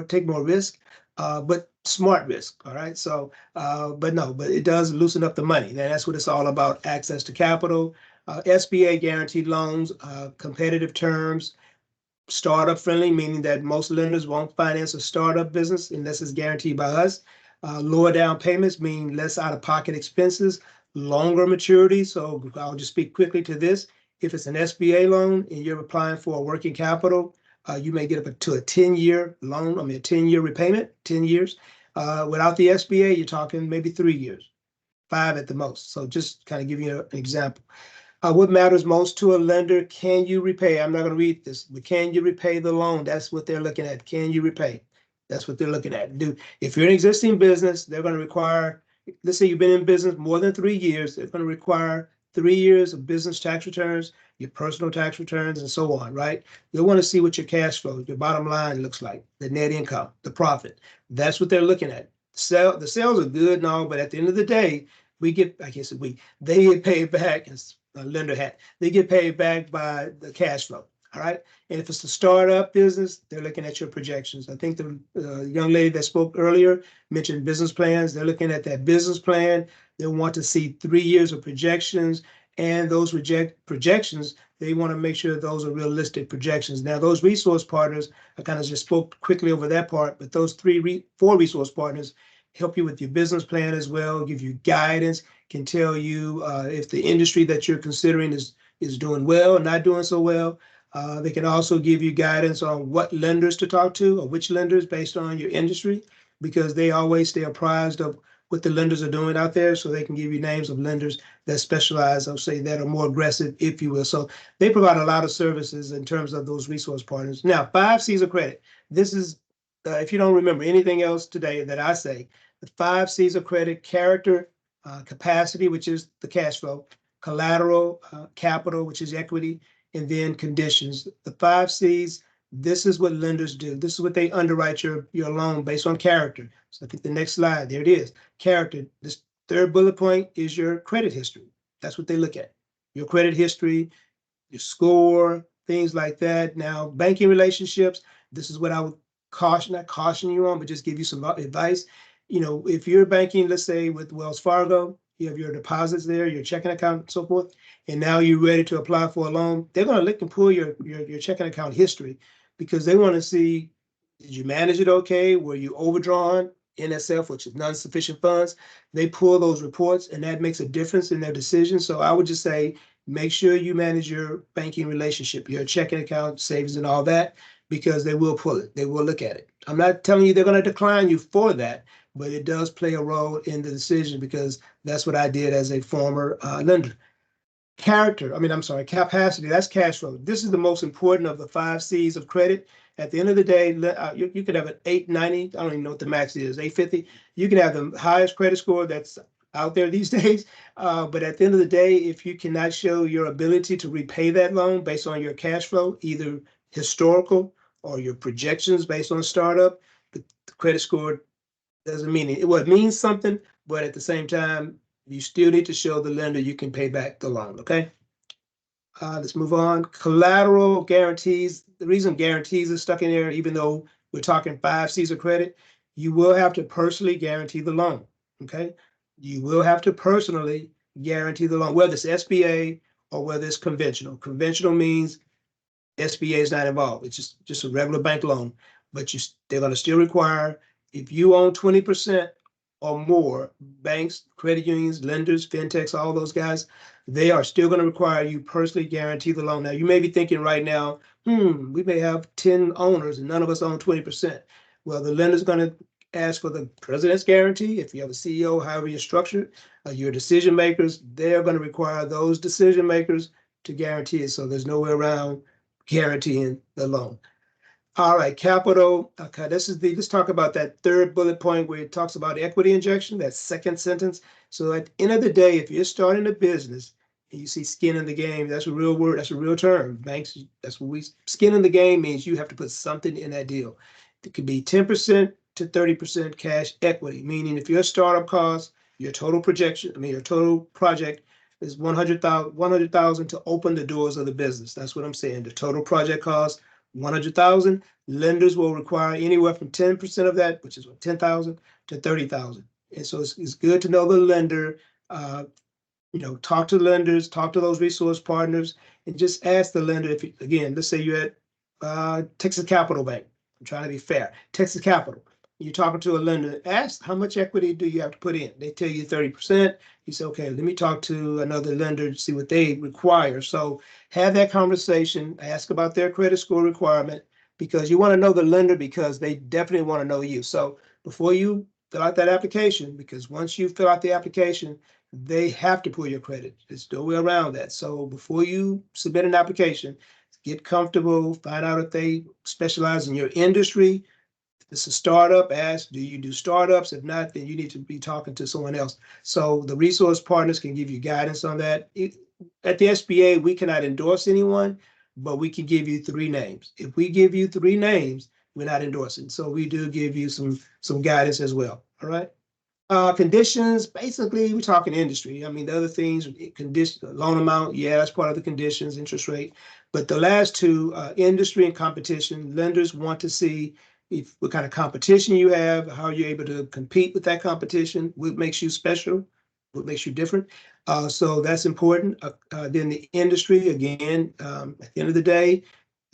take more risk, but smart risk. All right. So, but it does loosen up the money. And that's what it's all about: access to capital, SBA guaranteed loans, competitive terms, startup friendly, meaning that most lenders won't finance a startup business unless it's guaranteed by us. Lower down payments mean less out-of-pocket expenses, longer maturity. So I'll just speak quickly to this. If it's an SBA loan and you're applying for a working capital, you may get up to a 10-year loan, a 10-year repayment, 10 years. Without the SBA, you're talking maybe 3 years, 5 at the most. So just kind of give you an example. What matters most to a lender, can you repay? I'm not going to read this, but can you repay the loan? That's what they're looking at. Can you repay? That's what they're looking at. If you're an existing business, they're going to require, let's say you've been in business more than 3 years, they're going to require 3 years of business tax returns, your personal tax returns, and so on, right? They want to see what your cash flow, your bottom line looks like, the net income, the profit. That's what they're looking at. The sales are good and all, but at the end of the day, they get paid back, as a lender hat, they get paid back by the cash flow. All right. And if it's a startup business, they're looking at your projections. I think the young lady that spoke earlier mentioned business plans. They're looking at that business plan. They want to see 3 years of projections, and those projections, they want to make sure those are realistic projections. Now, those resource partners, I kind of just spoke quickly over that part, but those 4 resource partners help you with your business plan as well, give you guidance, can tell you if the industry that you're considering is doing well, not doing so well. They can also give you guidance on what lenders to talk to or which lenders based on your industry, because they always stay apprised of what the lenders are doing out there. So they can give you names of lenders that specialize, I'll say, that are more aggressive, if you will. So they provide a lot of services in terms of those resource partners. Now, 5 C's of credit. This is, if you don't remember anything else today that I say, the 5 C's of credit: character, capacity, which is the cash flow, collateral, capital, which is equity, and then conditions. The 5 C's, this is what lenders do. This is what they underwrite your loan based on character. So look at the next slide. There it is. Character. This third bullet point is your credit history. That's what they look at. Your credit history, your score, things like that. Now, banking relationships, this is what I would not caution you on, but just give you some advice. If you're banking, let's say with Wells Fargo, you have your deposits there, your checking account, and so forth, and now you're ready to apply for a loan, they're going to look and pull your checking account history, because they want to see, did you manage it okay? Were you overdrawn? NSF, which is non-sufficient funds. They pull those reports, and that makes a difference in their decision. So I would just say, make sure you manage your banking relationship, your checking account, savings, and all that, because they will pull it. They will look at it. I'm not telling you they're going to decline you for that, but it does play a role in the decision, because that's what I did as a former lender. Capacity, that's cash flow. This is the most important of the 5 C's of credit. At the end of the day, you could have an 890, I don't even know what the max is, 850. You can have the highest credit score that's out there these days. But at the end of the day, if you cannot show your ability to repay that loan based on your cash flow, either historical or your projections based on startup, the credit score doesn't mean it. Well, it means something, but at the same time, you still need to show the lender you can pay back the loan, okay? Let's move on. Collateral guarantees. The reason guarantees are stuck in there, even though we're talking 5 C's of credit, you will have to personally guarantee the loan, okay? You will have to personally guarantee the loan, whether it's SBA or whether it's conventional. Conventional means SBA is not involved. It's just a regular bank loan, but they're going to still require, if you own 20% or more, banks, credit unions, lenders, fintechs, all those guys, they are still going to require you personally guarantee the loan. Now, you may be thinking right now, we may have 10 owners and none of us own 20%. Well, the lender's going to ask for the president's guarantee. If you have a CEO, however you're structured, your decision makers, they're going to require those decision makers to guarantee it. So there's no way around guaranteeing the loan. All right, capital. Okay, let's talk about that third bullet point where it talks about equity injection, that second sentence. So at the end of the day, if you're starting a business and you see skin in the game, that's a real word, that's a real term. Banks, skin in the game means you have to put something in that deal. It could be 10% to 30% cash equity, meaning if your startup cost, your total project is $100,000 to open the doors of the business. That's what I'm saying. The total project cost $100,000. Lenders will require anywhere from 10% of that, which is $10,000 to $30,000. And so it's good to know the lender talk to lenders, talk to those resource partners, and just ask the lender if, again, let's say you're at Texas Capital Bank. I'm trying to be fair. Texas Capital. You're talking to a lender, ask how much equity do you have to put in? They tell you 30%. You say, okay, let me talk to another lender to see what they require. So have that conversation, ask about their credit score requirement, because you want to know the lender because they definitely want to know you. So before you fill out that application, because once you fill out the application, they have to pull your credit. There's no way around that. So before you submit an application, get comfortable, find out if they specialize in your industry. If it's a startup, ask, do you do startups? If not, then you need to be talking to someone else. So the resource partners can give you guidance on that. At the SBA, we cannot endorse anyone, but we can give you 3 names. If we give you 3 names, we're not endorsing. So we do give you some guidance as well. All right. Conditions, basically, we're talking industry. I mean, the other things, condition, loan amount, yeah, that's part of the conditions, interest rate. But the last 2, industry and competition, lenders want to see what kind of competition you have, how you're able to compete with that competition, what makes you special, what makes you different. So that's important. Then the industry, again, at the end of the day,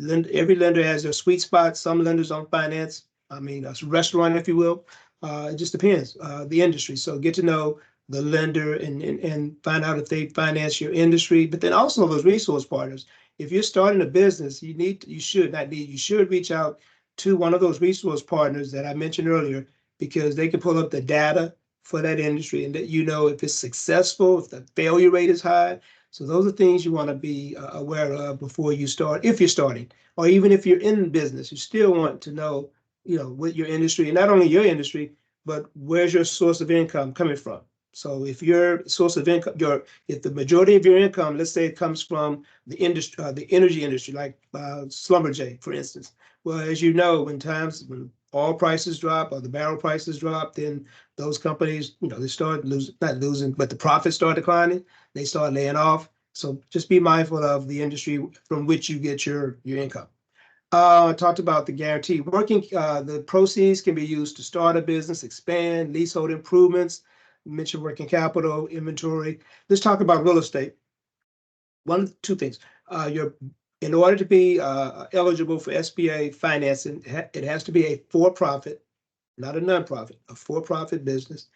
every lender has their sweet spot. Some lenders don't finance, I mean, a restaurant, if you will. It just depends, the industry. So get to know the lender and find out if they finance your industry, but then also those resource partners. If you're starting a business, you should reach out to one of those resource partners that I mentioned earlier, because they can pull up the data for that industry and that if it's successful, if the failure rate is high. So those are things you want to be aware of before you start, if you're starting, or even if you're in business, you still want to know with your industry, and not only your industry, but where's your source of income coming from? So if your source of income, if the majority of your income, let's say it comes from the industry, the energy industry, like Schlumberger, for instance. Well, as you know, when oil prices drop or the barrel prices drop, then those companies, they start not losing, but the profits start declining. They start laying off. So just be mindful of the industry from which you get your income. Talked about the guarantee. The proceeds can be used to start a business, expand, leasehold improvements, mention working capital, inventory. Let's talk about real estate. 2 things. In order to be eligible for SBA financing, it has to be a for-profit, not a nonprofit, a for-profit business.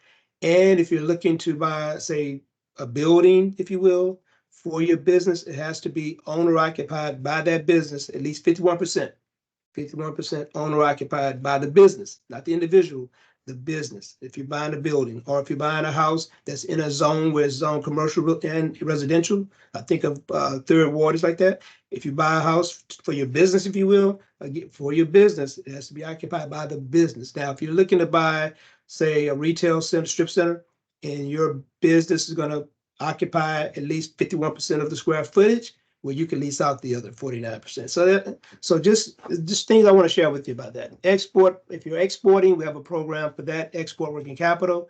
And if you're looking to buy, say, a building, if you will, for your business, it has to be owner occupied by that business, at least 51%. 51% owner occupied by the business, not the individual, the business. If you're buying a building, or if you're buying a house that's in a zone where it's zoned commercial and residential, I think of Third Ward is like that. If you buy a house for your business, if you will, for your business, it has to be occupied by the business. Now, if you're looking to buy, say, a retail center, strip center, and your business is going to occupy at least 51% of the square footage, well, you can lease out the other 49%. So just things I want to share with you about that. Export, if you're exporting, we have a program for that, export working capital.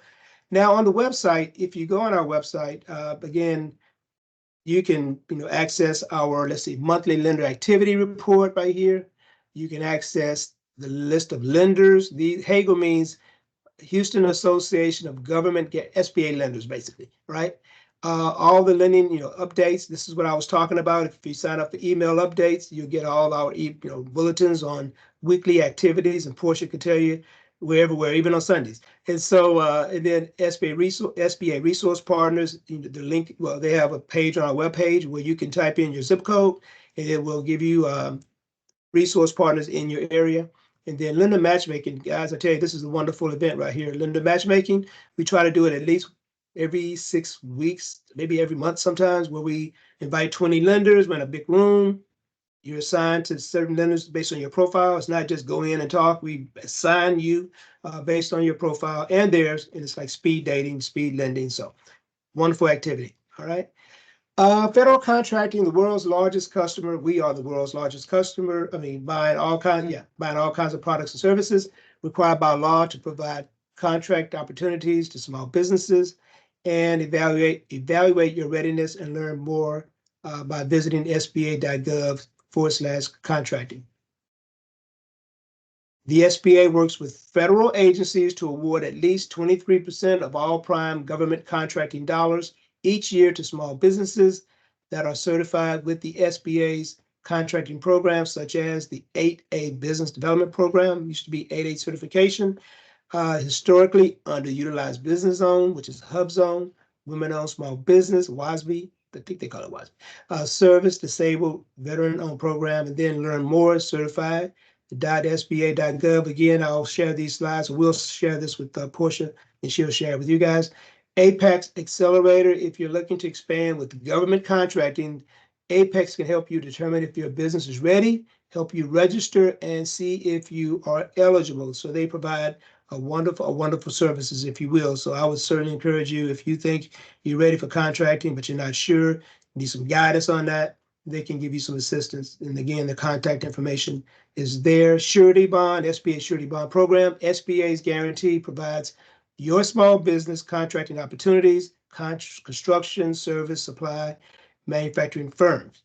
Now on the website, if you go on our website, again, you can access our, let's see, monthly lender activity report right here. You can access the list of lenders. The HAGO means Houston Association of Government SBA Lenders, basically, right? All the lending, updates. This is what I was talking about. If you sign up for email updates, you'll get all our, bulletins on weekly activities, and Portia can tell you we're everywhere, even on Sundays. And so, and then SBA resource partners, the link, well, they have a page on our webpage where you can type in your zip code, and it will give you resource partners in your area. And then lender matchmaking, guys, I tell you, this is a wonderful event right here. Lender matchmaking, we try to do it at least every 6 weeks, maybe every month sometimes, where we invite 20 lenders, we're in a big room. You're assigned to certain lenders based on your profile. It's not just go in and talk. We assign you based on your profile and theirs, and it's like speed dating, speed lending. So wonderful activity, all right? Federal contracting, the world's largest customer. We are the world's largest customer. I mean, buying all kinds of products and services required by law to provide contract opportunities to small businesses, and evaluate your readiness and learn more by visiting sba.gov/contracting. The SBA works with federal agencies to award at least 23% of all prime government contracting dollars each year to small businesses that are certified with the SBA's contracting programs, such as the 8A Business Development Program, used to be 8A certification, historically underutilized business zone, which is hub zone, women-owned small business, WASB, I think they call it WASB, service disabled veteran-owned program, and then learn more certified. .sba.gov. Again, I'll share these slides. We'll share this with Portia, and she'll share it with you guys. Apex Accelerator, if you're looking to expand with government contracting, Apex can help you determine if your business is ready, help you register, and see if you are eligible. So they provide a wonderful services, if you will. So I would certainly encourage you, if you think you're ready for contracting, but you're not sure, need some guidance on that, they can give you some assistance. And again, the contact information is there. Surety bond, SBA surety bond program. SBA's guarantee provides your small business contracting opportunities, construction, service, supply, manufacturing firms.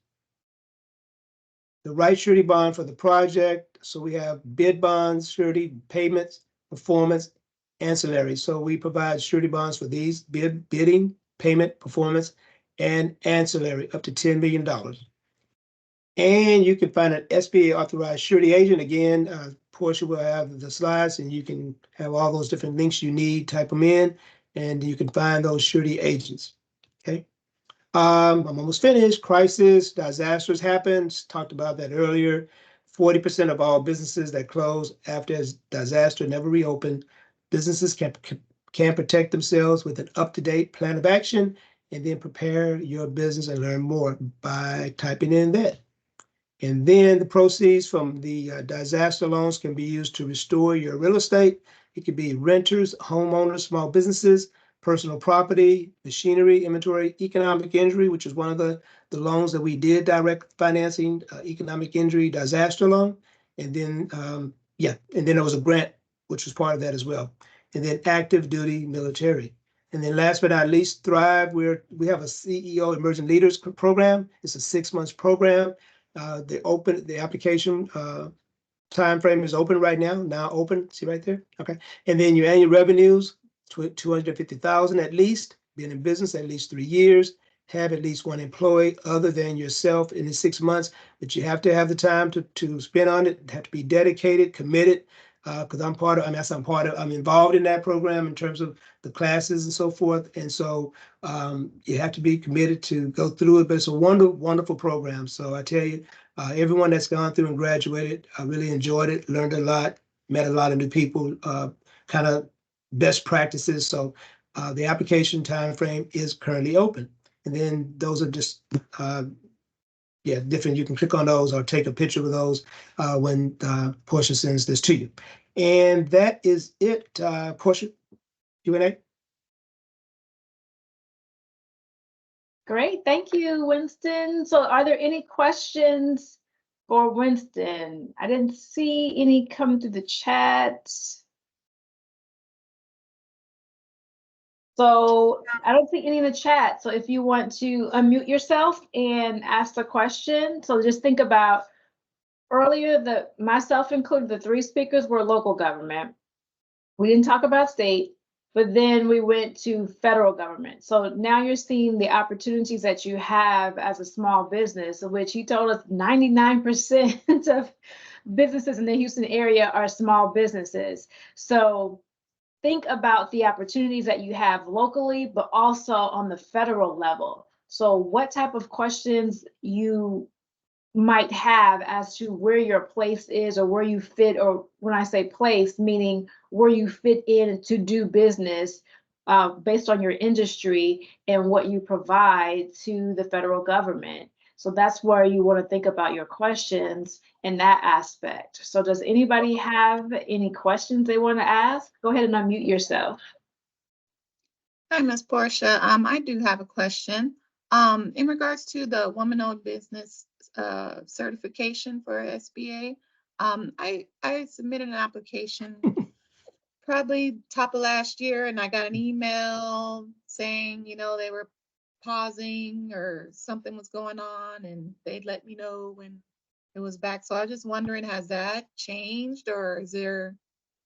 The right surety bond for the project. So we have bid bonds, surety payments, performance, ancillary. So we provide surety bonds for these bidding, payment, performance, and ancillary up to $10 million. And you can find an SBA authorized surety agent. Again, Portia will have the slides, and you can have all those different links you need, type them in, and you can find those surety agents. Okay. I'm almost finished. Crisis, disasters happen. Talked about that earlier. 40% of all businesses that close after a disaster never reopen. Businesses can protect themselves with an up-to-date plan of action, and then prepare your business and learn more by typing in that. And then the proceeds from the disaster loans can be used to restore your real estate. It could be renters, homeowners, small businesses, personal property, machinery, inventory, economic injury, which is one of the loans that we did direct financing, economic injury, disaster loan. And then, and then there was a grant, which was part of that as well. And then active duty military. And then last but not least, Thrive, we have a CEO Emerging Leaders program. It's a 6-month program. The application time frame is open right now open, see right there, okay. And then your annual revenues, 250,000 at least, been in business at least 3 years, have at least one employee other than yourself in the 6 months, but you have to have the time to spend on it, have to be dedicated, committed, because I'm involved in that program in terms of the classes and so forth. And so you have to be committed to go through it, but it's a wonderful program. So I tell you, everyone that's gone through and graduated, I really enjoyed it, learned a lot, met a lot of new people, kind of best practices. So the application time frame is currently open. And then those are just different. You can click on those or take a picture of those when Portia sends this to you. And that is it. Portia, Q&A. Great, thank you, Winston. So are there any questions for Winston? I didn't see any come through the chat. So I don't see any in the chat. So if you want to unmute yourself and ask the question, so just think about earlier that myself included, the 3 speakers were local government. We didn't talk about state, but then we went to federal government. So now you're seeing the opportunities that you have as a small business, of which he told us 99% of businesses in the Houston area are small businesses. So think about the opportunities that you have locally, but also on the federal level. So what type of questions you might have as to where your place is or where you fit, or when I say place, meaning where you fit in to do business based on your industry and what you provide to the federal government. So that's where you want to think about your questions in that aspect. So does anybody have any questions they want to ask? Go ahead and unmute yourself. Hi, Ms. Portia. I do have a question. In regards to the woman-owned business certification for SBA, I submitted an application probably top of last year, and I got an email saying, they were pausing or something was going on, and they'd let me know when it was back. So I was just wondering, has that changed, or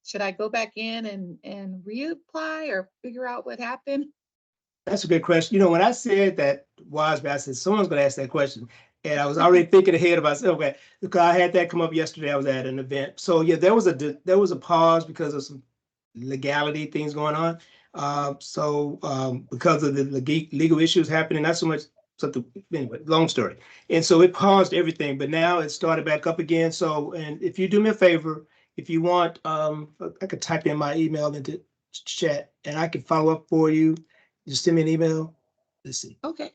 should I go back in and reapply or figure out what happened? That's a good question. You know, when I said that WASB, I said someone's going to ask that question, and I was already thinking ahead of myself. Okay, because I had that come up yesterday. I was at an event, so yeah, there was a pause because of some legality things going on. Because of the legal issues happening, not so much something. Anyway, long story, and so it paused everything, but now it started back up again. So, and if you do me a favor, if you want, I could type in my email into chat, and I can follow up for you. Just send me an email. Let's see. Okay.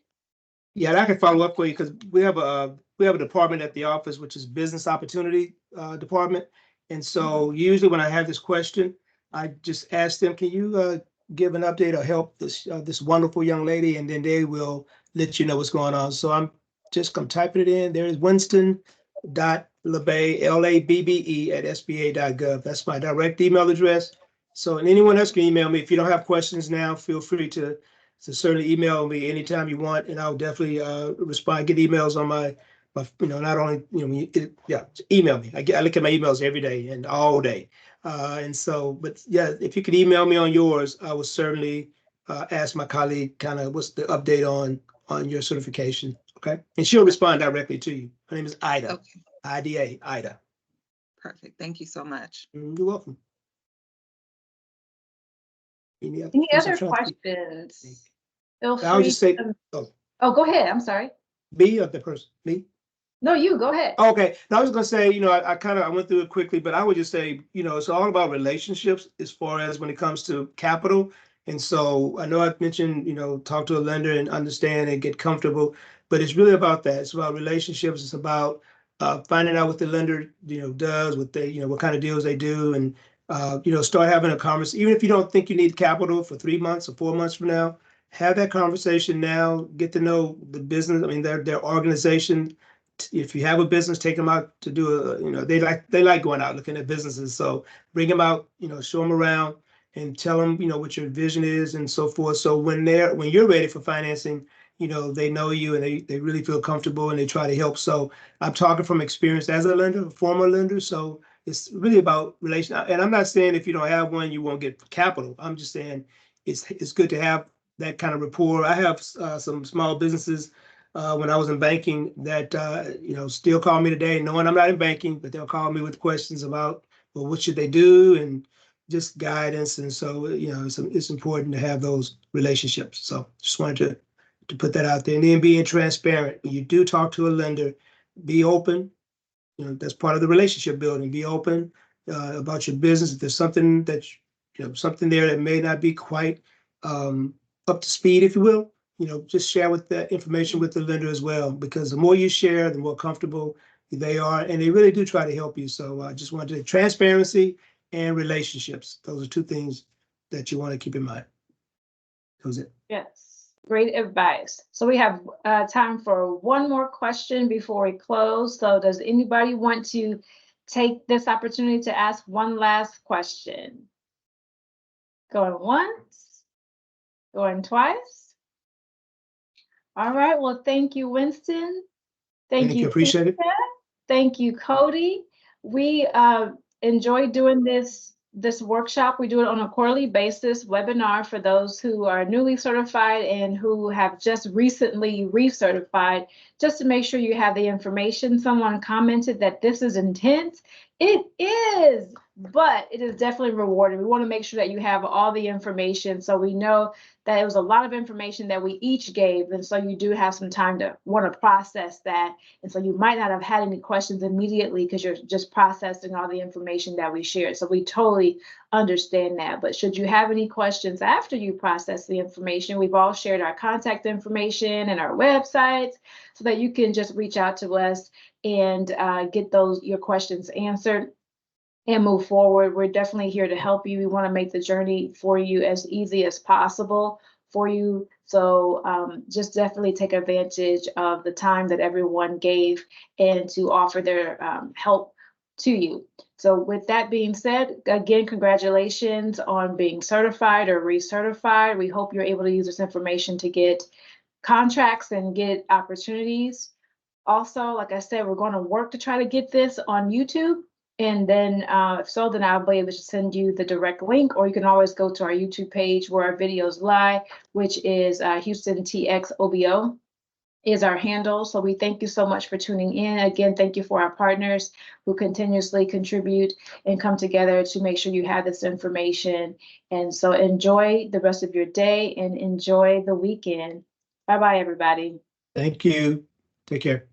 Yeah, and I can follow up for you because we have a department at the office, which is business opportunity department. And so usually when I have this question, I just ask them, can you give an update or help this wonderful young lady? And then they will let you know what's going on. So I'm just gonna type it in. There's Winston.Labbe, LABBE at SBA.gov. That's my direct email address. So, and anyone else can email me. If you don't have questions now, feel free to certainly email me anytime you want, and I'll definitely respond. Get emails on my not only email me. I look at my emails every day and all day, and so. But yeah, if you could email me on yours, I will certainly ask my colleague kind of what's the update on your certification. Okay, and she'll respond directly to you. Her name is Ida. Okay. IDA, Ida. Perfect. Thank you so much. You're welcome. Any other questions? Feel free. I'll just say, oh, go ahead. I'm sorry. Me or the person? Me? No, you go ahead. Okay. Now I was gonna say, I went through it quickly, but I would just say, it's all about relationships as far as when it comes to capital. And so I know I've mentioned, talk to a lender and understand and get comfortable, but it's really about that. It's about relationships. It's about finding out what the lender, does, what they, what kind of deals they do, and start having a conversation. Even if you don't think you need capital for 3 months or 4 months from now, have that conversation now. Get to know the business. I mean, their organization. If you have a business, take them out to do they like going out looking at businesses. So bring them out, show them around and tell them, what your vision is and so forth. So when you're ready for financing, they know you and they really feel comfortable and they try to help. So I'm talking from experience as a lender, a former lender. So it's really about relation. And I'm not saying if you don't have one, you won't get capital. I'm just saying it's good to have that kind of rapport. I have some small businesses when I was in banking that, still call me today, knowing I'm not in banking, but they'll call me with questions about, well, what should they do and just guidance. And so, it's important to have those relationships. So just wanted to put that out there. And then being transparent. When you do talk to a lender, be open. That's part of the relationship building. Be open about your business. If there's something that, something there that may not be quite up to speed, if you will, just share with that information with the lender as well, because the more you share, the more comfortable they are, and they really do try to help you. So I just wanted transparency and relationships. Those are two things that you want to keep in mind. That was it. Yes, great advice. So we have time for one more question before we close. So does anybody want to take this opportunity to ask one last question? Going once, going twice. All right, well, thank you, Winston. Thank you, appreciate it. Thank you, Cody. We enjoy doing this workshop. We do it on a quarterly basis, webinar for those who are newly certified and who have just recently recertified, just to make sure you have the information. Someone commented that this is intense. It is, but it is definitely rewarding. We want to make sure that you have all the information, so we know that it was a lot of information that we each gave, and so you do have some time to want to process that. And so you might not have had any questions immediately because you're just processing all the information that we shared. So we totally understand that. But should you have any questions after you process the information, we've all shared our contact information and our websites so that you can just reach out to us and get your questions answered and move forward. We're definitely here to help you. We want to make the journey for you as easy as possible for you. So just definitely take advantage of the time that everyone gave and to offer their help to you. So with that being said, again, congratulations on being certified or recertified. We hope you're able to use this information to get contracts and get opportunities. Also, like I said, we're going to work to try to get this on YouTube. And then if so, then I'll be able to send you the direct link, or you can always go to our YouTube page where our videos lie, which is Houston TXOBO is our handle. So we thank you so much for tuning in. Again, thank you for our partners who continuously contribute and come together to make sure you have this information. And so enjoy the rest of your day and enjoy the weekend. Bye-bye, everybody. Thank you. Take care.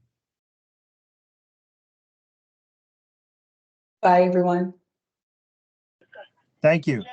Bye, everyone. Thank you.